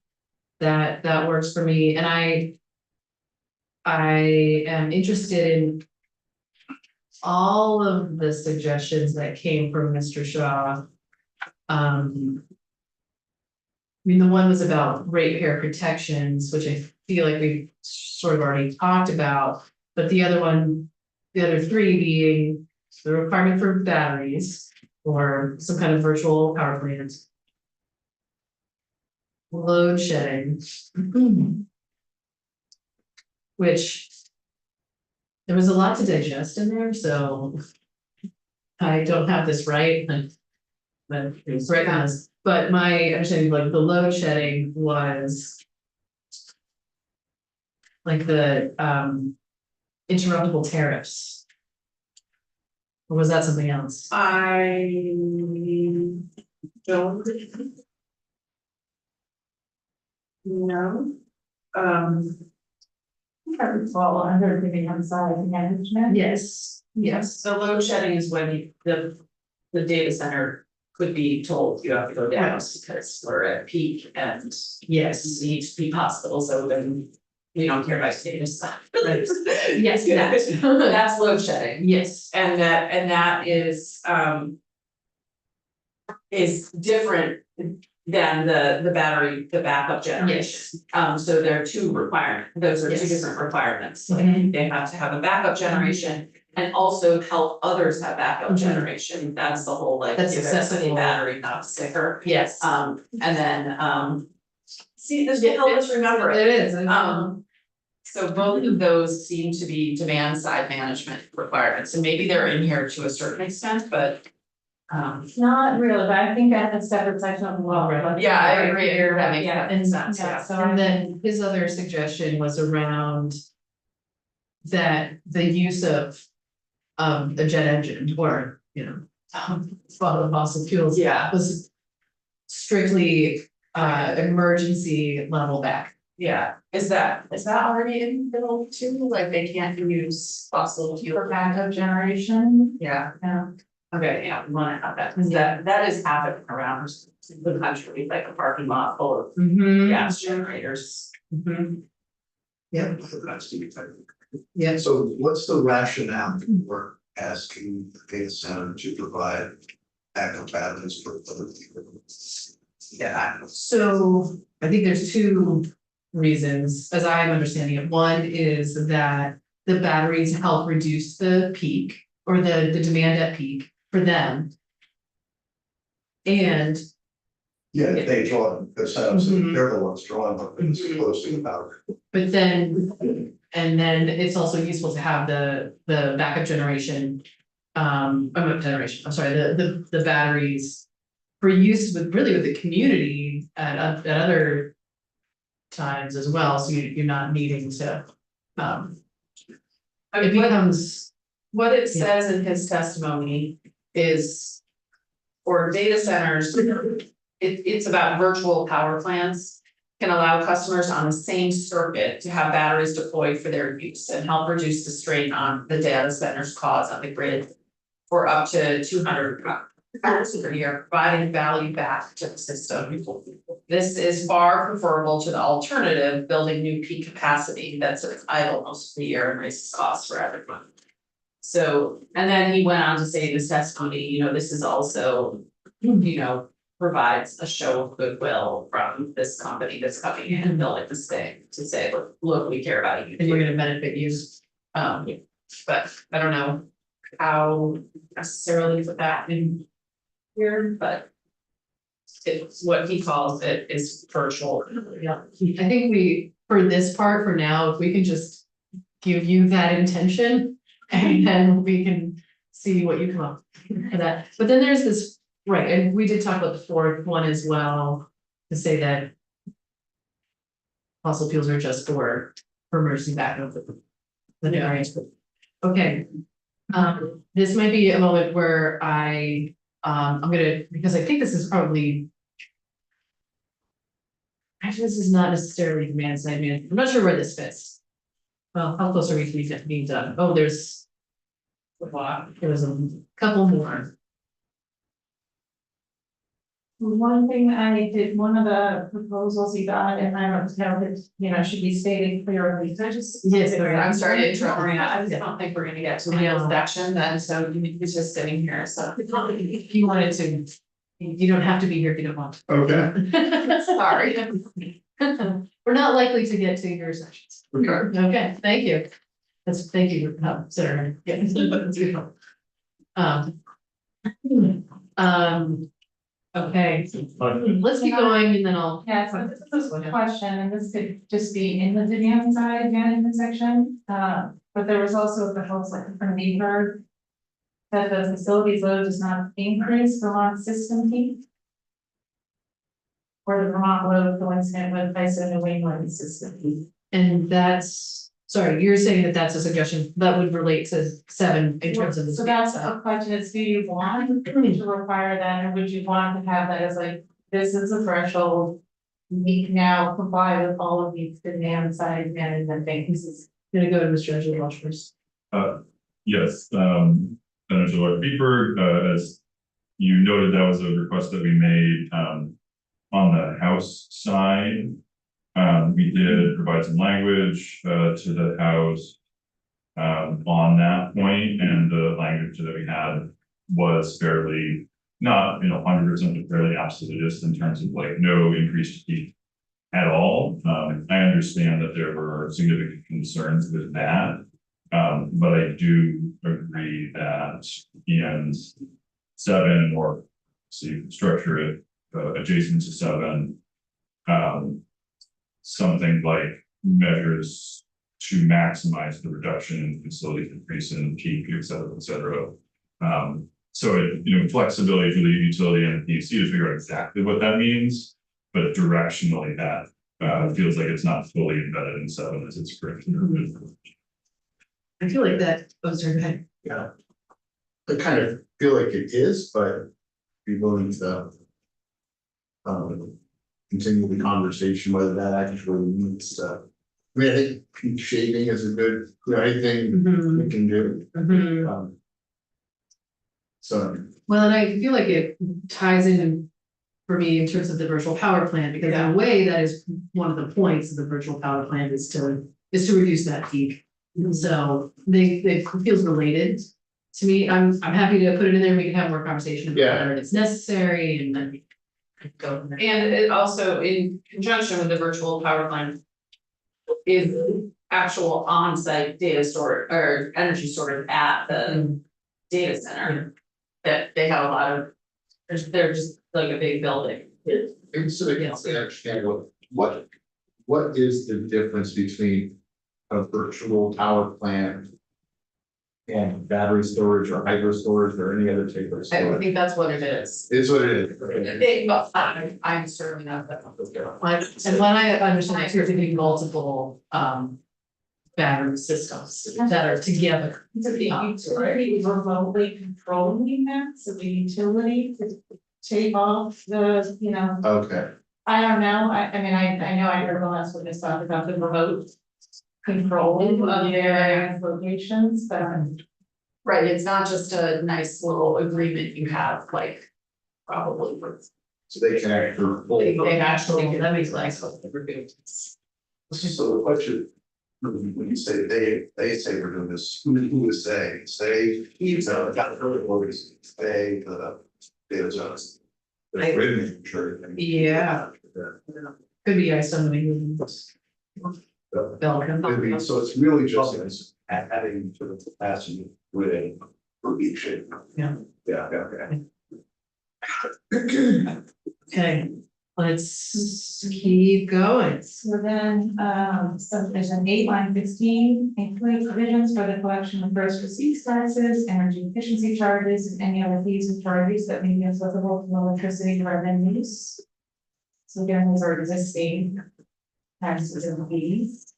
Speaker 1: That works for me, and I am interested in all of the suggestions that came from Mr. Shaw. I mean, the one was about ratepayer protections, which I feel like we've sort of already talked about, but the other three being the requirement for batteries or some kind of virtual power plant. Load shedding. Which there was a lot to digest in there, so I don't have this right, but it's right on this, but my understanding, like the load shedding was like the interruptible tariffs. Or was that something else?
Speaker 3: I don't. No.
Speaker 2: That would fall under demand side management.
Speaker 1: Yes, yes,
Speaker 3: The load shedding is when the data center could be told you have to go down because we're at peak and
Speaker 1: yes,
Speaker 3: need to be hospital, so then we don't care about data center.
Speaker 1: yes, that.
Speaker 3: That's load shedding.
Speaker 1: Yes,
Speaker 3: And that is different than the battery, the backup generation. So there are two requirements, those are two
Speaker 1: Yes.
Speaker 3: different requirements, like
Speaker 1: Mhm.
Speaker 3: they have to have a backup generation. And also help others have backup
Speaker 1: Mhm.
Speaker 3: generation, that's the whole like,
Speaker 1: That's
Speaker 3: give everybody
Speaker 1: accessible.
Speaker 3: a battery, not a sticker.
Speaker 1: yes.
Speaker 3: And then, see, this will help us remember it.
Speaker 1: It is.
Speaker 3: So both of those seem to be demand side management requirements, and maybe they're in here to a certain extent, but.
Speaker 2: Not really, but I think that's a separate section of law.
Speaker 1: Right.
Speaker 2: like,
Speaker 3: Yeah, I
Speaker 2: right
Speaker 3: agree.
Speaker 2: here,
Speaker 3: That makes
Speaker 2: yeah,
Speaker 3: sense,
Speaker 2: yeah,
Speaker 3: yeah.
Speaker 2: so
Speaker 1: And then his other suggestion was around that the use of a jet engine or, fossil fuels
Speaker 3: Yeah,
Speaker 1: was strictly emergency level back.
Speaker 3: yeah, is that already in bill too, like they can't use fossil
Speaker 2: for
Speaker 3: fuel?
Speaker 2: backup generation,
Speaker 3: Yeah,
Speaker 2: yeah.
Speaker 3: okay, yeah, we wanna have that, cause that is happening around the country, like a parking lot full of
Speaker 1: Mm-hmm.
Speaker 3: gas generators.
Speaker 1: Mm-hmm. Yep,
Speaker 6: That's the type of-
Speaker 1: yes.
Speaker 6: So what's the rationale for asking the data center to provide backup batteries for other people?
Speaker 3: Yeah.
Speaker 1: So I think there's two reasons, as I'm understanding it. One is that the batteries help reduce the peak or the demand at peak for them. And
Speaker 6: Yeah, they draw the setups,
Speaker 1: Mhm.
Speaker 6: they're the ones drawing up, it's
Speaker 1: Mhm.
Speaker 6: close to the power.
Speaker 1: but then, and then it's also useful to have the backup generation. Not generation, I'm sorry, the batteries for use with the community at other times as well, so you're not needing to, it becomes,
Speaker 3: What it says in his testimony is. For data centers, it's about virtual power plants. Can allow customers on the same circuit to have batteries deployed for their use and help reduce the strain on the data centers cause on the grid. For up to 200 hours per year, providing value back to the system. This is far preferable to the alternative, building new peak capacity that's idle most of the year and raises costs for everyone. So, and then he went on to say in his testimony, this is also, provides a show of goodwill from this company that's coming in and building this thing to say, look, we care about you.
Speaker 1: and we're gonna benefit you.
Speaker 3: But I don't know how necessarily put that in here, but. It's what he calls it is virtual.
Speaker 1: Yeah, I think for this part, for now, if we can just give you that intention. And then we can see what you come up for that, but then there's this, right, and we did talk about the fourth one as well, to say that. Fossil fuels are just for emergency backup, the variance. Okay. This might be a moment where I'm gonna, because I think this is probably. Actually, this is not necessarily demand side management. I'm not sure where this fits. Well, how close are we to being done? Oh, there's. Wow, there was a couple more.
Speaker 2: One thing I did, one of the proposals you got, and I don't know if it's, you know, should be stated clearly, so I just.
Speaker 1: Yes,
Speaker 3: I'm sorry to interrupt, Maria, I just don't think we're gonna get to the
Speaker 1: Yeah.
Speaker 3: section then, so it's just sitting here, so.
Speaker 1: If you wanted to, you don't have to be here if you don't want.
Speaker 6: Okay.
Speaker 3: Sorry.
Speaker 1: We're not likely to get to your sections.
Speaker 6: Okay.
Speaker 1: Okay, thank you. Thank you, Senator. Yeah, that's good. Okay, let's keep going and then I'll.
Speaker 2: Yeah, so this is a question, and this could just be in the demand side management section, but there was also the house like from neighbor. That the facilities load does not increase Vermont system heat. Or the Vermont load coincident with ISO New England system heat.
Speaker 1: And that's, sorry, you're saying that that's a suggestion that would relate to 7 in terms of the.
Speaker 2: So that's a question, is do you want to require that, or would you want to have that as like, this is a threshold? We can now comply with all of these demand side management things.
Speaker 1: Gonna go to Mr. Angelo Walsh first.
Speaker 11: Yes, Senator Lord Beeper, as you noted, that was a request that we made, on the House side. We did provide some language, to the House, on that point, and the language that we had was fairly, not, 100%, but fairly absolutist in terms of like no increased heat at all. I understand that there were significant concerns with that. But I do agree that in 7, or see, structure it adjacent to 7. Something like measures to maximize the reduction in facility increase in peak, et cetera, et cetera. So it, flexibility for the utility and the PUC to figure out exactly what that means, but directionally that feels like it's not fully embedded in 7 as it's currently.
Speaker 1: I feel like that, oh, sorry, go ahead.
Speaker 4: Yeah. I kind of feel like it is, but be willing to. Continue the conversation, whether that actually needs to. I mean, I think peak shaving is a good, anything we can do. So.
Speaker 1: Well, and I feel like it ties in for me in terms of the virtual power plant, because in a way that is one of the points of the virtual power plant is to reduce that peak. So they feels related to me. I'm happy to put it in there. We can have more conversation about whether it's necessary and then go from there.
Speaker 3: And it also, in conjunction with the virtual power plant, is actual on-site data storage or energy storage at the data center. That they have a lot of, they're just like a big building.
Speaker 4: And so they can understand what is the difference between a virtual power plant and battery storage or hydro storage or any other type of
Speaker 3: I
Speaker 4: storage?
Speaker 3: think that's what it is.
Speaker 4: It's what it is.
Speaker 3: But I'm certainly not that.
Speaker 1: And when I understand it, there's gonna be multiple battery systems that are together.
Speaker 2: So the utility remotely controlling that, so the utility could take off the,
Speaker 4: Okay.
Speaker 2: I don't know, I mean, I know I heard the last witness talk about the remote control of their locations, but.
Speaker 3: Right, it's not just a nice little agreement you have, like, probably with.
Speaker 4: So they can actually.
Speaker 3: They actually,
Speaker 1: That makes sense.
Speaker 6: So the question, when you say they say we're doing this, who is they? Say, got the always they, the data centers. They're written, sure.
Speaker 1: Yeah. Could be ISO.
Speaker 6: So it's really just as adding to the capacity grid for each.
Speaker 1: Yeah.
Speaker 6: Yeah,
Speaker 1: Okay, let's keep going.
Speaker 2: So then, subdivision 8 line 15 includes provisions for the collection of first receipts taxes, energy efficiency charges, and any other fees and charges that may be applicable to electricity revenues. So again, these are existing taxes and fees.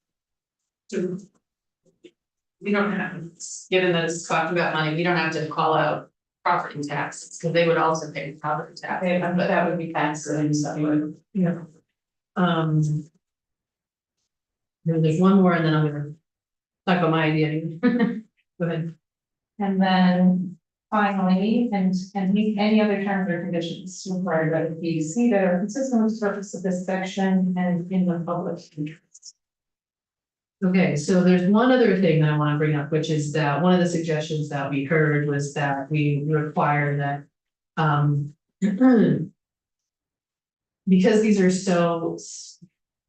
Speaker 1: we don't have, given that it's talking about money, we don't have to call out property taxes, because they would also pay property tax.
Speaker 2: Okay, but that would be taxed and stuff,
Speaker 1: Yeah. There's one more and then I'm gonna talk about my idea. Go ahead.
Speaker 2: And then finally, and any other terms or conditions required by the PUC that are consistent with the purpose of this section and in the public interest.
Speaker 1: Okay, so there's one other thing that I want to bring up, which is that one of the suggestions that we heard was that we require that, because these are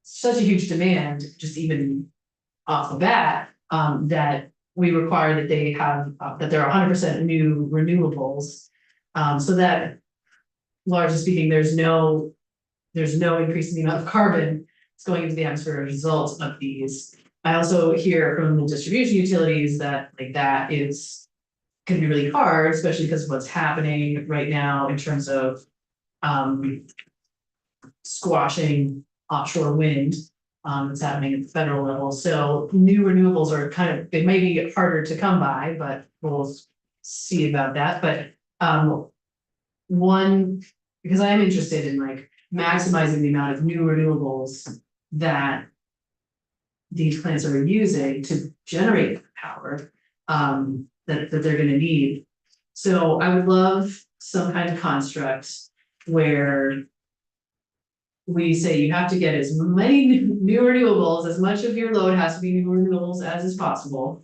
Speaker 1: such a huge demand, just even off the bat, that we require that they have, that they're 100% new renewables. So that, largely speaking, there's no increase in the amount of carbon that's going into the atmosphere as a result of these. I also hear from the distribution utilities that like that is can be really hard, especially because of what's happening right now in terms of squashing offshore wind. That's happening at the federal level. So new renewables are kind of, they may be harder to come by, but we'll see about that. But one, because I am interested in like maximizing the amount of new renewables that these plants are using to generate power that they're going to need. So I would love some kind of construct where we say you have to get as many new renewables, as much of your load has to be new renewables as is possible.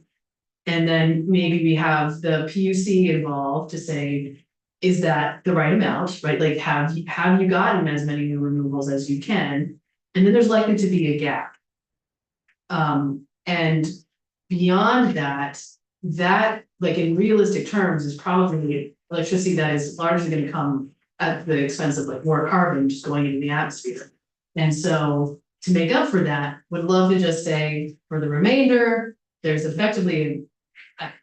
Speaker 1: And then maybe we have the PUC involved to say, is that the right amount, right? Like have you gotten as many new renewables as you can? And then there's likely to be a gap. And beyond that like in realistic terms is probably electricity that is largely going to come at the expense of like more carbon just going into the atmosphere. And so to make up for that, would love to just say for the remainder, there's effectively,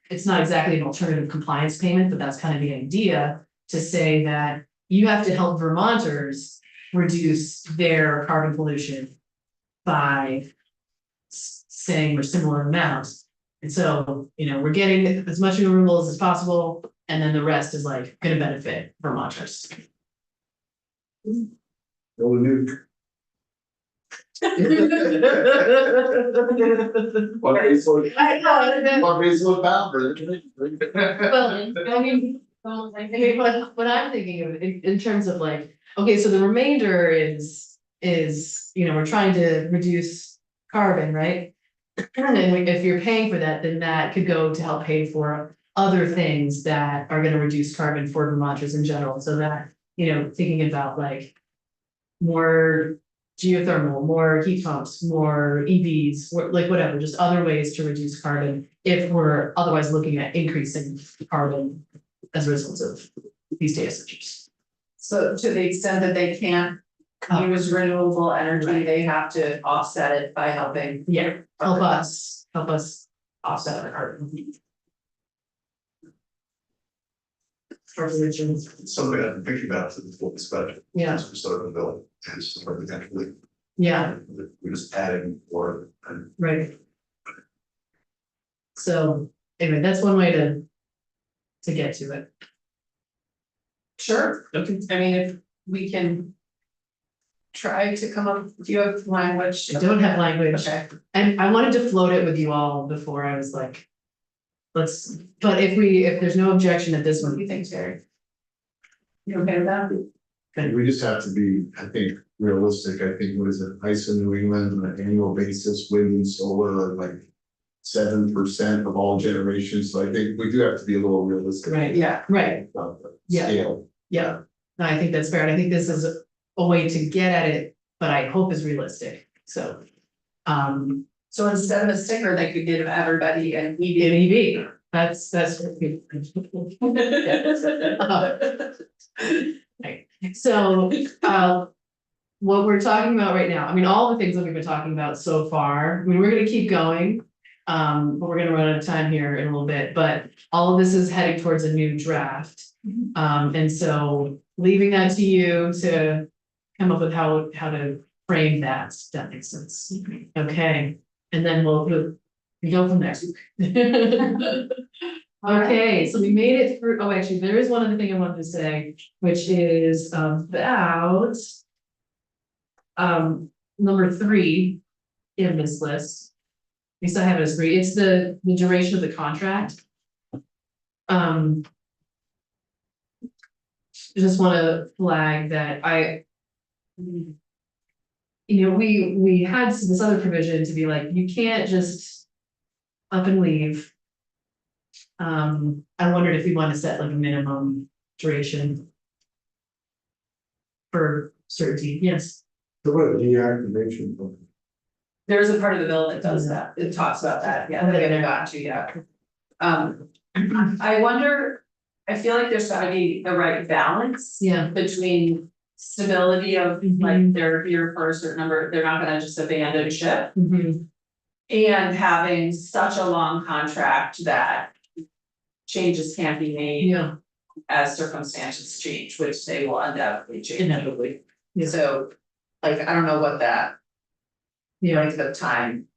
Speaker 1: it's not exactly an alternative compliance payment, but that's kind of the idea to say that you have to help Vermonters reduce their carbon pollution by same or similar amounts. And so, we're getting as much renewables as possible, and then the rest is like gonna benefit Vermonters.
Speaker 6: Build a nuke. What is what boundary?
Speaker 1: Well, I mean, what I'm thinking of in terms of like, okay, so the remainder is, we're trying to reduce carbon, right? And if you're paying for that, then that could go to help pay for other things that are gonna reduce carbon for Vermonters in general, so that, thinking about like more geothermal, more heat pumps, more EVs, like whatever, just other ways to reduce carbon if we're otherwise looking at increasing carbon as a result of these data centers.
Speaker 3: So to the extent that they can't use renewable energy, they have to offset it by helping.
Speaker 1: Yeah, help us offset our carbon.
Speaker 6: Something I've been thinking about since before this budget.
Speaker 1: Yeah.
Speaker 6: Since we started the bill, and started actually.
Speaker 1: Yeah,
Speaker 6: We're just adding more and.
Speaker 1: right. So anyway, that's one way to get to it.
Speaker 3: Sure, I mean, if we can try to come up, do you have language?
Speaker 1: I don't have language.
Speaker 3: Okay.
Speaker 1: And I wanted to float it with you all before I was like, but if there's no objection at this one,
Speaker 3: What do you think, Terry? You okay with that?
Speaker 4: We just have to be, I think, realistic. I think, what is it, ISO New England on an annual basis, wind and solar are like 7% of all generations. So I think we do have to be a little realistic.
Speaker 1: right, yeah, right,
Speaker 4: About the
Speaker 1: Yeah.
Speaker 4: scale.
Speaker 1: yeah. No, I think that's fair. And I think this is a way to get at it, but I hope is realistic. So,
Speaker 3: So instead of a sticker, they could give everybody an
Speaker 1: an
Speaker 3: EV.
Speaker 1: EV, that's. Right. So, what we're talking about right now, I mean, all the things that we've been talking about so far, I mean, we're gonna keep going. But we're gonna run out of time here in a little bit, but all of this is heading towards a new draft. And so leaving that to you to come up with how to frame that, if that makes sense. Okay, and then we'll we go from there. Okay, so we made it through, oh, actually, there is one other thing I wanted to say, which is about. Number 3 in this list. At least I have it as 3, it's the duration of the contract. Just wanna flag that we had this other provision to be like, you can't just up and leave. I wondered if we want to set like a minimum duration for certainty, yes.
Speaker 7: So what a deactivation.
Speaker 3: There's a part of the bill that does that, it talks about that, yeah, that we haven't gotten to yet. I wonder, I feel like there's gotta be the right balance.
Speaker 1: Yeah.
Speaker 3: Between stability of like they're here for a certain number, they're not gonna just abandon ship.
Speaker 1: Mhm.
Speaker 3: And having such a long contract that changes can't be made
Speaker 1: Yeah,
Speaker 3: as circumstances change, which they will undoubtedly change.
Speaker 1: inevitably, yeah.
Speaker 3: So, like, I don't know what that
Speaker 1: yeah,
Speaker 3: length of time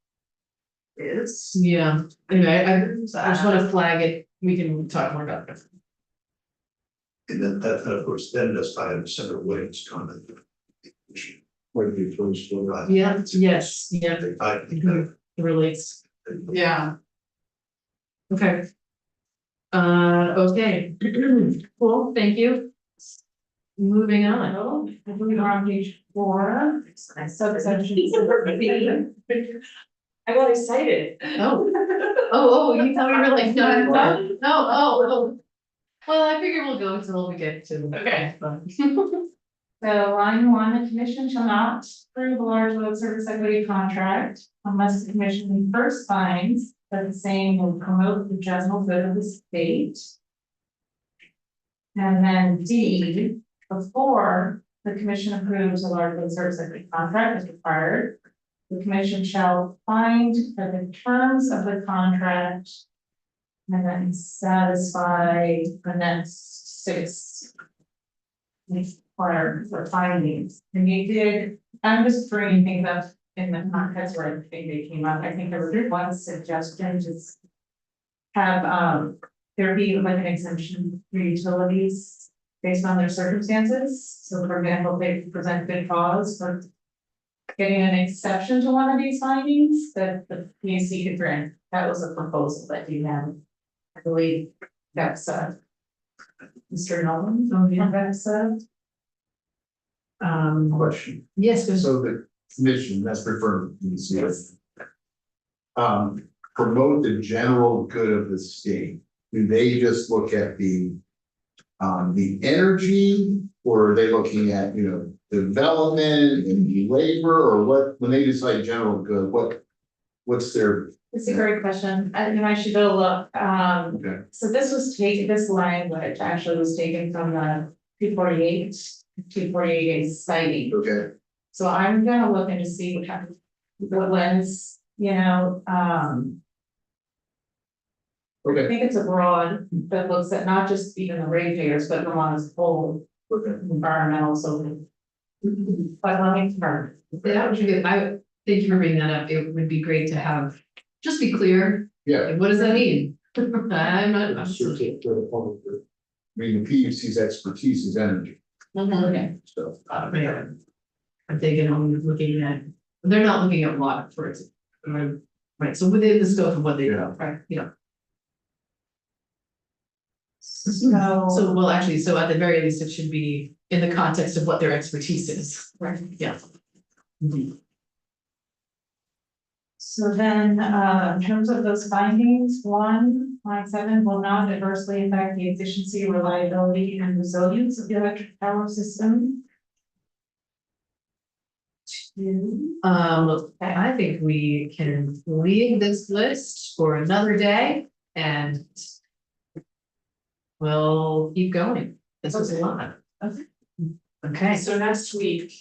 Speaker 3: is.
Speaker 1: yeah, anyway, I just wanna flag it, we can talk more about it.
Speaker 6: And then that, of course, then does tie into Senator Williams' comment.
Speaker 7: Might be first, right?
Speaker 1: Yeah, yes, yeah,
Speaker 6: I think that.
Speaker 1: it relates,
Speaker 3: Yeah.
Speaker 1: okay. Okay, cool, thank you. Moving on.
Speaker 2: I believe we're on page 4, subsection B. I got excited.
Speaker 1: Oh, you thought we were like, no. Well, I figure we'll go until we get to.
Speaker 3: Okay.
Speaker 2: So line 1, the commission shall not approve a large load service equity contract unless the commission first finds that the same will promote the general good of the state. And then D, before the commission approves a large load service equity contract as required, the commission shall find that the terms of the contract and then satisfy the next 6 for findings. And you did, I'm just bringing things up in the context where I think they came up. I think there was one suggestion, just have there be like an exemption for utilities based on their circumstances. So for example, they present good cause for getting an exception to one of these findings that the PUC could grant. That was a proposal that you had. I believe that's Mr. Nolan, that's
Speaker 4: Question,
Speaker 1: Yes,
Speaker 4: so the commission, that's referring to the CS. Promote the general good of the state, do they just look at the energy, or are they looking at, development and labor, or what, when they decide general good, what's their?
Speaker 2: It's a great question, and I should go look,
Speaker 4: Okay.
Speaker 2: so this language actually was taken from the 248 is citing.
Speaker 4: Okay,
Speaker 2: So I'm gonna look into see what lens, I
Speaker 4: okay,
Speaker 2: think it's a broad that looks at not just even the ratepayers, but Vermont's whole environmental, so. But let me turn.
Speaker 1: that would be good, thank you for bringing that up, it would be great to have, just be clear,
Speaker 4: yeah,
Speaker 1: like, what does that mean? I'm
Speaker 7: Certificate of public good.
Speaker 4: I mean, the PUC's expertise is energy,
Speaker 1: okay.
Speaker 4: so.
Speaker 1: Yeah. Are they gonna be looking at, they're not looking at water for it, right, so within the scope of what they do,
Speaker 4: Yeah.
Speaker 1: right, yeah.
Speaker 2: So,
Speaker 1: Well, actually, so at the very least, it should be in the context of what their expertise is, right, yeah. Mhm.
Speaker 2: so then, in terms of those findings, 1, line 7 will not adversely affect the efficiency, reliability, and resilience of the electric power system. 2,
Speaker 1: I think we can leave this list for another day and we'll keep going. This was a lot. Okay, so
Speaker 3: So next week,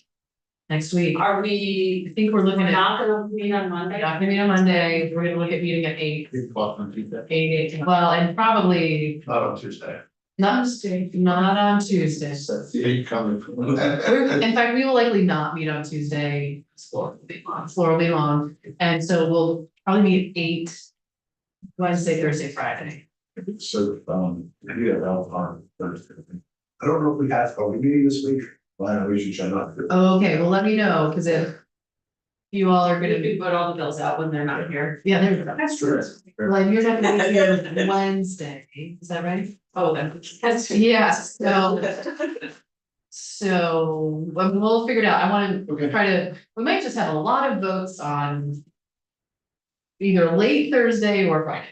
Speaker 1: next week,
Speaker 3: are we,
Speaker 1: I think we're looking
Speaker 3: we're
Speaker 1: at,
Speaker 3: not gonna meet on Monday?
Speaker 1: not gonna meet on Monday, we're gonna look at meeting at 8, well, and probably
Speaker 6: Not on Tuesday.
Speaker 1: not on Tuesday.
Speaker 4: That's the eight coming from.
Speaker 1: In fact, we will likely not meet on Tuesday, floor will be long, and so we'll probably meet at 8 Wednesday, Thursday, Friday.
Speaker 6: So, yeah, that'll on Thursday. I don't know if we have, are we meeting this week? Well, we should check out.
Speaker 1: Okay, well, let me know, cause if you all are gonna be,
Speaker 3: Put all the bills out when they're not here.
Speaker 1: yeah, there you go.
Speaker 3: That's true.
Speaker 1: Like, you're not gonna be here Wednesday, is that right?
Speaker 3: Oh, that's.
Speaker 1: Yeah, so, we'll figure it out. I wanna
Speaker 6: Okay.
Speaker 1: try to, we might just have a lot of votes on either late Thursday or Friday.